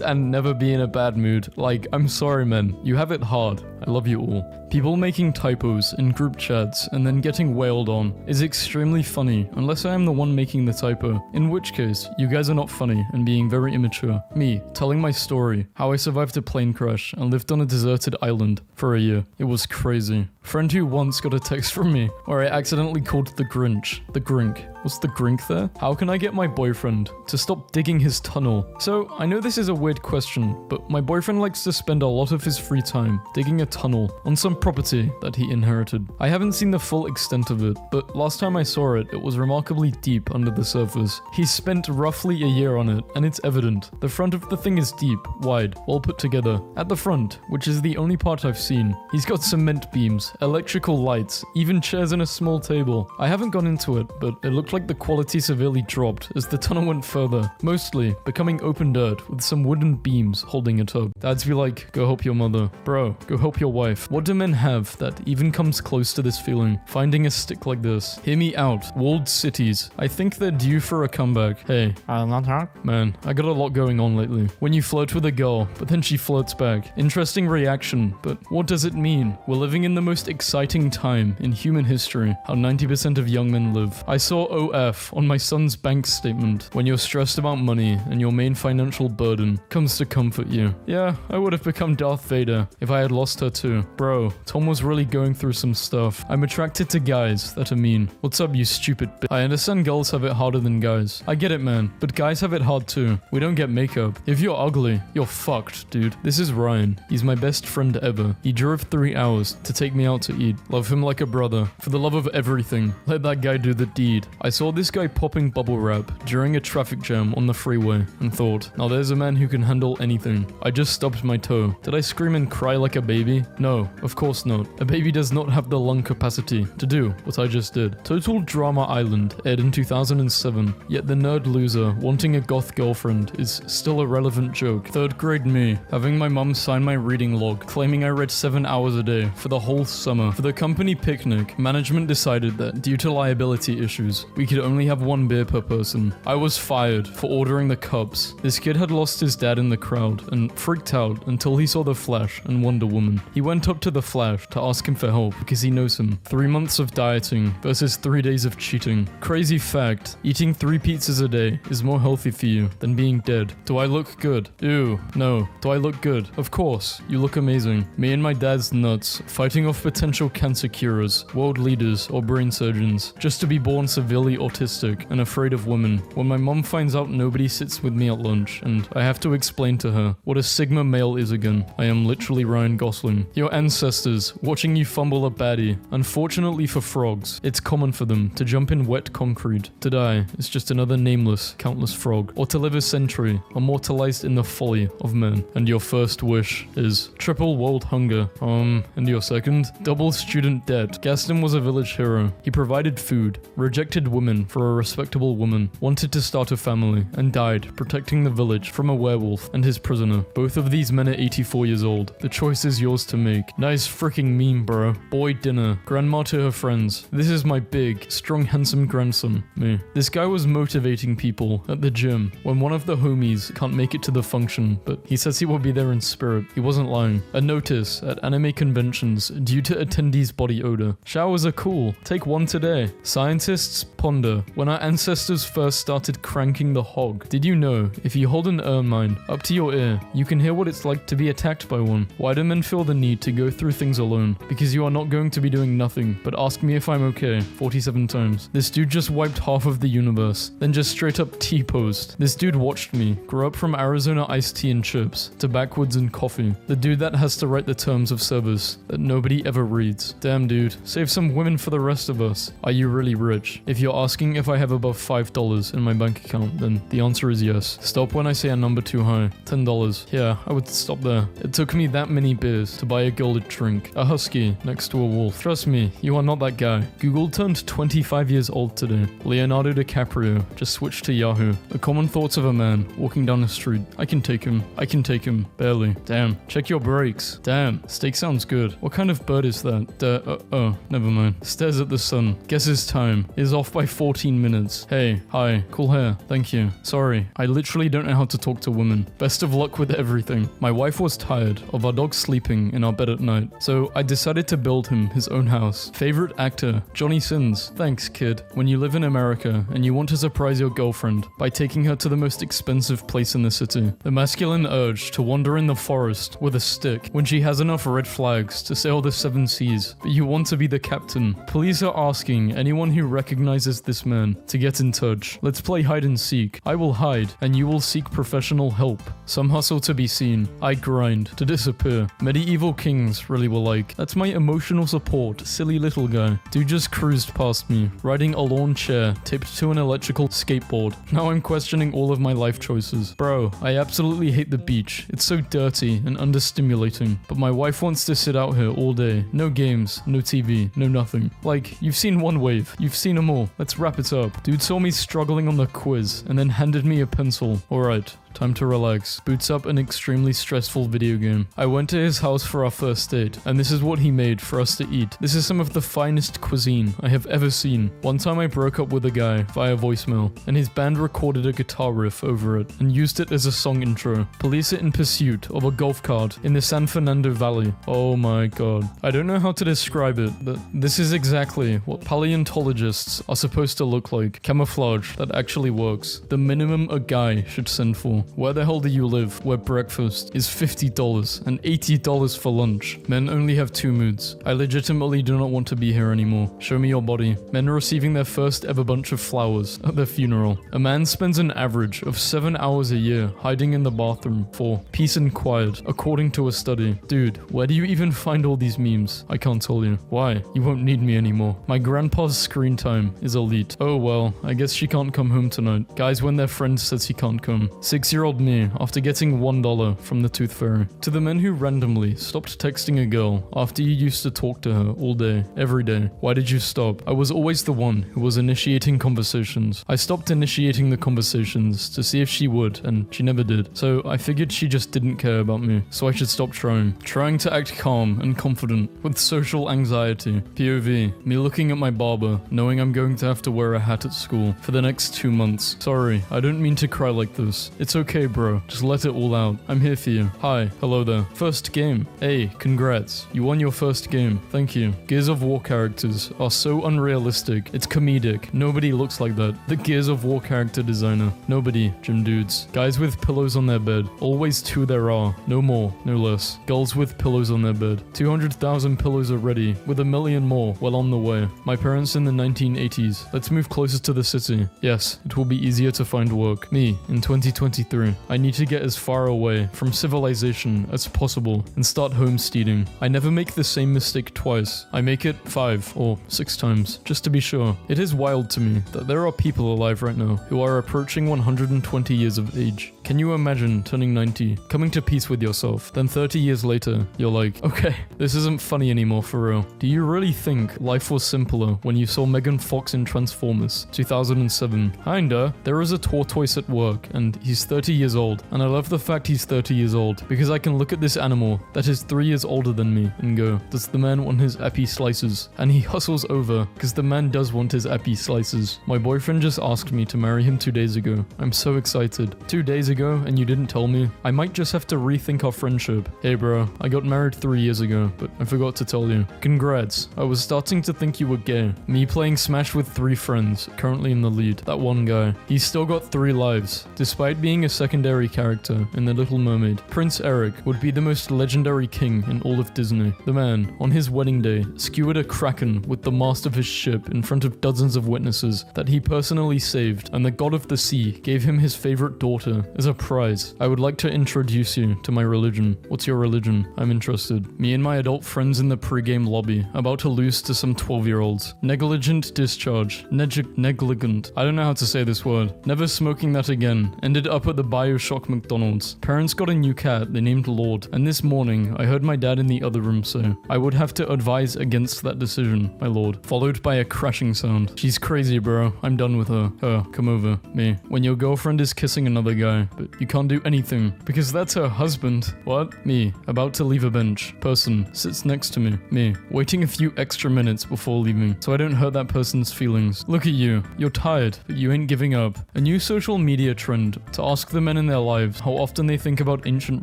and can never be in a bad mood. Like, I'm sorry, men. You have it hard. I love you all. People making typos in group chats and then getting wailed on is extremely funny, unless I am the one making the typo, in which case, you guys are not funny and being very immature. Me, telling my story, how I survived a plane crash and lived on a deserted island for a year. It was crazy. Friend who once got a text from me where I accidentally called the Grinch the Grink. What's the Grink there? How can I get my boyfriend to stop digging his tunnel? So, I know this is a weird question, but my boyfriend likes to spend a lot of his free time digging a tunnel on some property that he inherited. I haven't seen the full extent of it, but last time I saw it, it was remarkably deep under the surface. He spent roughly a year on it, and it's evident. The front of the thing is deep, wide, well put together. At the front, which is the only part I've seen, he's got cement beams, electrical lights, even chairs and a small table. I haven't gone into it, but it looked like the quality severely dropped as the tunnel went further, mostly becoming open dirt with some wooden beams holding it up. Dads be like, go help your mother. Bro, go help your wife. What do men have that even comes close to this feeling? Finding a stick like this. Hear me out. Walled cities. I think they're due for a comeback. Hey. Not hard? Man, I got a lot going on lately. When you flirt with a girl, but then she flirts back. Interesting reaction, but what does it mean? We're living in the most exciting time in human history. How 90% of young men live. I saw OF on my son's bank statement. When you're stressed about money and your main financial burden comes to comfort you. Yeah, I would have become Darth Vader if I had lost her too. Bro, Tom was really going through some stuff. I'm attracted to guys that are mean. What's up, you stupid bitch? I understand girls have it harder than guys. I get it, man, but guys have it hard too. We don't get makeup. If you're ugly, you're fucked, dude. This is Ryan. He's my best friend ever. He drove 3 hours to take me out to eat. Love him like a brother. For the love of everything, let that guy do the deed. I saw this guy popping bubble wrap during a traffic jam on the freeway and thought, now there's a man who can handle anything. I just stubbed my toe. Did I scream and cry like a baby? No, of course not. A baby does not have the lung capacity to do what I just did. Total Drama Island aired in 2007, yet the nerd loser wanting a goth girlfriend is still a relevant joke. 3rd grade me, having my mum sign my reading log, claiming I read 7 hours a day for the whole summer. For the company picnic, management decided that due to liability issues, we could only have 1 beer per person. I was fired for ordering the cups. This kid had lost his dad in the crowd and freaked out until he saw the Flash and Wonder Woman. He went up to the Flash to ask him for help because he knows him. 3 months of dieting versus 3 days of cheating. Crazy fact, eating 3 pizzas a day is more healthy for you than being dead. Do I look good? Ew, no. Do I look good? Of course, you look amazing. Me and my dad's nuts, fighting off potential cancer curers, world leaders, or brain surgeons, just to be born severely autistic and afraid of women. When my mom finds out nobody sits with me at lunch, and I have to explain to her what a Sigma male is again, I am literally Ryan Gosling. Your ancestors, watching you fumble a baddie. Unfortunately for frogs, it's common for them to jump in wet concrete. To die is just another nameless, countless frog. Or to live a century, immortalized in the folly of men. And your first wish is triple world hunger. And your second? Double student debt. Gaston was a village hero. He provided food, rejected women for a respectable woman, wanted to start a family, and died protecting the village from a werewolf and his prisoner. Both of these men are 84 years old. The choice is yours to make. Nice freaking meme, bro. Boy dinner. Grandma to her friends. This is my big, strong, handsome grandson. Me. This guy was motivating people at the gym when one of the homies can't make it to the function, but he says he will be there in spirit. He wasn't lying. A notice at anime conventions due to attendees' body odor. Showers are cool. Take one today. Scientists ponder when our ancestors first started cranking the hog. Did you know if you hold an ermine up to your ear, you can hear what it's like to be attacked by one? Why do men feel the need to go through things alone? Because you are not going to be doing nothing but ask me if I'm okay 47 times. This dude just wiped half of the universe, then just straight up T-posed. This dude watched me grow up from Arizona iced tea and chips to backwoods and coffee. The dude that has to write the terms of service that nobody ever reads. Damn dude, save some women for the rest of us. Are you really rich? If you're asking if I have above $5 in my bank account, then the answer is yes. Stop when I say a number too high. $10. Yeah, I would stop there. It took me that many beers to buy a girl a drink. A husky next to a wolf. Trust me, you are not that guy. Google turned 25 years old today. Leonardo DiCaprio just switched to Yahoo. The common thoughts of a man walking down the street. I can take him. I can take him. Barely. Damn. Check your brakes. Damn. Steak sounds good. What kind of bird is that? Oh, never mind. Stares at the sun. Guesses time. Is off by by 14 minutes. Hey, hi, cool hair, thank you. Sorry, I literally don't know how to talk to women. Best of luck with everything. My wife was tired of our dog sleeping in our bed at night, so I decided to build him his own house. Favorite actor, Johnny Sins. Thanks, kid. When you live in America and you want to surprise your girlfriend by taking her to the most expensive place in the city, the masculine urge to wander in the forest with a stick when she has enough red flags to sail the 7 seas, but you want to be the captain. Police are asking anyone who recognizes this man to get in touch. Let's play hide and seek. I will hide and you will seek professional help. Some hustle to be seen. I grind to disappear. Medieval kings really were like. That's my emotional support, silly little guy. Dude just cruised past me, riding a lawn chair taped to an electrical skateboard. Now I'm questioning all of my life choices. Bro, I absolutely hate the beach. It's so dirty and understimulating, but my wife wants to sit out here all day. No games, no TV, no nothing. Like, you've seen one wave, you've seen them all. Let's wrap it up. Dude saw me struggling on the quiz and then handed me a pencil. Alright, time to relax. Boots up an extremely stressful video game. I went to his house for our first date, and this is what he made for us to eat. This is some of the finest cuisine I have ever seen. One time I broke up with a guy via voicemail, and his band recorded a guitar riff over it and used it as a song intro. Police are in pursuit of a golf cart in the San Fernando Valley. Oh my god. I don't know how to describe it, but this is exactly what paleontologists are supposed to look like. Camouflage that actually works. The minimum a guy should send for. Where the hell do you live where breakfast is $50 and $80 for lunch? Men only have 2 moods. I legitimately do not want to be here anymore. Show me your body. Men receiving their first ever bunch of flowers at their funeral. A man spends an average of 7 hours a year hiding in the bathroom for peace and quiet, according to a study. Dude, where do you even find all these memes? I can't tell you. Why? You won't need me anymore. My grandpa's screen time is elite. Oh well, I guess she can't come home tonight. Guys when their friend says he can't come. 6-year-old me after getting $1 from the tooth fairy. To the men who randomly stopped texting a girl after you used to talk to her all day, every day. Why did you stop? I was always the one who was initiating conversations. I stopped initiating the conversations to see if she would, and she never did. So I figured she just didn't care about me, so I should stop trying. Trying to act calm and confident with social anxiety. POV, me looking at my barber, knowing I'm going to have to wear a hat at school for the next 2 months. Sorry, I don't mean to cry like this. It's okay, bro. Just let it all out. I'm here for you. Hi, hello there. First game. Hey, congrats. You won your first game. Thank you. Gears of War characters are so unrealistic. It's comedic. Nobody looks like that. The Gears of War character designer. Nobody, gym dudes. Guys with pillows on their bed. Always 2 there are. No more, no less. Girls with pillows on their bed. 200,000 pillows already, with 1 million more well on the way. My parents in the 1980s. Let's move closer to the city. Yes, it will be easier to find work. Me, in 2023. I need to get as far away from civilization as possible and start homesteading. I never make the same mistake twice. I make it 5 or 6 times, just to be sure. It is wild to me that there are people alive right now who are approaching 120 years of age. Can you imagine turning 90, coming to peace with yourself, then 30 years later, you're like, okay, this isn't funny anymore for real. Do you really think life was simpler when you saw Megan Fox in Transformers 2007? Kinda. There is a tortoise at work, and he's 30 years old, and I love the fact he's 30 years old, because I can look at this animal that is 3 years older than me and go, does the man want his epi slices? And he hustles over, because the man does want his epi slices. My boyfriend just asked me to marry him 2 days ago. I'm so excited. 2 days ago, and you didn't tell me? I might just have to rethink our friendship. Hey bro, I got married 3 years ago, but I forgot to tell you. Congrats. I was starting to think you were gay. Me playing Smash with 3 friends, currently in the lead. That one guy. He's still got 3 lives, despite being a secondary character in The Little Mermaid. Prince Eric would be the most legendary king in all of Disney. The man, on his wedding day, skewered a kraken with the mast of his ship in front of dozens of witnesses that he personally saved, and the god of the sea gave him his favorite daughter as a prize. I would like to introduce you to my religion. What's your religion? I'm interested. Me and my adult friends in the pre-game lobby, about to lose to some 12-year-olds. Negligent discharge. Negligent. I don't know how to say this word. Never smoking that again. Ended up at the BioShock McDonald's. Parents got a new cat they named Lord, and this morning I heard my dad in the other room say, I would have to advise against that decision, my lord. Followed by a crashing sound. She's crazy, bro. I'm done with her. Her, come over. Me. When your girlfriend is kissing another guy, but you can't do anything because that's her husband. What? Me, about to leave a bench. Person sits next to me. Me, waiting a few extra minutes before leaving so I don't hurt that person's feelings. Look at you. You're tired, but you ain't giving up. A new social media trend to ask the men in their lives how often they think about ancient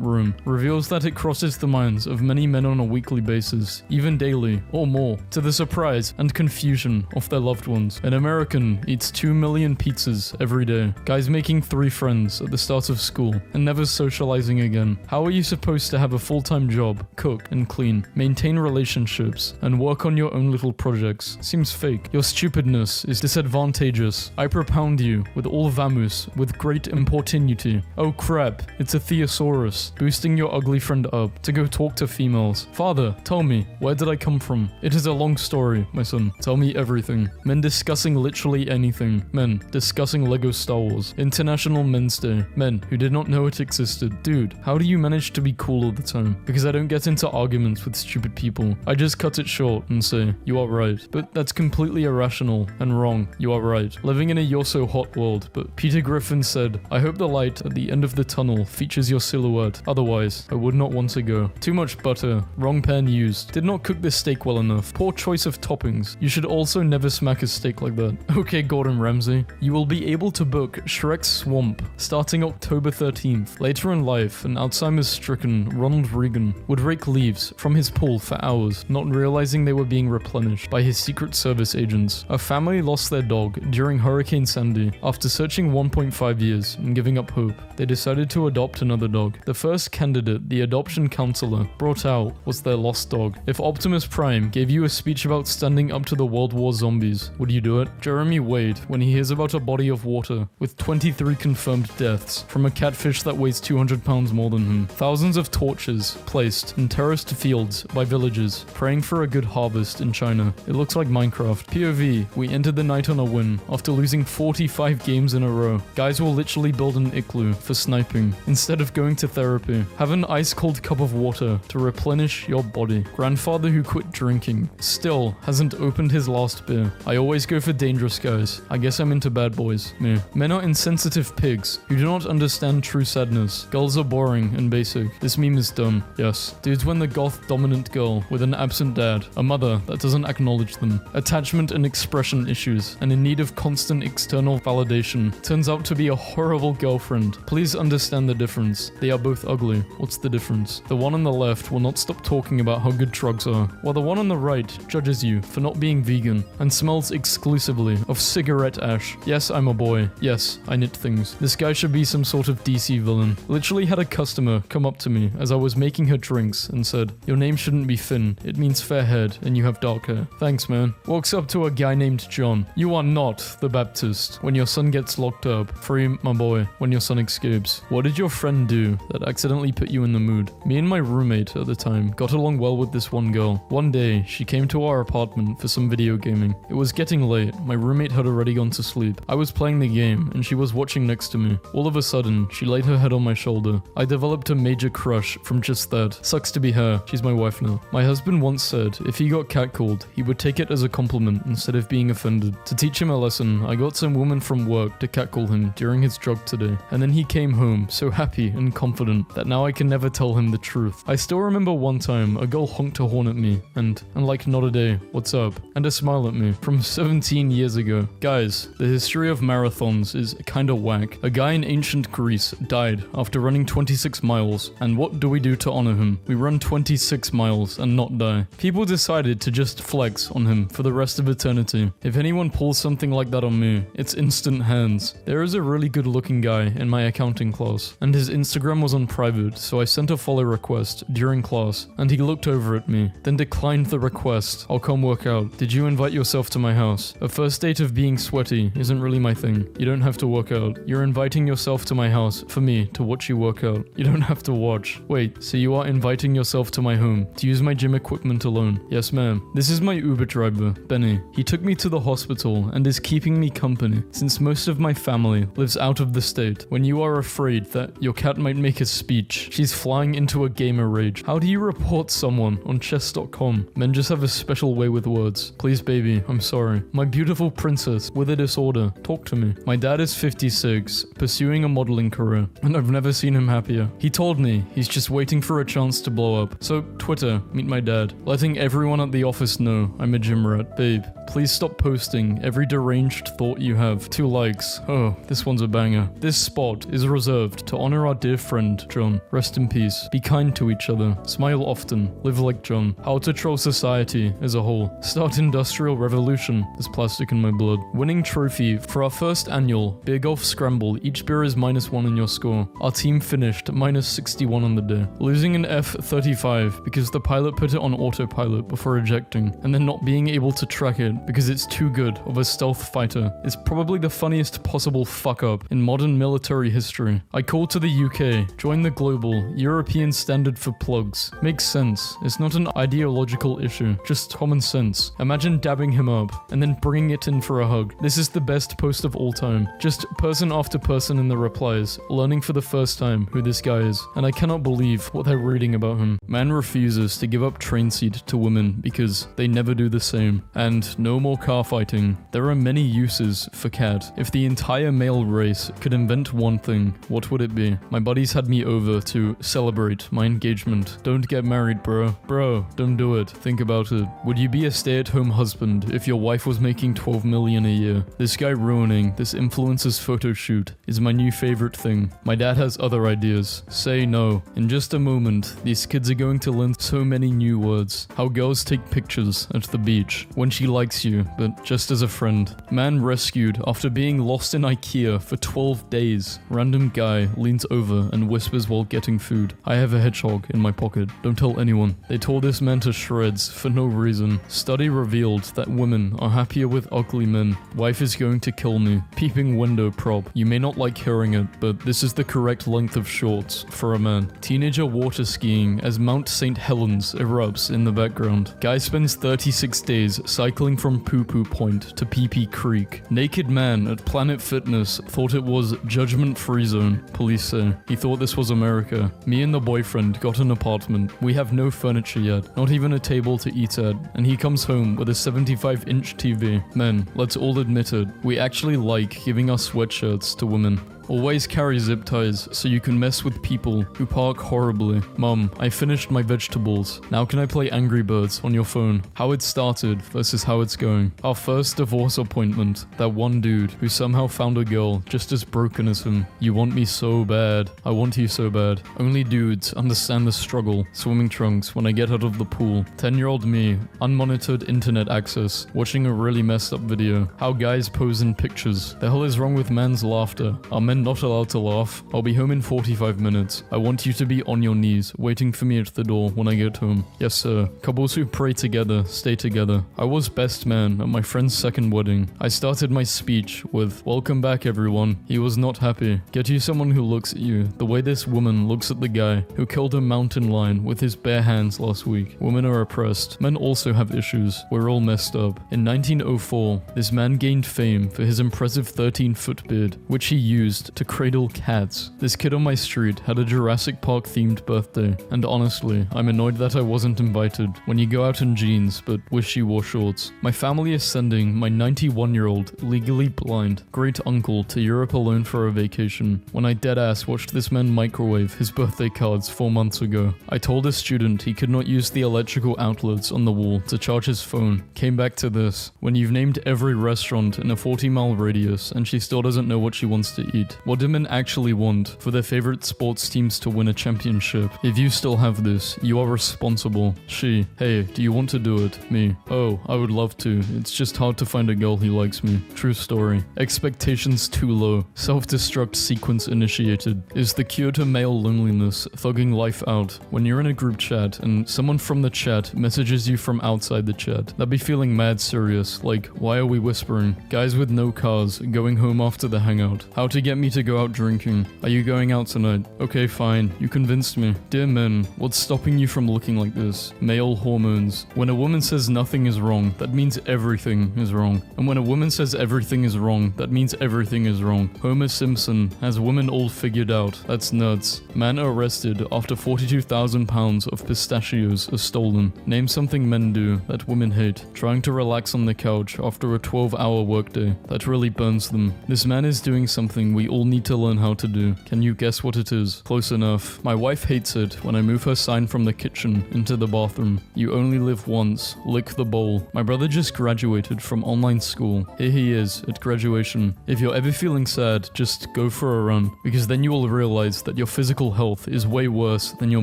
Rome reveals that it crosses the minds of many men on a weekly basis, even daily, or more, to the surprise and confusion of their loved ones. An American eats 2 million pizzas every day. Guys making 3 friends at the start of school and never socializing again. How are you supposed to have a full-time job, cook and clean, maintain relationships, and work on your own little projects? Seems fake. Your stupidness is disadvantageous. I propound you with all vamus, with great importunity. Oh crap, it's a thesaurus, boosting your ugly friend up to go talk to females. Father, tell me, where did I come from? It is a long story, my son. Tell me everything. Men discussing literally anything. Men discussing Lego Star Wars. International Men's Day. Men who did not know it existed. Dude, how do you manage to be cool all the time? Because I don't get into arguments with stupid people. I just cut it short and say, you are right. But that's completely irrational and wrong. You are right. Living in a you're so hot world, but Peter Griffin said, I hope the light at the end of the tunnel features your silhouette. Otherwise, I would not want to go. Too much butter. Wrong pan used. Did not cook this steak well enough. Poor choice of toppings. You should also never smack a steak like that. Okay, Gordon Ramsay. You will be able to book Shrek's Swamp starting October 13th. Later in life, an Alzheimer's-stricken Ronald Reagan would rake leaves from his pool for hours, not realizing they were being replenished by his Secret Service agents. A family lost their dog during Hurricane Sandy. After searching 1.5 years and giving up hope, they decided to adopt another dog. The first candidate the adoption counselor brought out was their lost dog. If Optimus Prime gave you a speech about standing up to the World War zombies, would you do it? Jeremy Wade, when he hears about a body of water with 23 confirmed deaths from a catfish that weighs 200 pounds more than him. Thousands of torches placed in terraced fields by villagers praying for a good harvest in China. It looks like Minecraft. POV, we entered the night on a win after losing 45 games in a row. Guys will literally build an igloo for sniping instead of going to therapy. Have an ice cold cup of water to replenish your body. Grandfather who quit drinking still hasn't opened his last beer. I always go for dangerous guys. I guess I'm into bad boys. Me. Men are insensitive pigs who do not understand true sadness. Girls are boring and basic. This meme is dumb. Yes. Dudes when the goth dominant girl with an absent dad, a mother that doesn't acknowledge them, attachment and expression issues, and in need of constant external validation, turns out to be a horrible girlfriend. Please understand the difference. They are both ugly. What's the difference? The one on the left will not stop talking about how good drugs are, while the one on the right judges you for not being vegan and smells exclusively of cigarette ash. Yes, I'm a boy. Yes, I knit things. This guy should be some sort of DC villain. Literally had a customer come up to me as I was making her drinks and said, your name shouldn't be Finn. It means fair-haired and you have dark hair. Thanks, man. Walks up to a guy named John. You are not the Baptist. When your son gets locked up, free my boy when your son escapes. What did your friend do that accidentally put you in the mood? Me and my roommate at the time got along well with this one girl. One day, she came to our apartment for some video gaming. It was getting late. My roommate had already gone to sleep. I was playing the game and she was watching next to me. All of a sudden, she laid her head on my shoulder. I developed a major crush from just that. Sucks to be her. She's my wife now. My husband once said if he got catcalled, he would take it as a compliment instead of being offended. To teach him a lesson, I got some woman from work to catcall him during his jog today. And then he came home so happy and confident that now I can never tell him the truth. I still remember one time a girl honked a horn at me and like not a day, what's up? And a smile at me from 17 years ago. Guys, the history of marathons is kinda whack. A guy in ancient Greece died after running 26 miles, and what do we do to honor him? We run 26 miles and not die. People decided to just flex on him for the rest of eternity. If anyone pulls something like that on me, it's instant hands. There is a really good looking guy in my accounting class, and his Instagram was on private, so I sent a follow request during class, and he looked over at me, then declined the request. I'll come work out. Did you invite yourself to my house? A first date of being sweaty isn't really my thing. You don't have to work out. You're inviting yourself to my house for me to watch you work out. You don't have to watch. Wait, so you are inviting yourself to my home to use my gym equipment alone? Yes, ma'am. This is my Uber driver, Benny. He took me to the hospital and is keeping me company since most of my family lives out of the state. When you are afraid that your cat might make a speech, she's flying into a gamer rage. How do you report someone on chess.com? Men just have a special way with words. Please, baby, I'm sorry. My beautiful princess with a disorder, talk to me. My dad is 56, pursuing a modeling career, and I've never seen him happier. He told me he's just waiting for a chance to blow up. So Twitter, meet my dad. Letting everyone at the office know I'm a gym rat. Babe, please stop posting every deranged thought you have. 2 likes. Oh, this one's a banger. This spot is reserved to honor our dear friend, John. Rest in peace. Be kind to each other. Smile often. Live like John. How to troll society as a whole. Start industrial revolution. There's plastic in my blood. Winning trophy for our first annual beer golf scramble. Each beer is -1 in your score. Our team finished -61 on the day. Losing an F-35 because the pilot put it on autopilot before ejecting, and then not being able to track it because it's too good of a stealth fighter is probably the funniest possible fuck up in modern military history. I called to the UK, join the global European standard for plugs. Makes sense. It's not an ideological issue, just common sense. Imagine dabbing him up and then bringing it in for a hug. This is the best post of all time. Just person after person in the replies, learning for the first time who this guy is, and I cannot believe what they're reading about him. Man refuses to give up train seat to women because they never do the same. And no more car fighting. There are many uses for cat. If the entire male race could invent one thing, what would it be? My buddies had me over to celebrate my engagement. Don't get married, bro. Bro, don't do it. Think about it. Would you be a stay-at-home husband if your wife was making 12 million a year? This guy ruining this influencer's photo shoot is my new favorite thing. My dad has other ideas. Say no. In just a moment, these kids are going to learn so many new words. How girls take pictures at the beach. When she likes you, but just as a friend. Man rescued after being lost in IKEA for 12 days. Random guy leans over and whispers while getting food. I have a hedgehog in my pocket. Don't tell anyone. They tore this man to shreds for no reason. Study revealed that women are happier with ugly men. Wife is going to kill me. Peeping window prop. You may not like hearing it, but this is the correct length of shorts for a man. Teenager water skiing as Mount St. Helens erupts in the background. Guy spends 36 days cycling from Poo Poo Point to Pee Pee Creek. Naked man at Planet Fitness thought it was judgment-free zone, police say. He thought this was America. Me and the boyfriend got an apartment. We have no furniture yet, not even a table to eat at, and he comes home with a 75-inch TV. Men, let's all admit it, we actually like giving our sweatshirts to women. Always carry zip ties so you can mess with people who park horribly. Mom, I finished my vegetables. Now can I play Angry Birds on your phone? How it started versus how it's going. Our first divorce appointment. That one dude who somehow found a girl just as broken as him. You want me so bad. I want you so bad. Only dudes understand the struggle. Swimming trunks when I get out of the pool. 10-year-old me, unmonitored internet access, watching a really messed up video. How guys pose in pictures. The hell is wrong with man's laughter? Are men not allowed to laugh? I'll be home in 45 minutes. I want you to be on your knees, waiting for me at the door when I get home. Yes, sir. Couples who pray together, stay together. I was best man at my friend's second wedding. I started my speech with, "Welcome back, everyone." He was not happy. Get you someone who looks at you the way this woman looks at the guy who killed a mountain lion with his bare hands last week. Women are oppressed. Men also have issues. We're all messed up. In 1904, this man gained fame for his impressive 13-foot beard, which he used to cradle cats. This kid on my street had a Jurassic Park themed birthday, and honestly, I'm annoyed that I wasn't invited. When you go out in jeans, but wish you wore shorts. My family is sending my 91-year-old, legally blind, great uncle to Europe alone for a vacation, when I deadass watched this man microwave his birthday cards 4 months ago. I told a student he could not use the electrical outlets on the wall to charge his phone. Came back to this. When you've named every restaurant in a 40-mile radius and she still doesn't know what she wants to eat. What do men actually want? For their favorite sports teams to win a championship. If you still have this, you are responsible. She, hey, do you want to do it? Me, oh, I would love to. It's just hard to find a girl who likes me. True story. Expectations too low. Self-destruct sequence initiated. Is the cure to male loneliness thugging life out. When you're in a group chat and someone from the chat messages you from outside the chat, that'd be feeling mad serious. Like, why are we whispering? Guys with no cars going home after the hangout. How to get me to go out drinking. Are you going out tonight? Okay, fine. You convinced me. Dear men, what's stopping you from looking like this? Male hormones. When a woman says nothing is wrong, that means everything is wrong. And when a woman says everything is wrong, that means everything is wrong. Homer Simpson has women all figured out. That's nuts. Man arrested after 42,000 pounds of pistachios are stolen. Name something men do that women hate. Trying to relax on the couch after a 12-hour workday. That really burns them. This man is doing something we we all need to learn how to do. Can you guess what it is? Close enough. My wife hates it when I move her sign from the kitchen into the bathroom. You only live once. Lick the bowl. My brother just graduated from online school. Here he is at graduation. If you're ever feeling sad, just go for a run, because then you will realize that your physical health is way worse than your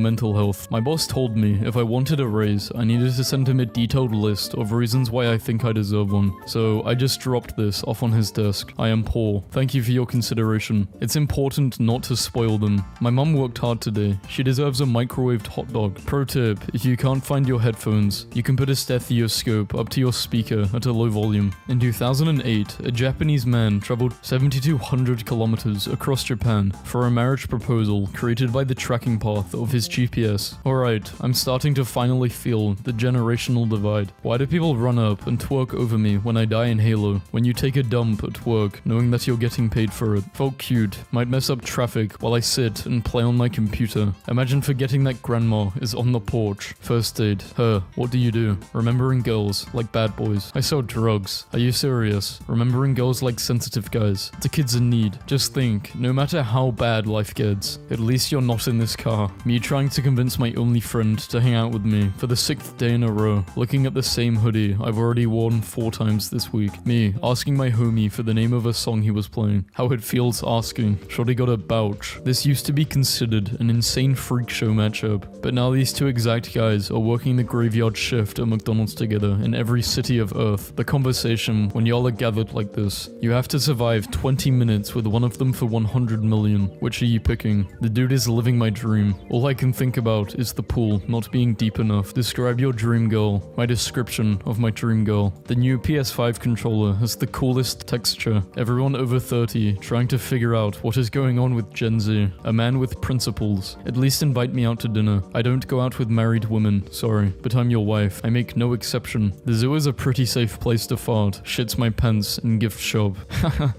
mental health. My boss told me if I wanted a raise, I needed to send him a detailed list of reasons why I think I deserve one. So I just dropped this off on his desk. I am poor. Thank you for your consideration. It's important not to spoil them. My mum worked hard today. She deserves a microwaved hot dog. Pro tip, if you can't find your headphones, you can put a stethoscope up to your speaker at a low volume. In 2008, a Japanese man traveled 7,200 kilometers across Japan for a marriage proposal created by the tracking path of his GPS. Alright, I'm starting to finally feel the generational divide. Why do people run up and twerk over me when I die in Halo, when you take a dump at work knowing that you're getting paid for it? Felt cute, might mess up traffic while I sit and play on my computer. Imagine forgetting that grandma is on the porch. First date, her, what do you do? Remembering girls like bad boys. I sell drugs. Are you serious? Remembering girls like sensitive guys. The kids in need. Just think, no matter how bad life gets, at least you're not in this car. Me trying to convince my only friend to hang out with me for the 6th day in a row, looking at the same hoodie I've already worn 4 times this week. Me asking my homie for the name of a song he was playing. How it feels asking. Shorty got a bouch. This used to be considered an insane freak show matchup, but now these two exact guys are working the graveyard shift at McDonald's together in every city of Earth. The conversation when y'all are gathered like this. You have to survive 20 minutes with one of them for 100 million. Which are you picking? The dude is living my dream. All I can think about is the pool not being deep enough. Describe your dream girl. My description of my dream girl. The new PS5 controller has the coolest texture. Everyone over 30 trying to figure out what is going on with Gen Z. A man with principles. At least invite me out to dinner. I don't go out with married women, sorry, but I'm your wife. I make no exception. The zoo is a pretty safe place to fart. Shits my pants and gift shop.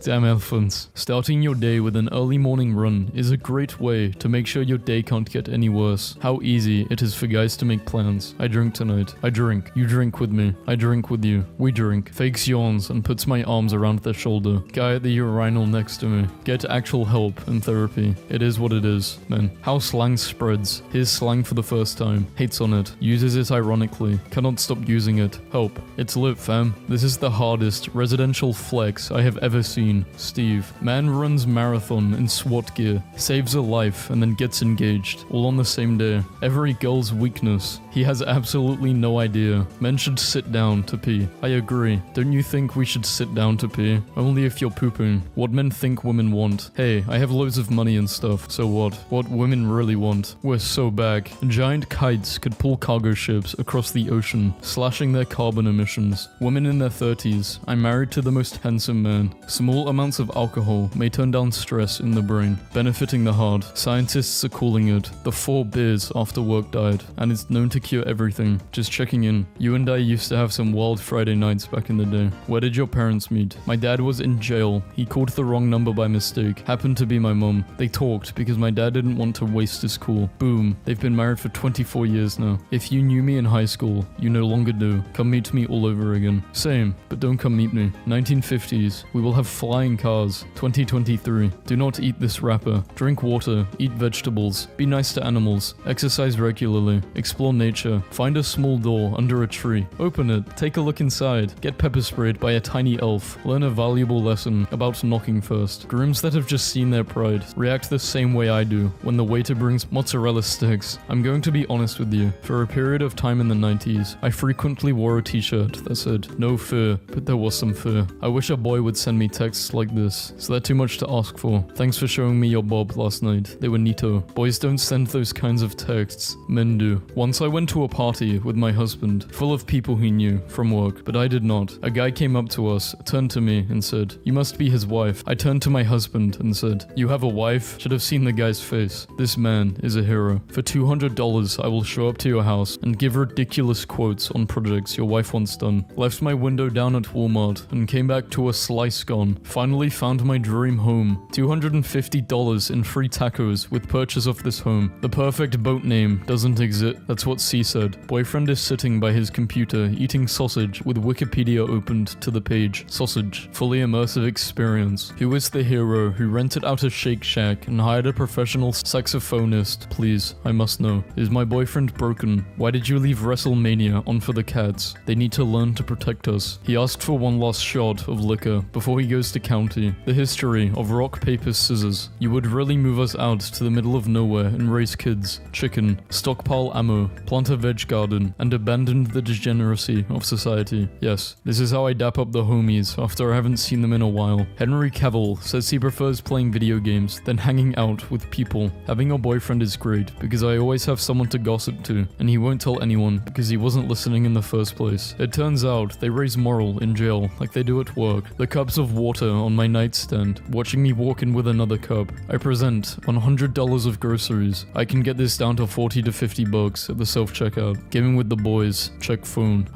Damn elephants. Starting your day with an early morning run is a great way to make sure your day can't get any worse. How easy it is for guys to make plans. I drink tonight. I drink. You drink with me. I drink with you. We drink. Fakes yawns and puts my arms around their shoulder. Guy at the urinal next to me. Get actual help and therapy. It is what it is, man. How slang spreads. Here's slang for the first time. Hates on it. Uses it ironically. Cannot stop using it. Help. It's lit, fam. This is the hardest residential flex I have ever seen. Steve. Man runs marathon in SWAT gear. Saves a life and then gets engaged. All on the same day. Every girl's weakness. He has absolutely no idea. Men should sit down to pee. I agree. Don't you think we should sit down to pee? Only if you're pooping. What men think women want. Hey, I have loads of money and stuff. So what? What women really want. We're so back. Giant kites could pull cargo ships across the ocean, slashing their carbon emissions. Women in their 30s. I'm married to the most handsome man. Small amounts of alcohol may turn down stress in the brain, benefiting the heart. Scientists are calling it the 4 beers after work diet, and it's known to cure everything. Just checking in. You and I used to have some wild Friday nights back in the day. Where did your parents meet? My dad was in jail. He called the wrong number by mistake. Happened to be my mum. They talked because my dad didn't want to waste his call. Boom. They've been married for 24 years now. If you knew me in high school, you no longer do. Come meet me all over again. Same, but don't come meet me. 1950s. We will have flying cars. 2023. Do not eat this wrapper. Drink water. Eat vegetables. Be nice to animals. Exercise regularly. Explore nature. Find a small door under a tree. Open it. Take a look inside. Get pepper sprayed by a tiny elf. Learn a valuable lesson about knocking first. Grooms that have just seen their pride react the same way I do when the waiter brings mozzarella sticks. I'm going to be honest with you. For a period of time in the 90s, I frequently wore a t-shirt that said, "No fear," but there was some fear. I wish a boy would send me texts like this. Is that too much to ask for? Thanks for showing me your bob last night. They were neato. Boys don't send those kinds of texts. Men do. Once I went to a party with my husband, full of people he knew from work, but I did not. A guy came up to us, turned to me and said, "You must be his wife." I turned to my husband and said, "You have a wife?" Should have seen the guy's face. This man is a hero. For $200, I will show up to your house and give ridiculous quotes on projects your wife wants done. Left my window down at Walmart and came back to a slice gone. Finally found my dream home. $250 in free tacos with purchase of this home. The perfect boat name doesn't exist. That's what C said. Boyfriend is sitting by his computer eating sausage with Wikipedia opened to the page. Sausage. Fully immersive experience. Who is the hero? hero who rented out a Shake Shack and hired a professional saxophonist. Please, I must know. Is my boyfriend broken? Why did you leave WrestleMania on for the cats? They need to learn to protect us. He asked for one last shot of liquor before he goes to county. The history of rock, paper, scissors. You would really move us out to the middle of nowhere and raise kids, chicken, stockpile ammo, plant a veg garden, and abandon the degeneracy of society. Yes, this is how I dap up the homies after I haven't seen them in a while. Henry Cavill says he prefers playing video games than hanging out with people. Having a boyfriend is great because I always have someone to gossip to, and he won't tell anyone because he wasn't listening in the first place. It turns out they raise moral in jail like they do at work. The cups of water on my nightstand, watching me walk in with another cup. I present $100 of groceries. I can get this down to 40 to 50 bucks at the self-checkout. Gaming with the boys. Check phone.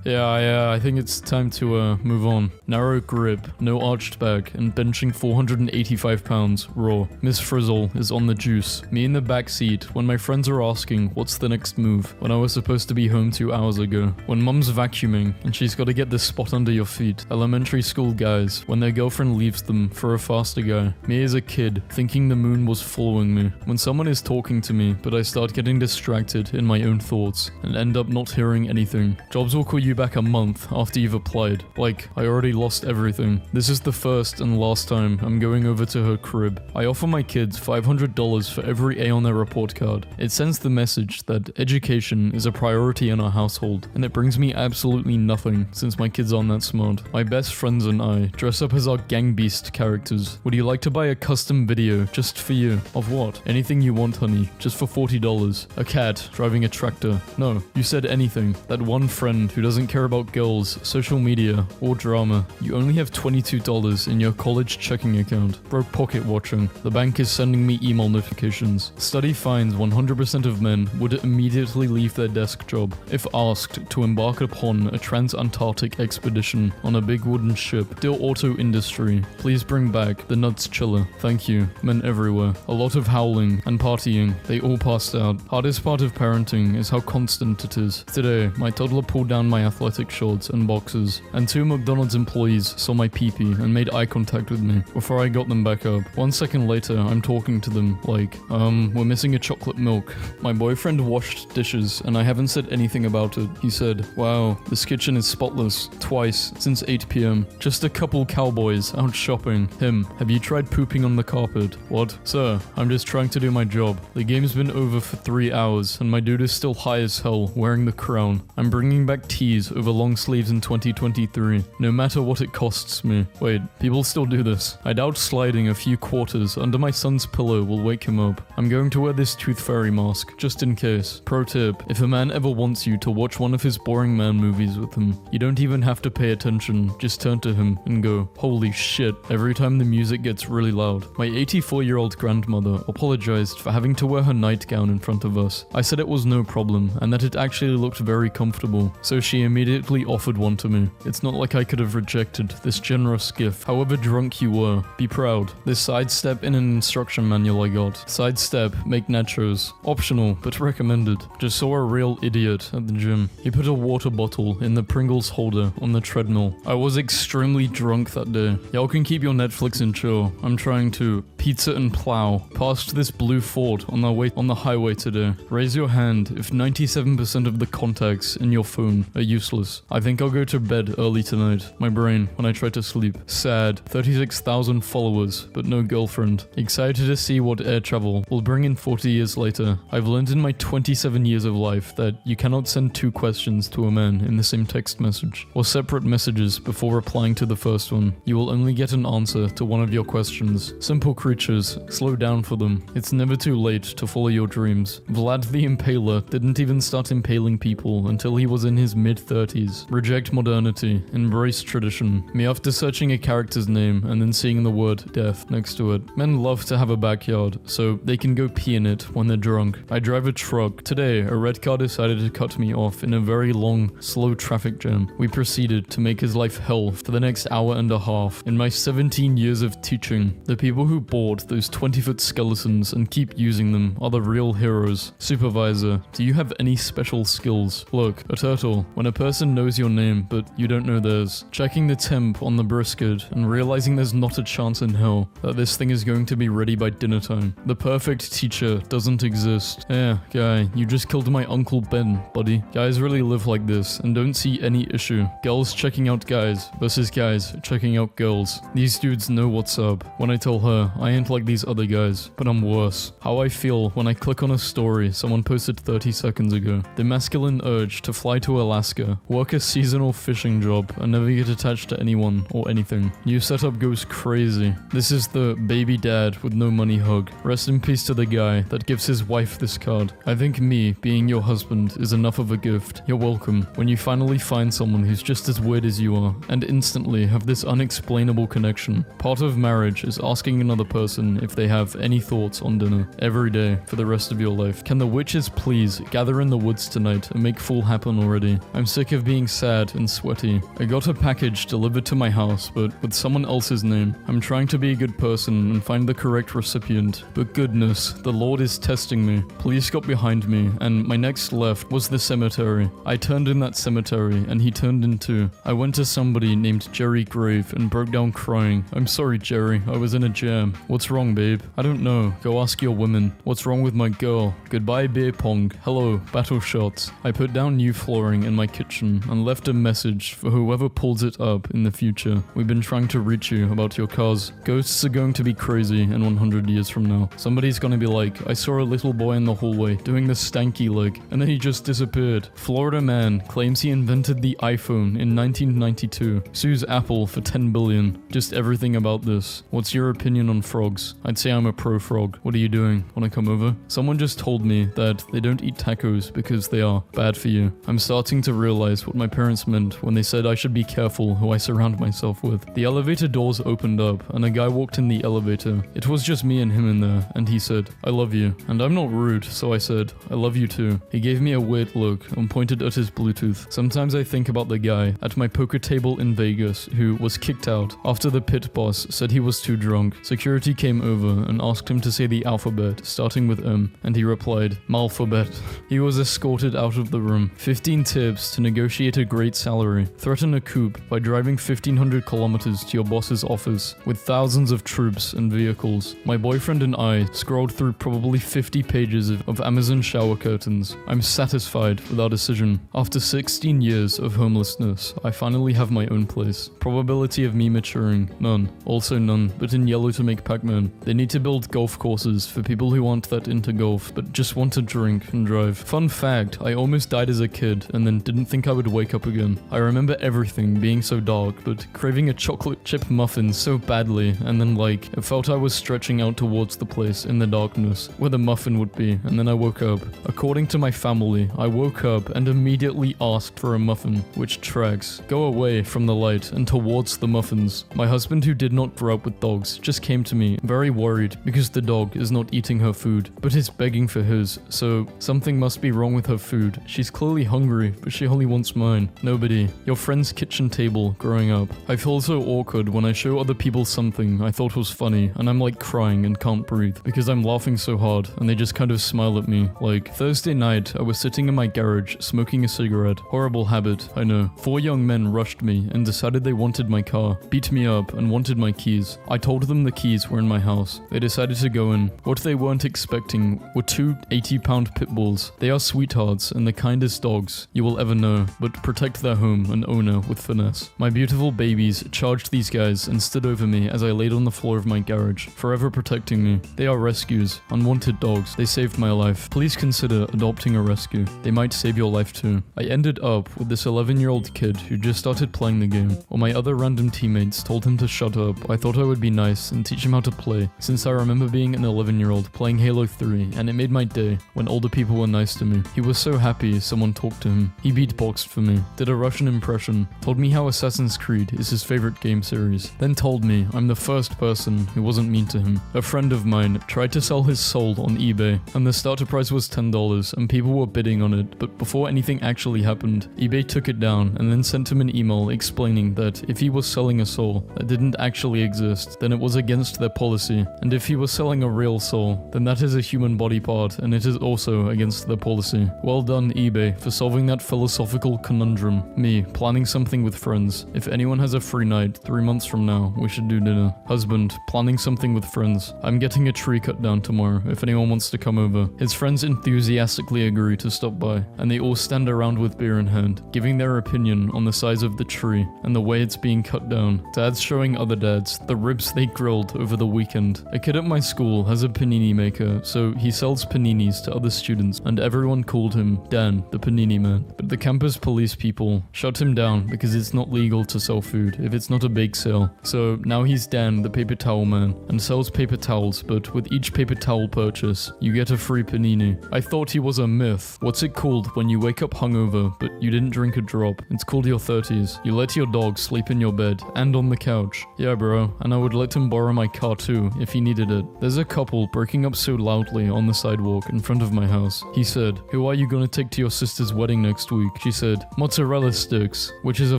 Yeah, I think it's time to move on. Narrow grip, no arched back, and benching 485 pounds, raw. Miss Frizzle is on the juice. Me in the back seat when my friends are asking what's the next move when I was supposed to be home 2 hours ago. When mum's vacuuming and she's got to get this spot under your feet. Elementary school guys when their girlfriend leaves them for a faster guy. Me as a kid thinking the moon was following me. When someone is talking to me but I start getting distracted in my own thoughts and end up not hearing anything. Jobs will call you back a month after you've applied. Like, I already lost everything. This is the first and last time I'm going over to her crib. I offer my kids $500 for every A on their report card. It sends the message that education is a priority in our household, and it brings me absolutely nothing since my kids aren't that smart. My best friends and I dress up as our gang beast characters. Would you like to buy a custom video just for you? Of what? Anything you want, honey, just for $40. A cat driving a tractor. No, you said anything. That one friend who doesn't care about girls, social media, or drama. You only have $22 in your college checking account. Broke pocket watching. The bank is sending me email notifications. Study finds 100% of men would immediately leave their desk job if asked to embark upon a trans-Antarctic expedition on a big wooden ship. Dear auto industry, please bring back the nuts chiller. Thank you. Men everywhere. A lot of howling and partying. They all passed out. Hardest part of parenting is how constant it is. Today, my toddler pulled down my athletic shorts and boxers, and 2 McDonald's employees saw my pee-pee and made eye contact with me before I got them back up. 1 second later, I'm talking to them like, we're missing a chocolate milk. My boyfriend washed dishes and I haven't said anything about it. He said, wow, this kitchen is spotless. Twice since 8 p.m. Just a couple cowboys out shopping. Him, have you tried pooping on the carpet? What? Sir, I'm just trying to do my job. The game's been over for 3 hours and my dude is still high as hell wearing the crown. I'm bringing back tees over long sleeves in 2023, no matter what it costs me. Wait, people still do this. I doubt sliding a few quarters under my son's pillow will wake him up. I'm going to wear this tooth fairy mask, just in case. Pro tip, if a man ever wants you to watch one of his boring man movies with him, you don't even have to pay attention, just turn to him and go, holy shit, every time the music gets really loud. My 84-year-old grandmother apologized for having to wear her nightgown in front of us. I said it was no problem and that it actually looked very comfortable, so she immediately offered one to me. It's not like I could have rejected this generous gift. However drunk you were, be proud. This sidestep in an instruction manual I got. Sidestep, make nachos. Optional, but recommended. Just saw a real idiot at the gym. He put a water bottle in the Pringles holder on the treadmill. I was extremely drunk that day. Y'all can keep your Netflix and chill. I'm trying to pizza and plow past this blue Ford on the highway today. Raise your hand if 97% of the contacts in your phone are useless. I think I'll go to bed early tonight. My brain when I try to sleep. Sad. 36,000 followers, but no girlfriend. Excited to see what air travel will bring in 40 years later. I've learned in my 27 years of life that you cannot send 2 questions to a man in the same text message, or separate messages before replying to the first one. You will only get an answer to one of your questions. Simple creatures, slow down for them. It's never too late to follow your dreams. Vlad the Impaler didn't even start impaling people until he was in his mid-30s. Reject modernity, embrace tradition. Me after searching a character's name and then seeing the word death next to it. Men love to have a backyard, so they can go pee in it when they're drunk. I drive a truck. Today, a red car decided to cut me off in a very long, slow traffic jam. We proceeded to make his life hell for the next hour and a half. In my 17 years of teaching, the people who bought those 20-foot skeletons and keep using them are the real heroes. Supervisor, do you have any special skills? Look, a turtle. When a person knows your name, but you don't know theirs. Checking the temp on the brisket and realizing there's not a chance in hell that this thing is going to be ready by dinner time. The perfect teacher doesn't exist. Yeah, guy, you just killed my Uncle Ben, buddy. Guys really live like this and don't see any issue. Girls checking out guys versus guys checking out girls. These dudes know what's up. When I tell her, I ain't like these other guys, but I'm worse. How I feel when I click on a story someone posted 30 seconds ago. The masculine urge to fly to Alaska, work a seasonal fishing job, and never get attached to anyone or anything. New setup goes crazy. This is the baby dad with no money hug. Rest in peace to the guy that gives his wife this card. I think me being your husband is enough of a gift. You're welcome. When you finally find someone who's just as weird as you are, and instantly have this unexplainable connection. Part of marriage is asking another person if they have any thoughts on dinner every day for the rest of your life. Can the witches please gather in the woods tonight and make fall happen already? I'm sick of being sad and sweaty. I got a package delivered to my house, but with someone else's name. I'm trying to be a good person and find the correct recipient, but goodness, the Lord is testing me. Police got behind me, and my next left was the cemetery. I turned in that cemetery, and he turned in too. I went to somebody named Jerry Grave and broke down crying. I'm sorry, Jerry, I was in a jam. What's wrong, babe? I don't know. Go ask your women. What's wrong with my girl? Goodbye, beer pong. Hello, battle shots. I put down new flooring in my kitchen and left a message for whoever pulls it up in the future. We've been trying to reach you about your cars. Ghosts are going to be crazy in 100 years from now. Somebody's gonna be like, I saw a little boy in the hallway doing the stanky leg, and then he just disappeared. Florida man claims he invented the iPhone in 1992. Sues Apple for $10 billion. Just everything about this. What's your opinion on frogs? I'd say I'm a pro frog. What are you doing? Wanna come over? Someone just told me that they don't eat tacos because they are bad for you. I'm starting to realize what my parents meant when they said I should be careful who I surround myself with. The elevator doors opened up and a guy walked in the elevator. It was just me and him in there, and he said, I love you. And I'm not rude, so I said, I love you too. He gave me a weird look and pointed at his Bluetooth. Sometimes I think about the guy at my poker table in Vegas who was kicked out after the pit boss said he was too drunk. Security came over and asked him to say the alphabet, starting with M, and he replied, Malphabet. He was escorted out of the room. 15 tips to negotiate a great salary. Threaten a coup by driving 1500 kilometers to your boss's office with thousands of troops and vehicles. My boyfriend and I scrolled through probably 50 pages of Amazon shower curtains. I'm satisfied with our decision. After 16 years of homelessness, I finally have my own place. Probability of me maturing? None. Also none, but in yellow to make Pac-Man. They need to build golf courses for people who aren't that into golf, but just want to drink and drive. Fun fact, I almost died as a kid and then didn't think I would wake up again. I remember everything being so dark, but craving a chocolate chip muffin so badly, and then like, it felt I was stretching out towards the place in the darkness where the muffin would be, and then I woke up. According to my family, I woke up and immediately asked for a muffin, which tracks. Go away from the light and towards the muffins. My husband, who did not grow up with dogs, just came to me, very worried because the dog is not eating her food, but is begging for his, so something must be wrong with her food. She's clearly hungry, but she only wants mine. Nobody. Your friend's kitchen table growing up. I feel so awkward when I show other people something I thought was funny, and I'm like crying and can't breathe because I'm laughing so hard, and they just kind of smile at me. Like, Thursday night, I was sitting in my garage smoking a cigarette. Horrible habit, I know. 4 young men rushed me and decided they wanted my car, beat me up, and wanted my keys. I told them the keys were in my house. They decided to go in. What they weren't expecting were 2 80-pound pit bulls. They are sweethearts and the kindest dogs you will ever know, but protect their home and owner with finesse. My beautiful babies charged these guys and stood over me as I laid on the floor of my garage, forever protecting me. They are rescues, unwanted dogs. They saved my life. Please consider adopting a rescue. They might save your life too. I ended up with this 11-year-old kid who just started playing the game. While my other random teammates told him to shut up, I thought I would be nice and teach him how to play, since I remember being an 11-year-old playing Halo 3, and it made my day when older people were nice to me. He was so happy someone talked to him. He beatboxed for me, did a Russian impression, told me how Assassin's Creed is his favorite game series, then told me I'm the first person who wasn't mean to him. A friend of mine tried to sell his soul on eBay, and the starter price was $10 and people were bidding on it, but before anything actually happened, eBay took it down and then sent him an email explaining that if he was selling a soul that didn't actually exist, then it was against their policy, and if he was selling a real soul, then that is a human body part and it is also against their policy. Well done, eBay, for solving that philosophical conundrum. Me, planning something with friends. If anyone has a free night 3 months from now, we should should do dinner. Husband, planning something with friends. I'm getting a tree cut down tomorrow if anyone wants to come over. His friends enthusiastically agree to stop by, and they all stand around with beer in hand, giving their opinion on the size of the tree and the way it's being cut down. Dad's showing other dads the ribs they grilled over the weekend. A kid at my school has a panini maker, so he sells paninis to other students, and everyone called him Dan, the panini man. But the campus police people shut him down because it's not legal to sell food if it's not a bake sale. So now he's Dan, the paper towel man, and sells paper towels, but with each paper towel purchase, you get a free panini. I thought he was a myth. What's it called when you wake up hungover, but you didn't drink a drop? It's called your 30s. You let your dog sleep in your bed and on the couch. Yeah, bro, and I would let him borrow my car too if he needed it. There's a couple breaking up so loudly on the sidewalk in front of my house. He said, "Who are you gonna take to your sister's wedding next week?" She said, "Mozzarella sticks," which is a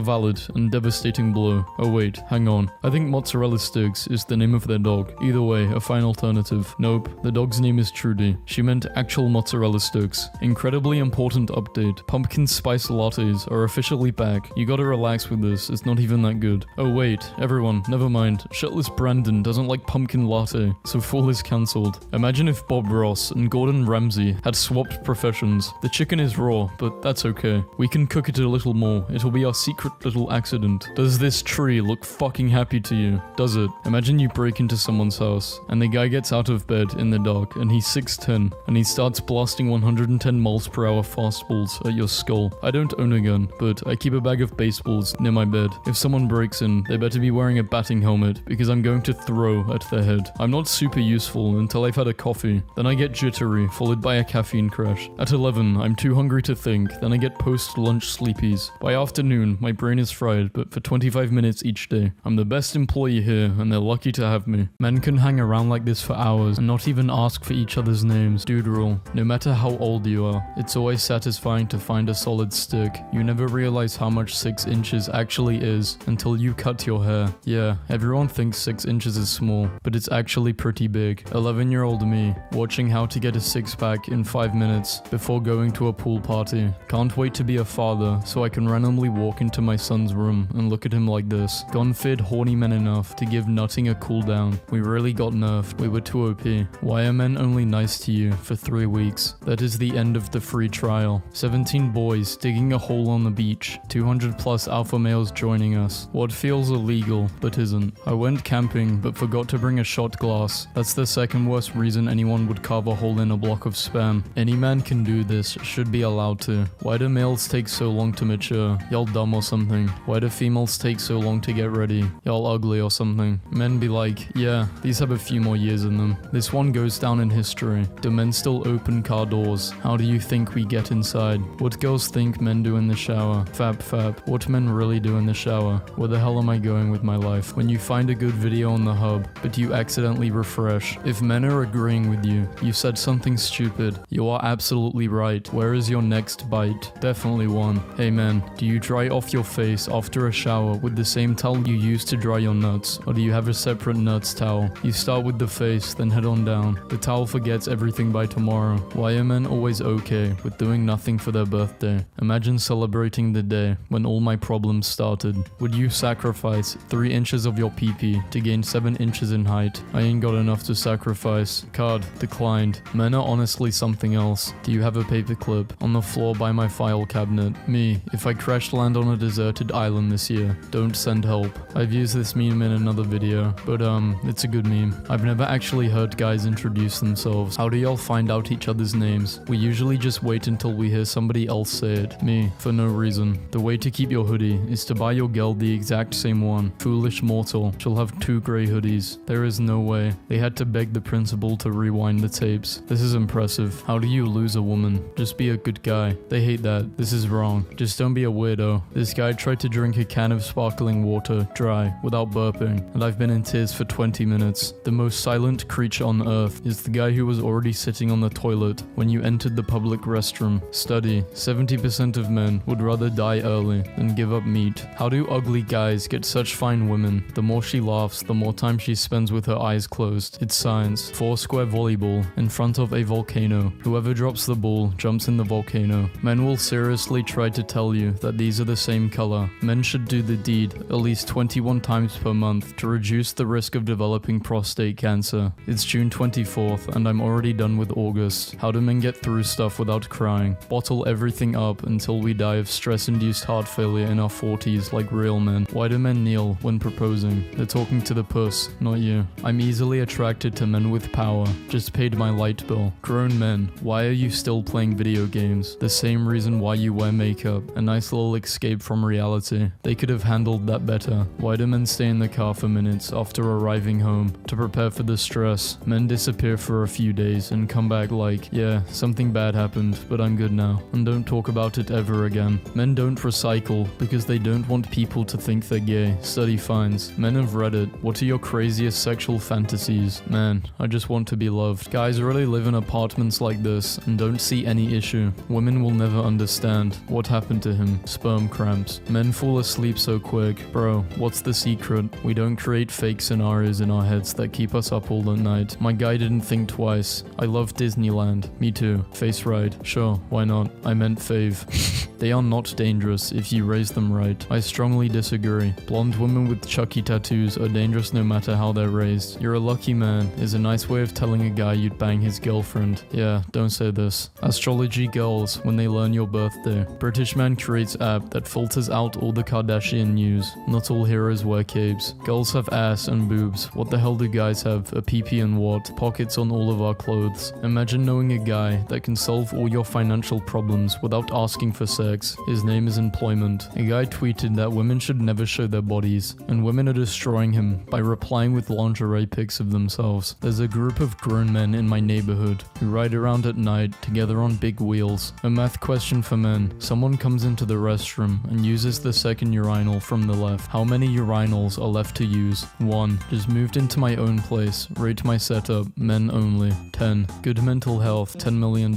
valid and devastating blow. Oh wait, hang on. I think Mozzarella Sticks is the name of their dog. Either way, a fine alternative. Nope, the dog's name is Trudy. She meant actual mozzarella sticks. Incredibly important update. Pumpkin spice lattes are officially back. You gotta relax with this, it's not even that good. Oh wait, everyone, never mind. Shirtless Brandon doesn't like pumpkin latte, so fall is cancelled. Imagine if Bob Ross and Gordon Ramsay had swapped professions. The chicken is raw, but that's okay. We can cook it a little more. It'll be our secret little accident. Does this tree look fucking happy to you? Does it? Imagine you break into someone's house, and the guy gets out of bed in the dark, and he's 6'10", and he starts blasting 110 miles per hour fastballs at your skull. I don't own a gun, but I keep a bag of baseballs near my bed. If someone breaks in, they better be wearing a batting helmet, because I'm going to throw at their head. I'm not super useful until I've had a coffee, then I get jittery, followed by a caffeine crash. At 11, I'm too hungry to think, then I get post-lunch sleepies. By afternoon, my brain is fried, but for 25 minutes each day. I'm the best employee here, and they're lucky to have me. Men can hang around like this for hours and not even ask for each other's names. Dude rule. No matter how old you are, it's always satisfying to find a solid stick. You never realize how much 6 inches actually is until you cut your hair. Yeah, everyone thinks 6 inches is small, but it's actually pretty big. 11-year-old me, watching how to get a six-pack in 5 minutes before going to a pool party. Can't wait to be a father so I can randomly walk into my son's room and look at him like this. Gone fid horny men enough to give nutting a cool down. We really got nerfed. We were too OP. Why are men only nice to you for 3 weeks? That is the end of the free trial. 17 boys digging a hole on the beach. 200 plus alpha males joining us. What feels illegal but isn't. I went camping but forgot to bring a shot glass. That's the second worst reason anyone would carve a hole in a block of spam. Any man can do this, should be allowed to. Why do males take so long to mature? Y'all dumb or something. Why do females take so long to get ready? Y'all ugly or something. Men be like, yeah, these have a few more years in them. This one goes down in history. Do men still open car doors? How do you think we get inside? What girls think men do in the shower? Fab. What men really do in the shower? Where the hell am I going with my life? When you find a good video on the hub, but you accidentally refresh. If men are agreeing with you, you said something stupid. You are absolutely right. Where is your next bite? Definitely one. Hey man, do you dry off your face after a shower with the same towel you use to dry your nuts? Or do you have a separate nuts towel? You start with the face, then head on down. The towel forgets everything by tomorrow. Why are men always okay with doing nothing for their birthday? Imagine celebrating the day when all my problems started. Would you sacrifice 3 inches of your pee-pee to gain 7 inches in height? I ain't got enough to sacrifice. Card declined. Men are honestly something else. Do you have a paperclip? On the floor by my file cabinet. Me, if I crash land on a deserted island this year, don't send help. I've used this meme in another video, but it's a good meme. I've never actually heard guys introduce themselves. How do y'all find out each other's names? We usually just wait until we hear somebody else say it. Me, for no reason. The way to keep your hoodie is to buy your girl the exact same one. Foolish mortal. She'll have 2 grey hoodies. There is no way. They had to beg the principal to rewind the tapes. This is impressive. How do you lose a woman? Just be a good guy. They hate that. This is wrong. Just don't be a weirdo. This guy tried to drink a can of sparkling water, dry, without burping, and I've been in tears for 20 minutes. The most silent creature on earth is the guy who was already sitting on the toilet when you entered the public restroom. Study. 70% of men would rather die early than give up meat. How do ugly guys get such fine women? The more she laughs, the more time she spends with her eyes closed. It's science. 4-square volleyball in front of a volcano. Whoever drops the ball jumps in the volcano. Men will seriously try to tell you that these are the same color. Men should do the deed at least 21 times per per month to reduce the risk of developing prostate cancer. It's June 24th and I'm already done with August. How do men get through stuff without crying? Bottle everything up until we die of stress-induced heart failure in our 40s like real men. Why do men kneel when proposing? They're talking to the puss, not you. I'm easily attracted to men with power. Just paid my light bill. Grown men, why are you still playing video games? The same reason why you wear makeup. A nice little escape from reality. They could have handled that better. Why do men stay in the car for minutes after arriving home? To prepare for the stress. Men disappear for a few days and come back like, yeah, something bad happened, but I'm good now. And don't talk about it ever again. Men don't recycle because they don't want people to think they're gay. Study finds. Men of Reddit, what are your craziest sexual fantasies? Man, I just want to be loved. Guys really live in apartments like this and don't see any issue. Women will never understand. What happened to him? Sperm cramps. Men fall asleep so quick. Bro, what's the secret? We don't create fake scenarios in our heads that keep us up all the night. My guy didn't think twice. I love Disneyland. Me too. Face ride. Sure, why not? I meant fave. They are not dangerous if you raise them right. I strongly disagree. Blonde women with Chucky tattoos are dangerous no matter how they're raised. You're a lucky man is a nice way of telling a guy you'd bang his girlfriend. Yeah, don't say this. Astrology girls when they learn your birthday. British man creates app that filters out all the Kardashian news. Not all heroes wear capes. Girls have ass and boobs. What the hell do guys have? A PP and what? Pockets on all of our clothes. Imagine knowing a guy that can solve all your financial problems without asking for sex. His name is employment. A guy tweeted that women should never show their bodies, and women are destroying him by replying with lingerie pics of themselves. There's a group of grown men in my neighborhood who ride around at night together on big wheels. A math question for men. Someone comes into the restroom and uses the second urinal from the left. How many urinals are left to use? 1. Just moved into my own place. Rate my setup. Men only. 10. Good mental health. $10 million.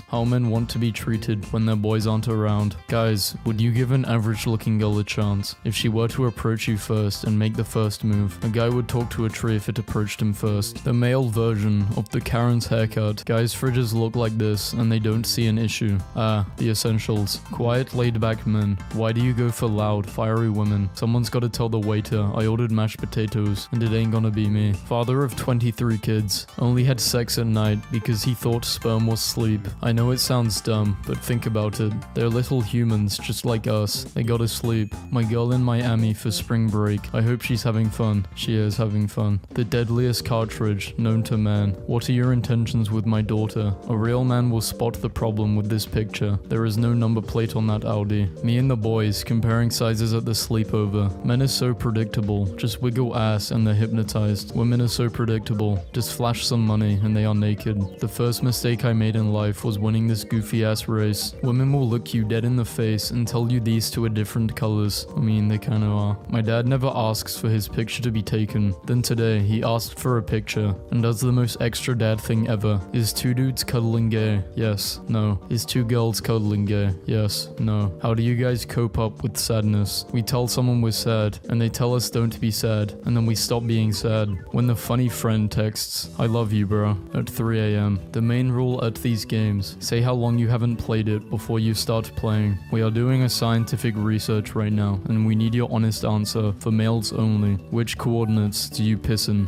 How men want to be treated when their boys aren't around. Guys, would you give an average looking girl a chance if she were to approach you first and make the first move? A guy would talk to a tree if it approached him first. The male version of the Karen's haircut. Guys' fridges look like this and they don't see an issue. Ah, the essentials. Quiet, laid back men. Why do you go for loud, fiery women? Someone's gotta tell the waiter I ordered mashed potatoes and it ain't gonna be me. Father of 23 kids. Only had sex at night because he thought sperm was sleep. I know it sounds dumb, but think about it. They're little humans just like us. They gotta sleep. My girl in Miami for spring break. I hope she's having fun. She is having fun. The deadliest cartridge known to man. What are your intentions with my daughter? A real man will spot the problem with this picture. There is no number plate on that Audi. Me and the boys comparing sizes at the sleepover. Men are so predictable. Just wiggle ass and they're hypnotized. Women are so predictable. Just flash some money and they are naked. The first mistake I made in life was winning this goofy ass race. Women will look you dead in the face and tell you these two are different colors. I mean, they kinda are. My dad never asks for his picture to be taken. Then today, he asked for a picture and does the most extra dad thing ever. Is 2 dudes cuddling gay? Yes. No. Is 2 girls cuddling gay? Yes. No. How do you guys cope up with sadness? We tell someone we're sad and they tell us don't be sad and then we stop being sad. When the funny friend texts, I love you bro, at 3 a.m. The main rule at these games, say how long you haven't played it before you start playing. We are doing a scientific research right now, and we need your honest answer for males only. Which coordinates do you piss in?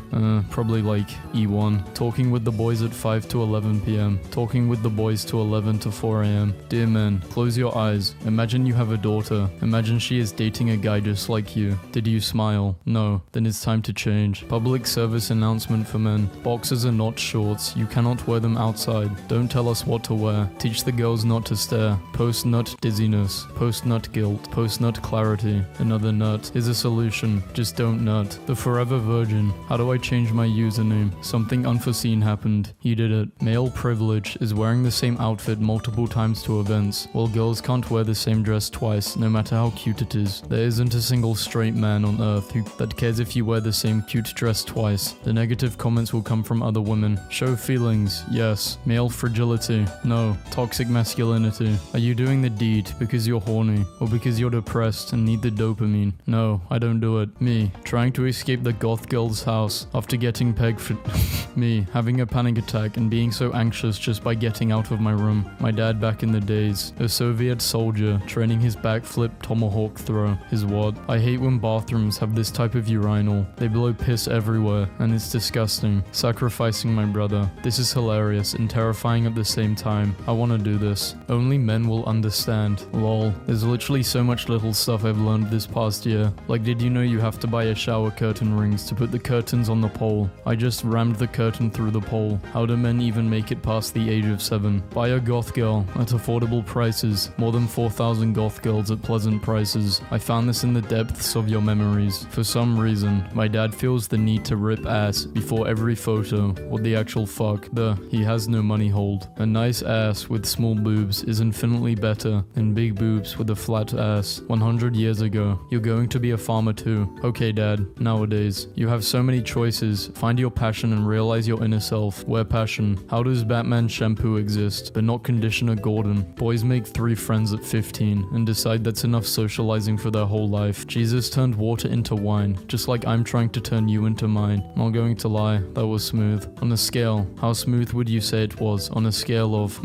Probably like E1. Talking with the boys at 5 to 11 p.m. Talking with the boys to 11 to 4 a.m. Dear men, close your eyes. Imagine you have a daughter. Imagine she is dating a guy just like you. Did you smile? No. Then it's time to change. Public service announcement for men. Boxers are not shorts. You cannot wear them outside. Don't tell us what to wear. Teach the girls not to stare. Post-nut dizziness. Post-nut guilt. Post-nut clarity. Another nut is a solution. Just don't nut. The forever virgin. How do I change my username? Something unforeseen happened. He did it. Male privilege is wearing the same outfit multiple times to events, while girls can't wear the same dress twice, no matter how cute it is. There isn't a single straight man on earth that cares if you wear the same cute dress twice. The negative comments will come from other women. Show feelings, yes. Male fragility, no. Toxic masculinity. Are you doing the deed because you're horny, or because you're depressed and need the dopamine? No, I don't do it. Me, trying to escape the goth girl's house after getting pegged for me, having a panic attack and being so anxious just by getting out of my room. My dad back in the days, a Soviet soldier training his backflip tomahawk throw. His what? I hate when bathrooms have have this type of urinal. They blow piss everywhere, and it's disgusting. Sacrificing my brother. This is hilarious and terrifying at the same time. I want to do this. Only men will understand. Lol. There's literally so much little stuff I've learned this past year. Like, did you know you have to buy a shower curtain rings to put the curtains on the pole? I just rammed the curtain through the pole. How do men even make it past the age of 7? Buy a goth girl at affordable prices. More than 4,000 goth girls at pleasant prices. I found this in the depths of your memories. For some reason, my dad feels the need to rip ass before every photo. What the actual fuck? He has no money hold. A nice ass with small boobs is infinitely better than big boobs with a flat ass. 100 years ago, you're going to be a farmer too. Okay, dad. Nowadays, you have so many choices. Find your passion and realize your inner self. Wear passion. How does Batman shampoo exist, but not conditioner Gordon? Boys make 3 friends at 15 and decide that's enough socializing for their whole life. Jesus turned water into wine, just like I'm trying to turn you into mine. Not going to lie, that was smooth. On a scale, how smooth would you say it was? On a scale of,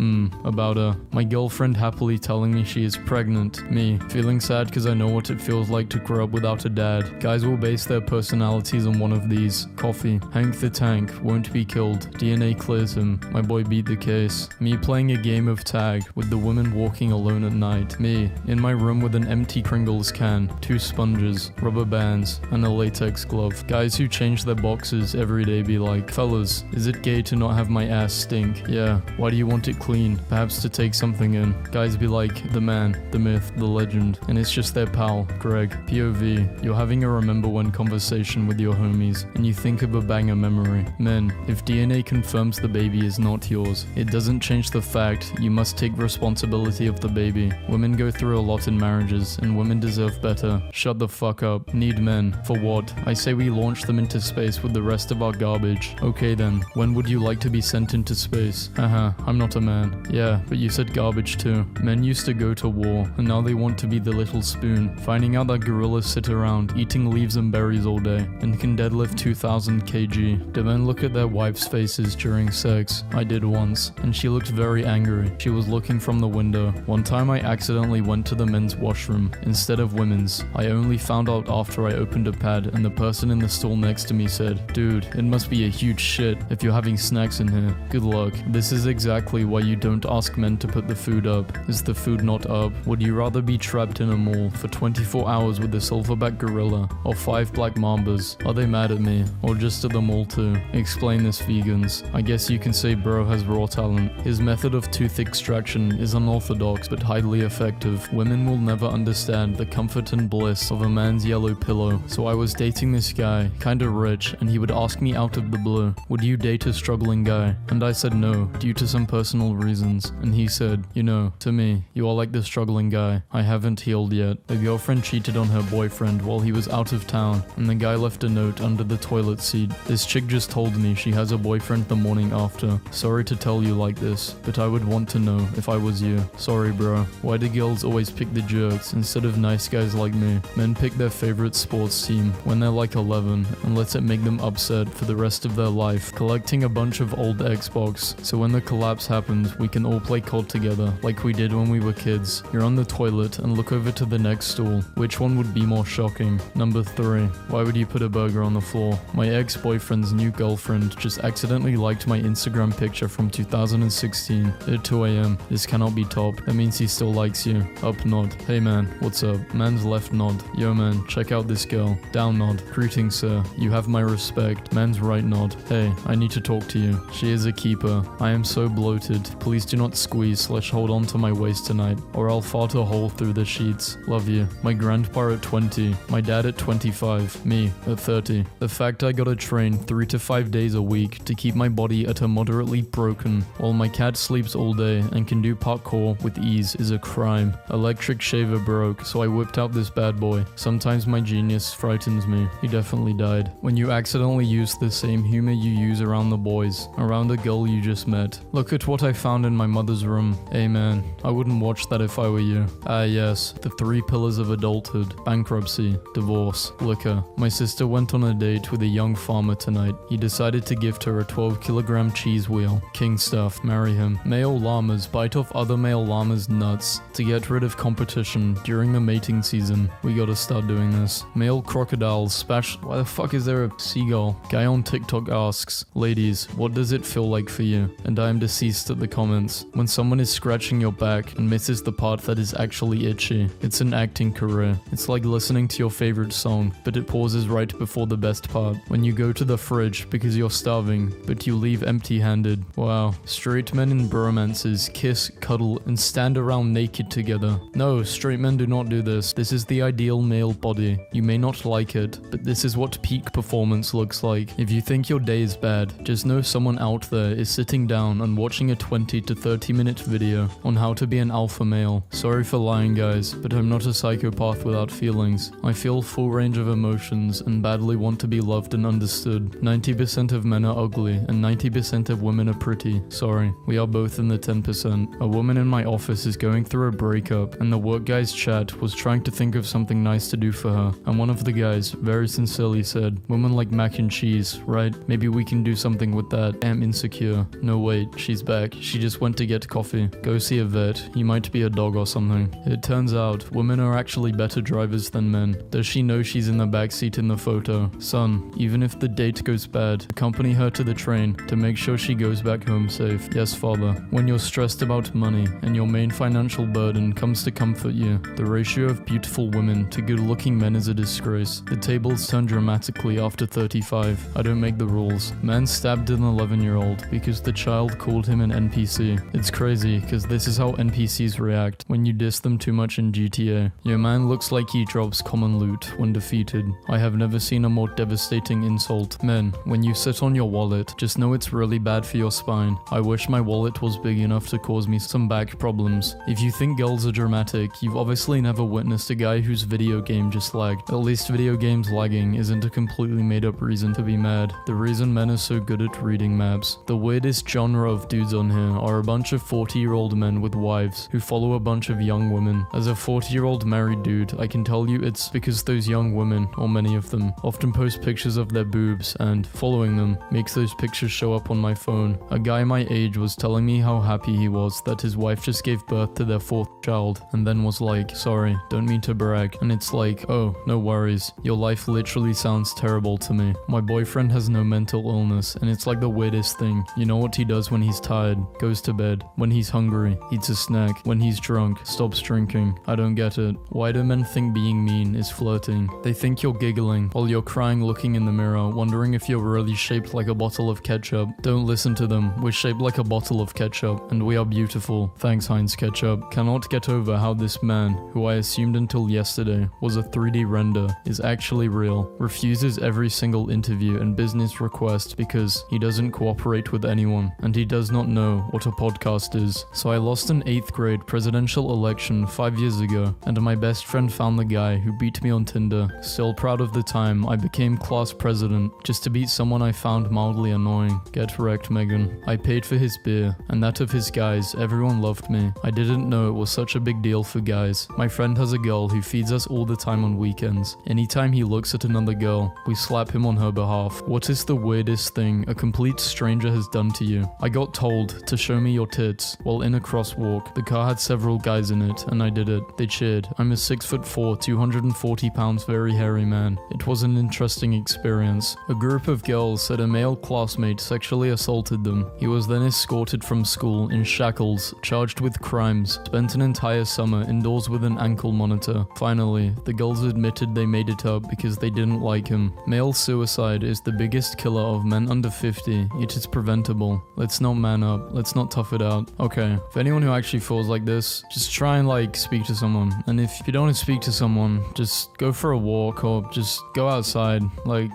about her. My girlfriend happily telling me she is pregnant. Me, feeling sad because I know what it feels like to grow up without a dad. Guys will base their personalities on one of these. Coffee. Hank the Tank won't be killed. DNA clears him. My boy beat the case. Me playing a game of tag with the woman walking alone at night. Me, in my room with an empty Pringles can, 2 sponges, rubber bands, and a latex glove. Guys who change their boxes every day be like, fellas, is it gay to not have my ass stink? Yeah. Why do you want it clean? Perhaps to take something in. Guys be like, the man, the myth, the legend, and it's just their pal, Greg. POV, you're having a remember when conversation with your homies, and you think of a banger memory. Men, if DNA confirms the baby is not yours, it doesn't change the fact you must take responsibility of the baby. Women go through a lot in marriages, and women deserve better. Shut the fuck up. Need men. For what? I say we launch them into space with the rest of our garbage. Okay then, when would you like to be sent into space? Haha, I'm not a man. Yeah, but you said garbage too. Men used to go to war, and now they want to be the little spoon. Finding out that gorillas sit around, eating leaves and berries all day, and can deadlift 2,000 kg. Do men look at their wives' faces during sex? I did once, and she looked very angry. She was looking from the window. One time I accidentally went to the men's washroom instead of women's. I only found out after I opened a pad and the person in the stall next to me said, dude, it must be a huge shit if you're having snacks in here. Good luck. This is exactly why you don't ask men to put the food up. Is the food not up? Would you rather be trapped in a mall for 24 hours with a silverback gorilla or 5 black mambas? Are they mad at me? Or just at the mall too? Explain this, vegans. I guess you can say bro has raw talent. His method of tooth extraction is unorthodox but highly effective. Women will never understand the comfort and bliss of a man's yellow pillow. So I was dating this guy, kinda rich, and he would ask me out of the blue, would you date a struggling guy? And I said no, due to some personal reasons. And he said, you know, to me, you are like the struggling guy. I haven't healed yet. The girlfriend cheated on her boyfriend while he was out of town, and the guy left a note under the toilet seat. This chick just told me she has a boyfriend the morning after. Sorry to tell you like this, but I would want to know if I was you. Sorry bro. Why do girls always pick the jerks instead of nice guys like me? Men pick their favorite sports team when they're like 11 and let it make them upset for the rest of their life, collecting a bunch of old Xbox, so when the collapse happens we can all play COD together like we did when we were kids. You're on the toilet and look over to the next stool. Which one would be more shocking? Number 3. Why would you put a burger on the floor? My ex-boyfriend's new girlfriend just accidentally liked my Instagram picture from 2016 at 2 AM. This cannot be top. That means he still likes you. Up nod. Hey man, what's up? Man's left nod. Yo man, check out this girl. Down nod. Greetings sir. You have my respect. Man's right nod. Hey, I need to talk to you. She is a keeper. I am so bloated. Please do not squeeze/hold on to my waist tonight, or I'll fart a hole through the sheets. Love you. My grandpa at 20. My dad at 25. Me at 30. The fact I gotta train 3 to 5 days a week to keep my body at a moderately broken, while my cat sleeps all day and can do parkour with ease is a crime. Electric shaver broke, so I whipped out this bad boy. Sometimes my genius frightens me. He definitely died. When you accidentally use the same humor you use around the boys, around a girl you just met. Look at what I found in my mother's room. Amen. I wouldn't watch that if I were you. Ah yes, the 3 pillars of adulthood. Bankruptcy, divorce, liquor. My sister went on a date with a young farmer tonight. He decided to gift her a 12-kilogram cheese wheel. King stuff, marry him. Male llamas bite off other male llamas' nuts to get rid of competition during the mating season. We gotta start doing this. Male crocodiles splash. Why the fuck is there a seagull? Guy on TikTok asks, ladies, what does it feel like for you? And I am deceased at the comments. When someone is scratching your back and misses the part that is actually itchy, it's an acting career. It's like listening to your favorite song, but it pauses right before the best part. When you go to the fridge because you're starving, but you leave empty-handed. Wow. Straight men in bromances kiss, cuddle, and stand around naked together. No, straight men do not do this. This is the ideal male body. You may not like it, but this is what peak performance looks like. If you think your day is bad, just know someone out there is sitting down and watching a 20 to 30 minute video on how to be an alpha male. Sorry for lying, guys, but I'm not a psychopath without feelings. I feel full range of emotions and badly want to be loved and understood. 90% of men are ugly and 90% of women are pretty. Sorry, we are both in the 10%. A woman in my office is going through a breakup and the work guy's chat was trying to think of something nice to do for her, and one of the guys very sincerely said, women like mac and cheese, right? Maybe we can do something with that. Am insecure. No wait, she's back. She just went to get coffee. Go see a vet. He might be a dog or something. It turns out women are actually better drivers than men. Does she know she's in the backseat in the photo? Son, even if the date goes bad, accompany her to the train to make sure she goes back home safe. Yes, father. When you're stressed about money and your main financial burden comes to comfort you, the ratio of beautiful women to good-looking men is a disgrace. The tables turn dramatically after 35. I don't make the rules. Man stabbed an 11-year-old because the child called him an NPC. It's crazy because this is how NPCs react when you diss them too much in GTA. Your man looks like he drops common loot when defeated. I have never seen a more devastating insult. Men, when you sit on your wallet, just know it's really bad for your spine. I wish my wallet was big enough to cause me some back problems. If you think girls are dramatic, you've obviously never witnessed a guy whose video game just lagged. At least video games lagging isn't a completely made up reason to be mad. The reason men are so good at reading maps. The weirdest genre of dudes on here are a bunch of 40-year-old men with wives who follow a bunch of young women. As a 40-year-old married dude, I can tell you it's because those young women, or many of them, often post pictures of their boobs and following them makes those pictures show up on my phone. A guy my age was telling me how happy he was that his wife just gave birth to their 4th child and then was like, sorry, don't mean to brag. And it's like, oh, no worries. Your life literally sounds terrible to me. My boyfriend has no mental illness and it's like the weirdest thing. You know what he does when he's tired? Goes to bed. When he's hungry, eats a snack. When he's drunk, stops drinking. I don't get it. Why do men think being mean is flirting? They think you're giggling while you're crying looking in the mirror, wondering if you're really shaped like a bottle of ketchup. Don't listen to them. We're shaped like a bottle of ketchup and we are beautiful. Thanks, Heinz Ketchup. Cannot get over how this man, who I assumed until yesterday was a 3D render, is actually real. Refuses every single interview and business request because he doesn't cooperate with anyone and he does not know what a podcast is. So I lost an 8th grade presidential election 5 years ago and my best friend found the guy who beat me on Tinder. Still proud of the time I became class president just to beat someone I found mildly annoying. Get wrecked, Megan. I paid for his beer and that of his guys. Everyone loved me. I didn't know it was such a big deal for guys. My friend has a girl who feeds us all the time on weekends. Anytime he looks at another girl, we slap him on her behalf. What is the weirdest thing a complete stranger has done to you? I got told to show me your tits while in a crosswalk. The car had several guys in it and I did it. They cheered. I'm a 6'4", 240 pounds very hairy man. It was an interesting experience. A group of girls said a male classmate sexually assaulted them. He was then escorted from school in shackles, charged with crimes, spent an entire summer indoors with an ankle monitor. Finally, the girls admitted they made it up because they didn't like him. Male suicide is the biggest killer of men under 50, yet it's preventable. Let's not man up. Let's not tough it out. Okay, for anyone who actually feels like this, just try and speak to someone. And if you don't want to speak to someone, just go for a walk or just go outside.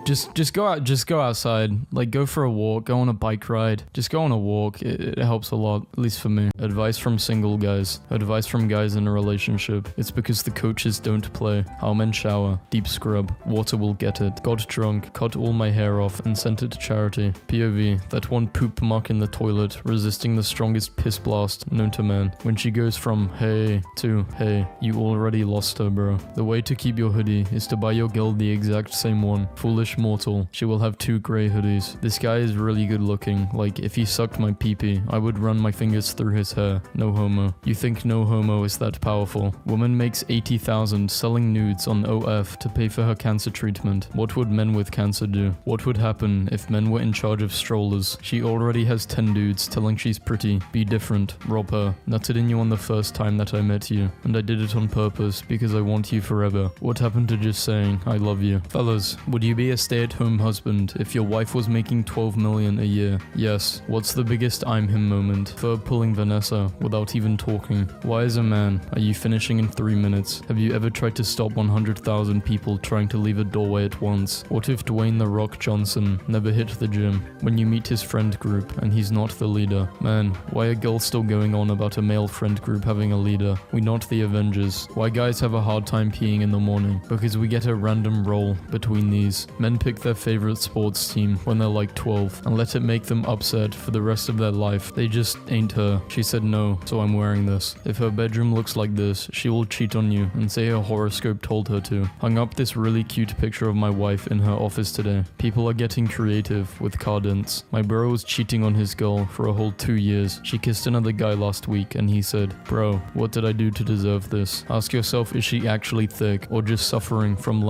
Just go outside. Go for a walk, go on a bike ride. Just go on a walk. It helps a lot, at least for me. Advice from single guys. Advice from guys in a relationship. It's because the coaches don't play. How men shower. Deep scrub. Water will get it. Got drunk. Cut all my hair off and sent it to charity. POV. That one poop mark in the toilet resisting the strongest piss blast known to man. When she goes from hey to hey, you already lost her, bro. The way to keep your hoodie is to buy your girl the exact same one. Foolish mortal. She will have 2 grey hoodies. This guy is really good looking. If he sucked my pee-pee, I would run my fingers through his hair. No homo. You think no homo is that powerful? Woman makes 80,000 selling nudes on F to pay for her cancer treatment. What would men with cancer do? What would happen if men were in charge of strollers? She already has 10 dudes telling she's pretty. Be different. Rob her. Nutted in you on the first time that I met you. And I did it on purpose because I want you forever. What happened to just saying, I love you? Fellas, would you be a stay-at-home husband if your wife was making 12 million a year? Yes. What's the biggest I'm him moment? Verb pulling Vanessa without even talking. Why as a man are you finishing in 3 minutes? Have you ever tried to stop 100,000 people trying to leave a doorway at once? What if Dwayne "The Rock" Johnson never hit the gym? When you meet his friend group and he's not the leader. Man, why are girls still going on about a male friend group having a leader? We not the Avengers. Why guys have a hard time peeing in the morning? Because we get a random role between these. Men pick their favorite sports team when they're like 12 and let it make them upset for the rest of their life. They just ain't her. She said no, so I'm wearing this. If her bedroom looks like this, she will cheat on you and say her horoscope told her to. Hung up this really cute picture of my wife in her office today. People are getting creative with car dents. My bro was cheating on his girl for a whole 2 years. She kissed another guy last week and he said, bro, what did I do to deserve this? Ask yourself, is she actually thick or just suffering from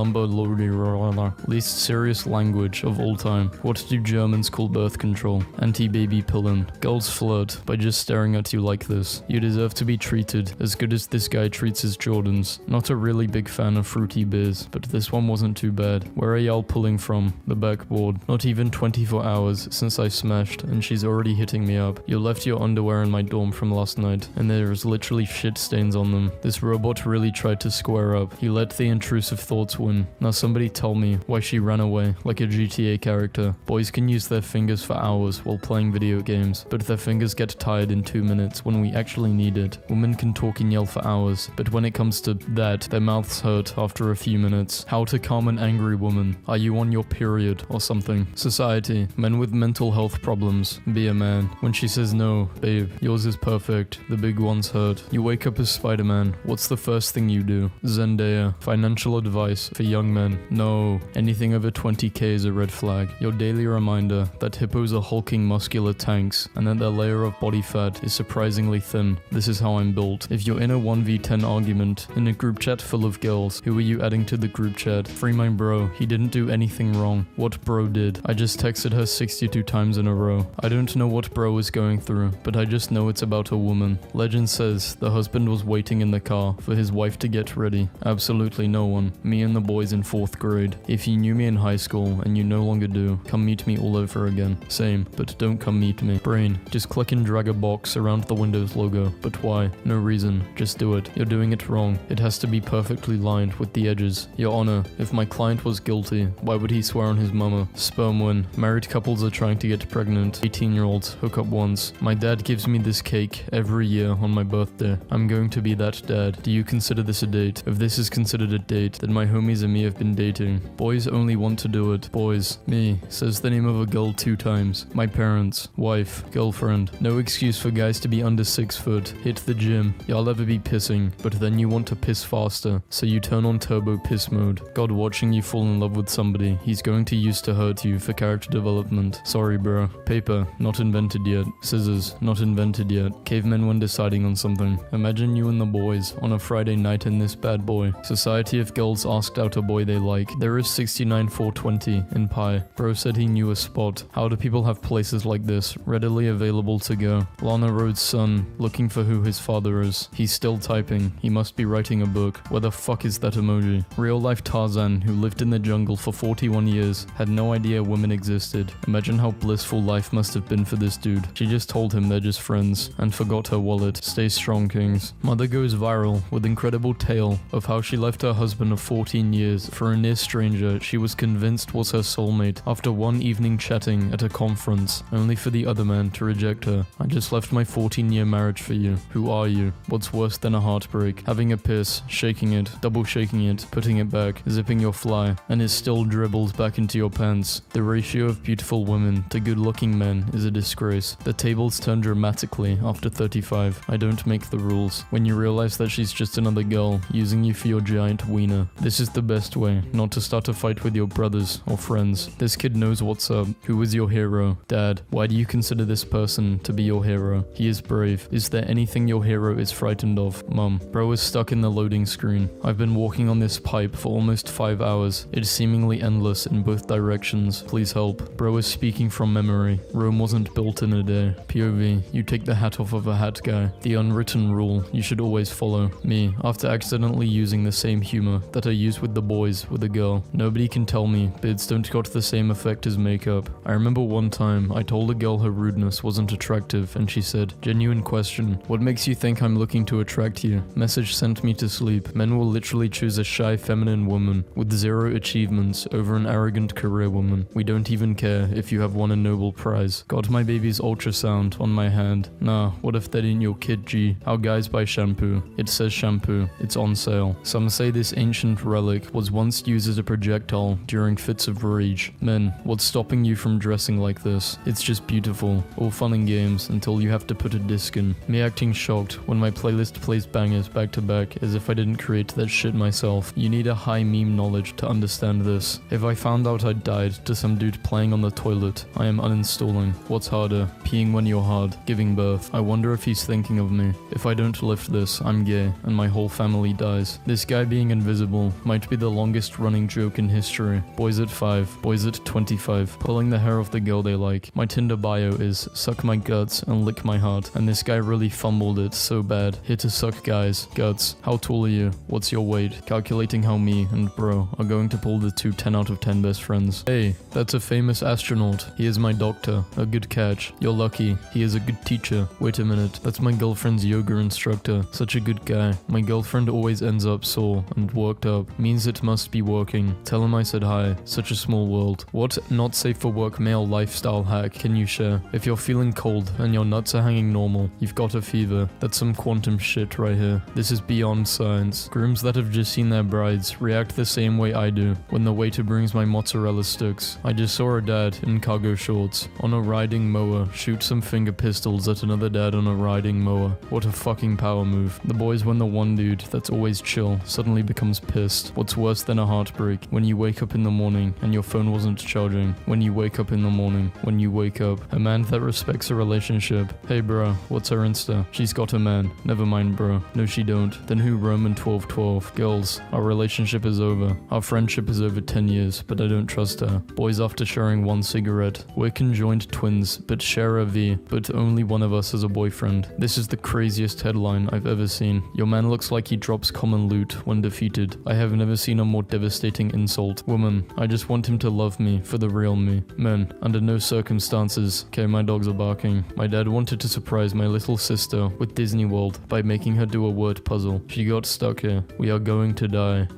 least serious language of all time? What do Germans call birth control? Anti-baby pillin. Girls flirt by just staring at you like this. You deserve to be treated as good as this guy treats his Jordans. Not a really big fan of fruity beers, but this one wasn't too bad. Where are y'all pulling from? The backboard. Not even 24 hours since I smashed and she's already hitting me up. You left your underwear in my dorm from last night and there's literally shit stains on them. This robot really tried to square up. He let the intrusive thoughts win. Now somebody tell me why she ran away like a GTA character. Boys can use their fingers for hours while playing video games, but their fingers get tired in 2 minutes when we actually need it. Women can talk and yell for hours, but when it comes to that, their mouths hurt after a few minutes. How to calm an angry woman. Are you on your period or something? Society. Men with mental health problems. Be a man. When she says no, babe, yours is perfect. The big ones hurt. You wake up as Spider-Man. What's the first thing you do? Zendaya. Financial advice for young men. No. Anything over 20k is a red flag. Your daily reminder that hippos are hulking muscular tanks and that their layer of body fat is surprisingly thin. This is how I'm built. If you're in a 1v10 argument in a group chat full of girls, who are you adding to the group chat? Free my bro. He didn't do anything wrong. What bro did? I just texted her 62 times in a row. I don't know what bro is going through, but I just know it's about a woman. Legend says the husband was waiting in the car for his wife to get ready. Absolutely no one. Me and the boys in 4th grade. If you knew me in high school and you no longer do, come meet me all over again. Same, but don't come meet me. Brain, just click and drag a box around the Windows logo. But why? No reason. Just do it. You're doing it wrong. It has to be perfectly lined with the edges. Your Honor, if my client was guilty, why would he swear on his mama? Sperm win. Married couples are trying to get pregnant. 18-year-olds hook up once. My dad gives me this cake every year on my birthday. I'm going to be that dad. Do you consider this a date? If this is considered a date, then my homies and me have been dating. Boys only want to do it. Boys. Me. Says the name of a girl 2 times. My parents. Wife. Girlfriend. No excuse for guys to be under 6 foot. Hit the gym. Y'all ever be pissing, but then you want to piss faster, so you turn on turbo piss mode. God watching you fall in love with somebody he's going to use to hurt you for character development. Sorry bro. Paper. Not invented yet. Scissors. Not invented yet. Cavemen when deciding on something. Imagine you and the boys on a Friday night in this bad boy. Society if girls asked out a boy they like. There is 69 420 in Pi. Bro said he knew a spot. How do people have places like this readily available to go? Lana Rhodes' son looking for who his father is. He's still typing. He must be writing a book. Where the fuck is that emoji? Real life Tarzan who lived in the jungle for 41 years had no idea women existed. Imagine how blissful life must have been for this dude. She just told him they're just friends and forgot her wallet. Stay strong, kings. Mother goes viral with incredible tale of how she left her husband of 14 years for a near stranger she was convinced was her soulmate after one evening chatting at a conference, only for the other man to reject her. I just left my 14-year marriage for you. Who are you? What's worse than a heartbreak? Having a piss, shaking it, double shaking it, putting it back, zipping your fly, and it still dribbles back into your pants. The ratio of beautiful women to good-looking men is a disgrace. The tables turn dramatically after 35. I don't make the rules. When you realize that she's just another girl using you for your giant wiener. This is the best way not to start a fight with your brothers or friends. This kid knows what's up. Who is your hero? Dad, why do you consider this person to be your hero? He is brave. Is there anything your hero is frightened of? Mum, bro is stuck in the loading screen. I've been walking on this this pipe for almost 5 hours. It's seemingly endless in both directions. Please help. Bro is speaking from memory. Rome wasn't built in a day. POV, you take the hat off of a hat guy. The unwritten rule you should always follow. Me, after accidentally using the same humor that I use with the boys with a girl. Nobody can tell me bids don't got the same effect as makeup. I remember one time I told a girl her rudeness wasn't attractive and she said, genuine question, what makes you think I'm looking to attract you? Message sent me to sleep. Men will literally choose a shy feminine woman with 0 achievements over an arrogant career woman. We don't even care if you have won a Nobel Prize. Got my baby's ultrasound on my hand. Nah, what if that ain't your kid, G? How guys buy shampoo? It says shampoo. It's on sale. Some say this ancient relic was once used as a projectile during fits of rage. Men, what's stopping you from dressing like this? It's just beautiful. All fun and games until you have to put a disc in. Me acting shocked when my playlist plays bangers back to back as if I didn't create that shit myself. You need a high meme knowledge to understand this. If I found out I died to some dude playing on the toilet, I am uninstalling. What's harder? Peeing when you're hard, giving birth. I wonder if he's thinking of me. If I don't lift this, I'm gay and my whole family dies. This guy being invisible might be the longest running joke in history. Boys at 5, boys at 25, pulling the hair off the girl they like. My Tinder bio is suck my guts and lick my heart, and this guy really fumbled it so bad. Here to suck guys, guts. How tall are you? What's your weight? Calculating how me and bro are going to pull the two 10 out of 10 best friends. Hey, that's a famous astronaut. He is my doctor. A good catch. You're lucky. He is a good teacher. Wait a minute. That's my girlfriend's yoga instructor. Such a good guy. My girlfriend always ends up sore and worked up. Means it must be working. Tell him I said hi. Such a small world. What not safe for work male lifestyle hack can you share? If you're feeling cold and your nuts are hanging normal, you've got a fever. That's some quantum shit right here. This is beyond science. Grooms that have just seen their brides react the same way I do when the waiter brings my mozzarella sticks. I just saw a dad in cargo shorts on a riding mower shoot some finger pistols at another dad on a riding mower. What a fucking power move. The boys when the one dude that's always chill suddenly becomes pissed. What's worse than a heartbreak? When you wake up in the morning and your phone wasn't charging. When you wake up in the morning. When you wake up. A man that respects a relationship. Hey bro, what's her Insta? She's got a man. Never mind bro. No she don't. Then who Roman 1212? Girls, our relationship is over. Our friendship is over 10 years, but I don't trust her. Boys after sharing one cigarette. We're conjoined twins, but share a V, but only one of us has a boyfriend. This is the craziest headline I've ever seen. Your man looks like he drops common loot when defeated. I have never seen a more devastating insult. Woman, I just want him to love me for the real me. Men, under no circumstances. Okay, my dogs are barking. My dad wanted to surprise my little sister with Disney World by making her do a word puzzle. She got stuck here. We are going to die.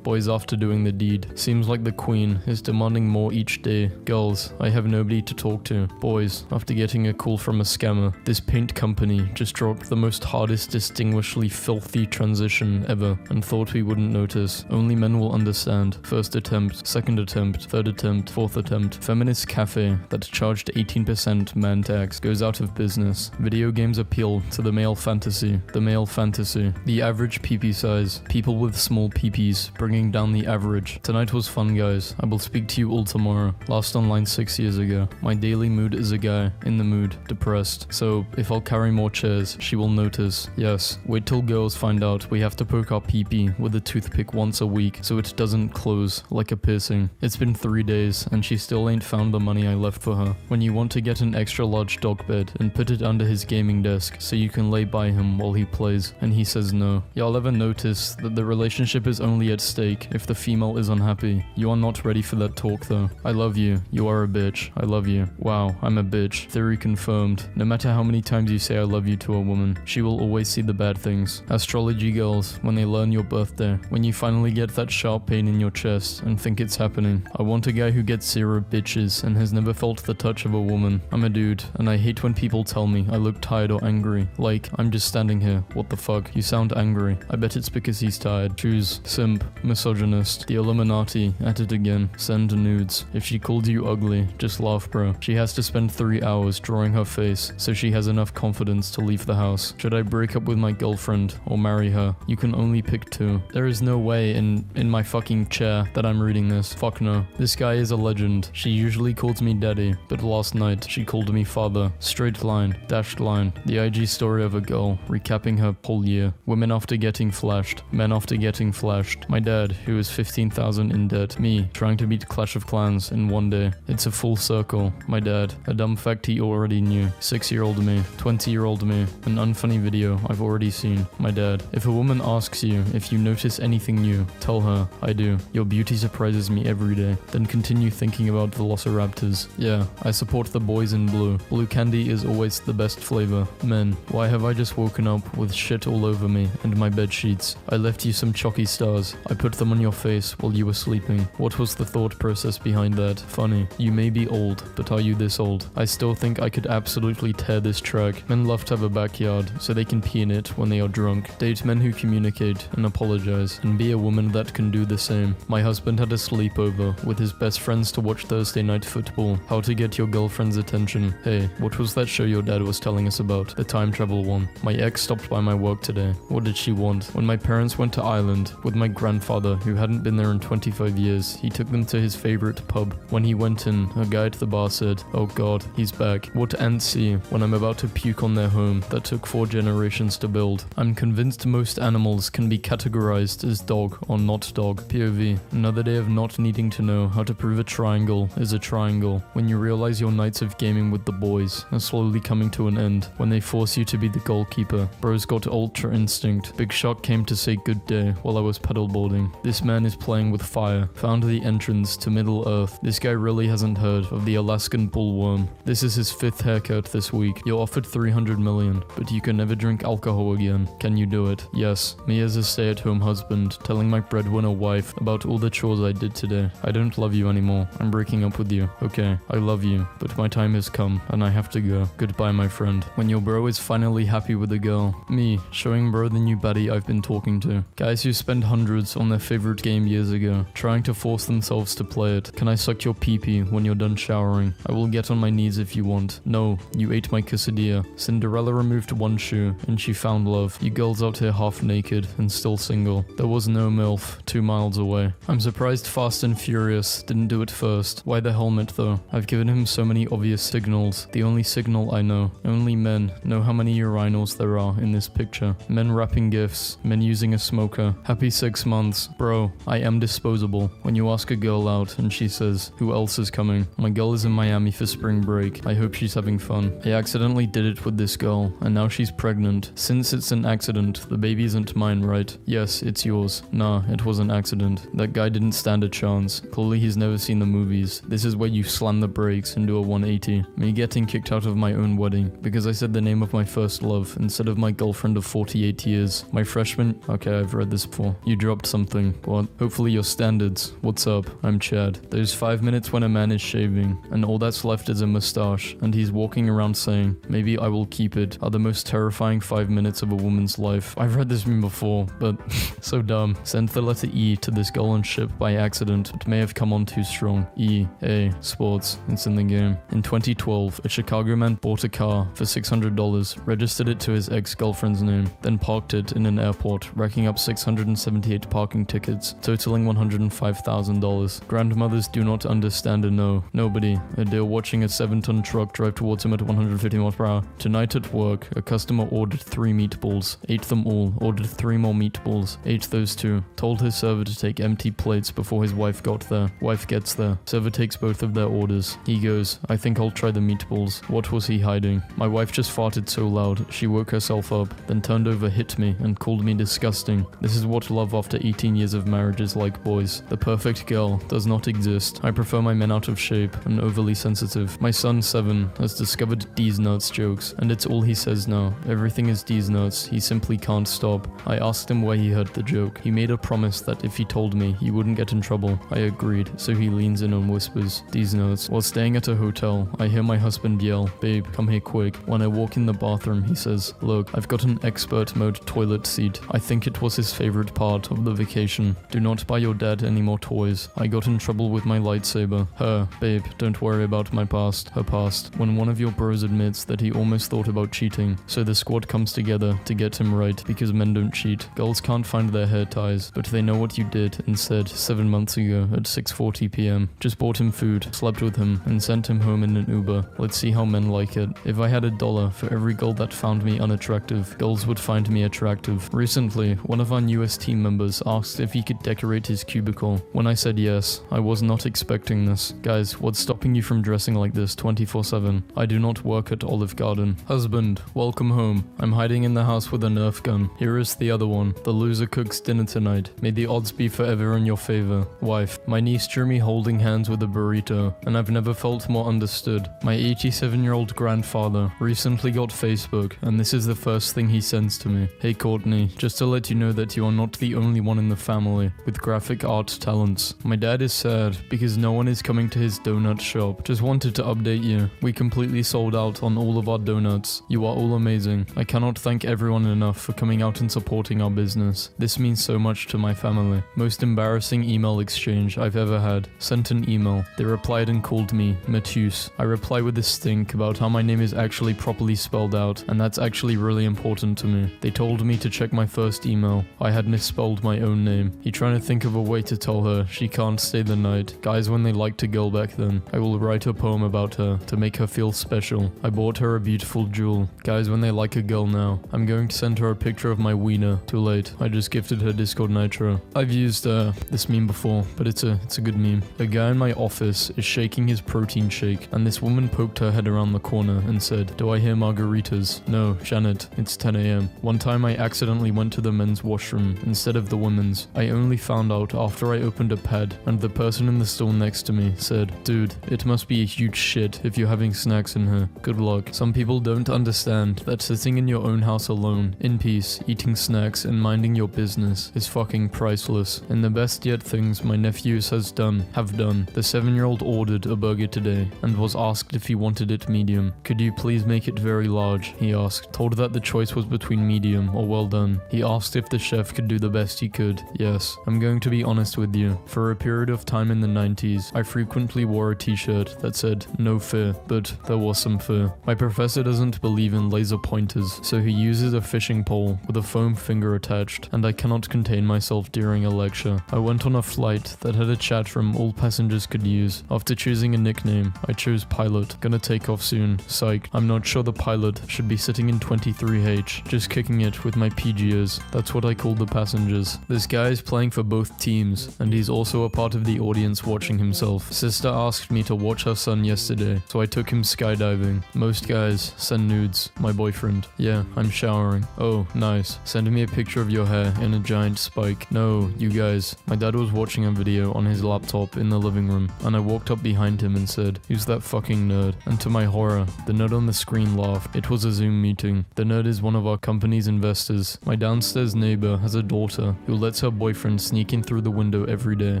Boys after doing the deed. Seems like the queen is demanding more each day. Girls, I have nobody to talk to. Boys, after getting a call from a scammer. This paint company just dropped the most hardest distinguishedly filthy transition ever and thought we wouldn't notice. Only men will understand. First attempt, second attempt, third attempt, fourth attempt. Feminist cafe that charged 18% man tax goes out of business. Video games appeal to the male fantasy. The male fantasy. The average PP size. People with small PPs bringing down the average. Tonight was fun guys. I will speak to you all tomorrow. Last online 6 years ago. My daily mood is a guy in the mood, depressed. So if I'll carry more chairs, she will notice. Yes, wait till girls find out we have to poke our PP with a toothpick once a week so it doesn't close like a piercing. It's been 3 days and she still ain't found the money I left for her. When you want to get an extra large dog bed and put it under his gaming desk so you can lay by him while he plays and he says no. Y'all ever notice that the relationship is only at stake if the female is unhappy? You are not ready for that talk though. I love you. You are a bitch. I love you. Wow, I'm a bitch. Theory confirmed. No matter how many times you say I love you to a woman, she will always see the bad things. Astrology girls, when they learn your birthday, when you finally get that sharp pain in your chest and think it's happening. I want a guy who gets 0 bitches and has never felt the touch of a woman. I'm a dude, and I hate when people tell me I look tired or angry. Like, I'm just standing here. What the fuck? You sound angry. I bet it's because he's tired. Choose. Simp. Misogynist. The Illuminati. At it again. Send nudes. If she called you ugly, just laugh bro. She has to spend 3 hours drawing her face so she has enough confidence to leave the house. Should I break up with my girlfriend or marry her? You can only pick 2. There is no way in my fucking chair that I'm reading this. Fuck no. This guy is a legend. She usually calls me daddy, but last night she called me father. Straight line, dashed line. The IG story of a girl recapping her whole year. Women after getting flashed. Men after after getting flashed. My dad, who is 15,000 in debt. Me, trying to beat Clash of Clans in one day. It's a full circle. My dad, a dumb fact he already knew. 6-year-old me, 20-year-old me, an unfunny video I've already seen. My dad, if a woman asks you if you notice anything new, tell her, I do. Your beauty surprises me every day. Then continue thinking about Velociraptors. Yeah, I support the boys in blue. Blue candy is always the best flavor. Men, why have I just woken up with shit all over me and my bed sheets? I left you some chalky stars. I put them on your face while you were sleeping. What was the thought process behind that? Funny. You may be old, but are you this old? I still think I could absolutely tear this track. Men love to have a backyard, so they can pee in it when they are drunk. Date men who communicate and apologize, and be a woman that can do the same. My husband had a sleepover with his best friends to watch Thursday Night Football. How to get your girlfriend's attention. Hey, what was that show your dad was telling us about? The time travel one. My ex stopped by my work today. What did she want? When my parents went to Ireland with my grandfather, who hadn't been there in 25 years, he took them to his favorite pub. When he went in, a guy at the bar said, "Oh god, he's back. What ants see when I'm about to puke on their home that took 4 generations to build?" I'm convinced most animals can be categorized as dog or not dog. POV. Another day of not needing to know how to prove a triangle is a triangle. When you realize your nights of gaming with the boys are slowly coming to an end. When they force you to be the goalkeeper. Bro's got ultra instinct. Big Shark came to say good day while I was paddleboarding. This man is playing with fire. Found the entrance to Middle Earth. This guy really hasn't heard of the Alaskan bullworm. This is his 5th haircut this week. You're offered 300 million, but you can never drink alcohol again. Can you do it? Yes. Me as a stay-at-home husband, telling my breadwinner wife about all the chores I did today. I don't love you anymore. I'm breaking up with you. Okay, I love you, but my time has come, and I have to go. Goodbye, my friend. When your bro is finally happy with a girl. Me, showing bro the new baddie I've been talking to. Guys who spend hundreds on their favorite game years ago, trying to force themselves to play it. Can I suck your pee-pee when you're done showering? I will get on my knees if you want. No, you ate my quesadilla. Cinderella removed one shoe, and she found love. You girls out here half naked and still single. There was no MILF 2 miles away. I'm surprised Fast and Furious didn't do it first. Why the helmet though? I've given him so many obvious signals. The only signal I know. Only men know how many urinals there are in this picture. Men wrapping gifts. Men using a smoker. Happy 6 months. Bro, I am disposable. When you ask a girl out and she says, who else is coming? My girl is in Miami for spring break. I hope she's having fun. I accidentally did it with this girl, and now she's pregnant. Since it's an accident, the baby isn't mine, right? Yes, it's yours. Nah, it was an accident. That guy didn't stand a chance. Clearly he's never seen the movies. This is where you slam the brakes and do a 180. Me getting kicked out of my own wedding because I said the name of my first love instead of my girlfriend of 48 years. My freshman... Okay, I've read this before. You dropped something. What? Hopefully your standards. What's up? I'm Chad. There's 5 minutes when a man is shaving, and all that's left is a mustache, and he's walking around saying, maybe I will keep it, are the most terrifying 5 minutes of a woman's life. I've read this meme before, but so dumb. Sent the letter E to this girl on ship by accident. It may have come on too strong. E, A, sports. It's in the game. In 2012, a Chicago man bought a car for $600, registered it to his ex-girlfriend's name, then parked it in an airport, racking up 678 parking tickets, totaling $105,000. Grandmothers do not understand a no. Nobody. A deer watching a 7-ton truck drive towards him at 150 miles per hour. Tonight at work, a customer ordered 3 meatballs, ate them all, ordered 3 more meatballs, ate those 2, told his server to take empty plates before his wife got there. Wife gets there. Server takes both of their orders. He goes, I think I'll try the meatballs. What was he hiding? My wife just farted so loud, she woke herself up, then turned over, hit me, and called me disgusting. This is what love after 18 years of marriage is like, boys. The perfect girl does not exist. I prefer my men out of shape and overly sensitive. My son, 7, has discovered D's nuts jokes, and it's all he says now. Everything is D's nuts. He simply can't stop. I asked him where he heard the joke. He made a promise that if he told me, he wouldn't get in trouble. I agreed, so he leans in and whispers, D's nuts. While staying at a hotel, I hear my husband yell, babe, come here quick. When I walk in the bathroom, he says, look, I've got an expert mode toilet seat. I think it was his favorite part of the vacation. Do not buy your dad any more toys. I got in trouble with my lightsaber. Her, babe, don't worry about my past. Her past. When one of your bros admits that he almost thought about cheating, so the squad comes together to get him right because men don't cheat. Girls can't find their hair ties, but they know what you did and said 7 months ago at 6:40 p.m. Just bought him food, slept with him, and sent him home in an Uber. Let's see how men like it. If I had $1 for every girl that found me unattractive, girls would find me attractive. Recently, one of our newest team members asked if he could decorate his cubicle. When I said yes, I was not expecting this. Guys, what's stopping you from dressing like this 24/7? I do not work at Olive Garden. Husband, welcome home. I'm hiding in the house with a Nerf gun. Here is the other one. The loser cooks dinner tonight. May the odds be forever in your favor. Wife, my niece drew me holding hands with a burrito, and I've never felt more understood. My 87-year-old grandfather recently got Facebook, and this is the first thing he sends to me. Hey Courtney, just to let you know that you are not the only one in the family with graphic art talents. My dad is sad because no one is coming to his donut shop. Just wanted to update you. We completely sold out on all of our donuts. You are all amazing. I cannot thank everyone enough for coming out and supporting our business. This means so much to my family. Most embarrassing email exchange I've ever had. Sent an email. They replied and called me Matthews. I reply with a stink about how my name is actually properly spelled out, and that's actually really important to me. They told me to check my first email. I had misspelled my own name. He trying to think of a way to tell her she can't stay the night. Guys when they liked a girl back then. I will write a poem about her to make her feel special. I bought her a beautiful jewel. Guys when they like a girl now. I'm going to send her a picture of my wiener. Too late. I just gifted her Discord Nitro. I've used this meme before, but it's a good meme. A guy in my office is shaking his protein shake, and this woman poked her head around the corner and said, "Do I hear margaritas?" No, Janet, it's 10 a.m. One time I accidentally went to the men's washroom instead of the women's. I only found out after I opened a pad, and the person in the stall next to me said, "Dude, it must be a huge shit if you're having snacks in here. Good luck." Some people don't understand that sitting in your own house alone, in peace, eating snacks and minding your business is fucking priceless. And the best yet things my nephews have done. The 7-year-old ordered a burger today and was asked if he wanted it medium. "Could you please make it very large?" he asked. Told that the choice was between medium or well done. He asked if the chef could do the best he could. Yes, I'm going to be honest with you. For a period of time in the 90s, I frequently wore a t-shirt that said "No fear," but there was some fear. My professor doesn't believe in laser pointers, so he uses a fishing pole with a foam finger attached, and I cannot contain myself during a lecture. I went on a flight that had a chat room all passengers could use. After choosing a nickname, I chose Pilot. Gonna take off soon. Psych. I'm not sure the pilot should be sitting in 23H, just kicking it with my PGers. That's what I call the passengers. This guy is playing for both teams, and he's also a part of the audience watching himself. Sister asked me to watch her son yesterday, so I took him skydiving. Most guys send nudes. My boyfriend. Yeah, I'm showering. Oh, nice. Send me a picture of your hair in a giant spike. No, you guys. My dad was watching a video on his laptop in the living room, and I walked up behind him and said, "Who's that fucking nerd?" And to my horror, the nerd on the screen laughed. It was a Zoom meeting. The nerd is one of our company's investors. My downstairs neighbor has a daughter who lets her boyfriend sneak in through the window every day.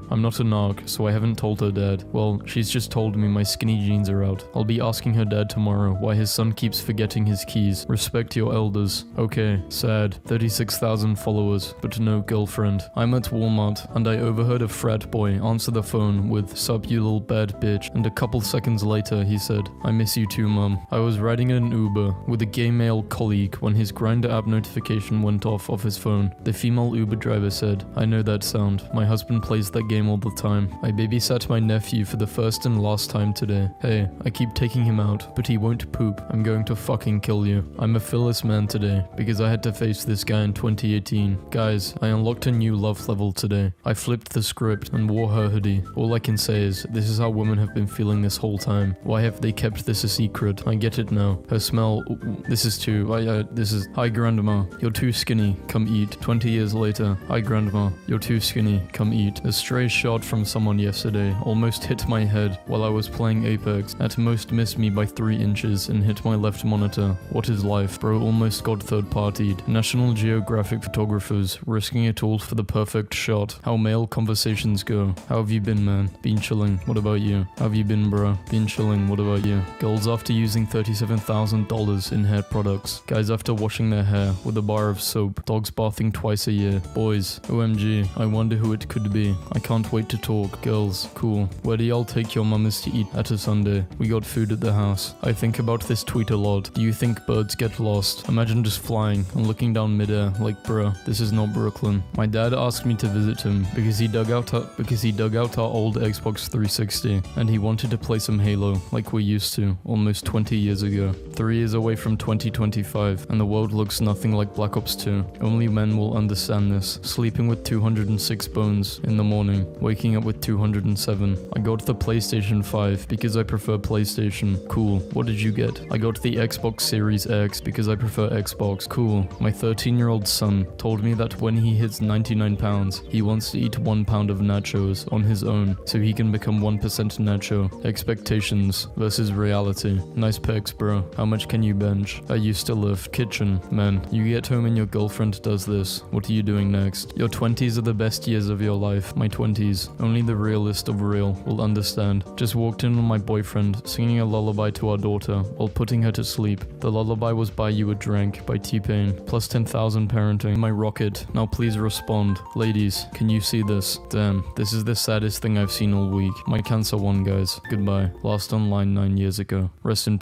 I'm not a narc, so I haven't told her dad. Well, she's just told me my skinny jeans are out. I'll be asking her dad tomorrow why his son keeps forgetting his keys. Respect your elders. Okay, sad. 36,000 followers, but no girlfriend. I'm at Walmart, and I overheard a frat boy answer the phone with, "Sup you little bad bitch," and a couple seconds later he said, "I miss you too, mum." I was riding in an Uber with a gay male colleague when his Grindr app notification went off his phone. The female Uber driver said, "I know that sound. My husband plays that game all the time. I babysat my nephew for the first and last time today. Hey, I keep taking him out, but he won't poop. I'm going to fucking kill you." I'm a fearless man today because I had to face this guy in 2018. Guys, I unlocked a new love level today. I flipped the script and wore her hoodie. All I can say is, this is how women have been feeling this whole time. Why have they kept this a secret? I get it now. Her smell, this is too, hi grandma, you're too skinny, come eat. 20 years later, hi grandma, you're too skinny, come eat. A stray shot from someone yesterday almost hit my head while I was playing Apex. At most missed me by 3 inches and hit my left monitor. What is life? Bro almost got third-partied. National Geographic photographers risking it all for the perfect shot. How male conversations go. How have you been, man? Been chilling. What about you? How have you been, bro? Been chilling. What about you? Girls after using $37,000 in hair products. Guys after washing their hair with a bar of soap. Dogs bathing twice a year. Boys, OMG, I wonder who it could be. I can't wait to talk. Girls, cool. Where do y'all take your mamas to eat at a Sunday? We got food at the house. I think about this tweet a lot. Do you think birds get lost? Imagine just flying and looking down midair like, bruh, this is not Brooklyn. My dad asked me to visit him because he dug out our old Xbox 360 and he wanted to play some Halo like we used to almost 20 years ago. 3 years away from 2025 and the world looks nothing like Black Ops 2. Only men will will understand this. Sleeping with 206 bones in the morning, waking up with 207. I got the PlayStation 5 because I prefer PlayStation. Cool. What did you get? I got the Xbox Series X because I prefer Xbox. Cool. My 13-year-old son told me that when he hits 99 pounds, he wants to eat 1 pound of nachos on his own so he can become 1% nacho. Expectations versus reality. Nice pecs, bro. How much can you bench? I used to live. Kitchen. Man, you get home and your girlfriend does this. What are you doing next? Your 20s are the best years of your life. My 20s. Only the realist of real will understand. Just walked in on my boyfriend singing a lullaby to our daughter while putting her to sleep. The lullaby was Buy You a Drink by T-Pain. Plus 10,000 parenting. My rocket. Now please respond. Ladies, can you see this? Damn, this is the saddest thing I've seen all week. My cancer won, guys. Goodbye. Last online 9 years ago. Rest in peace.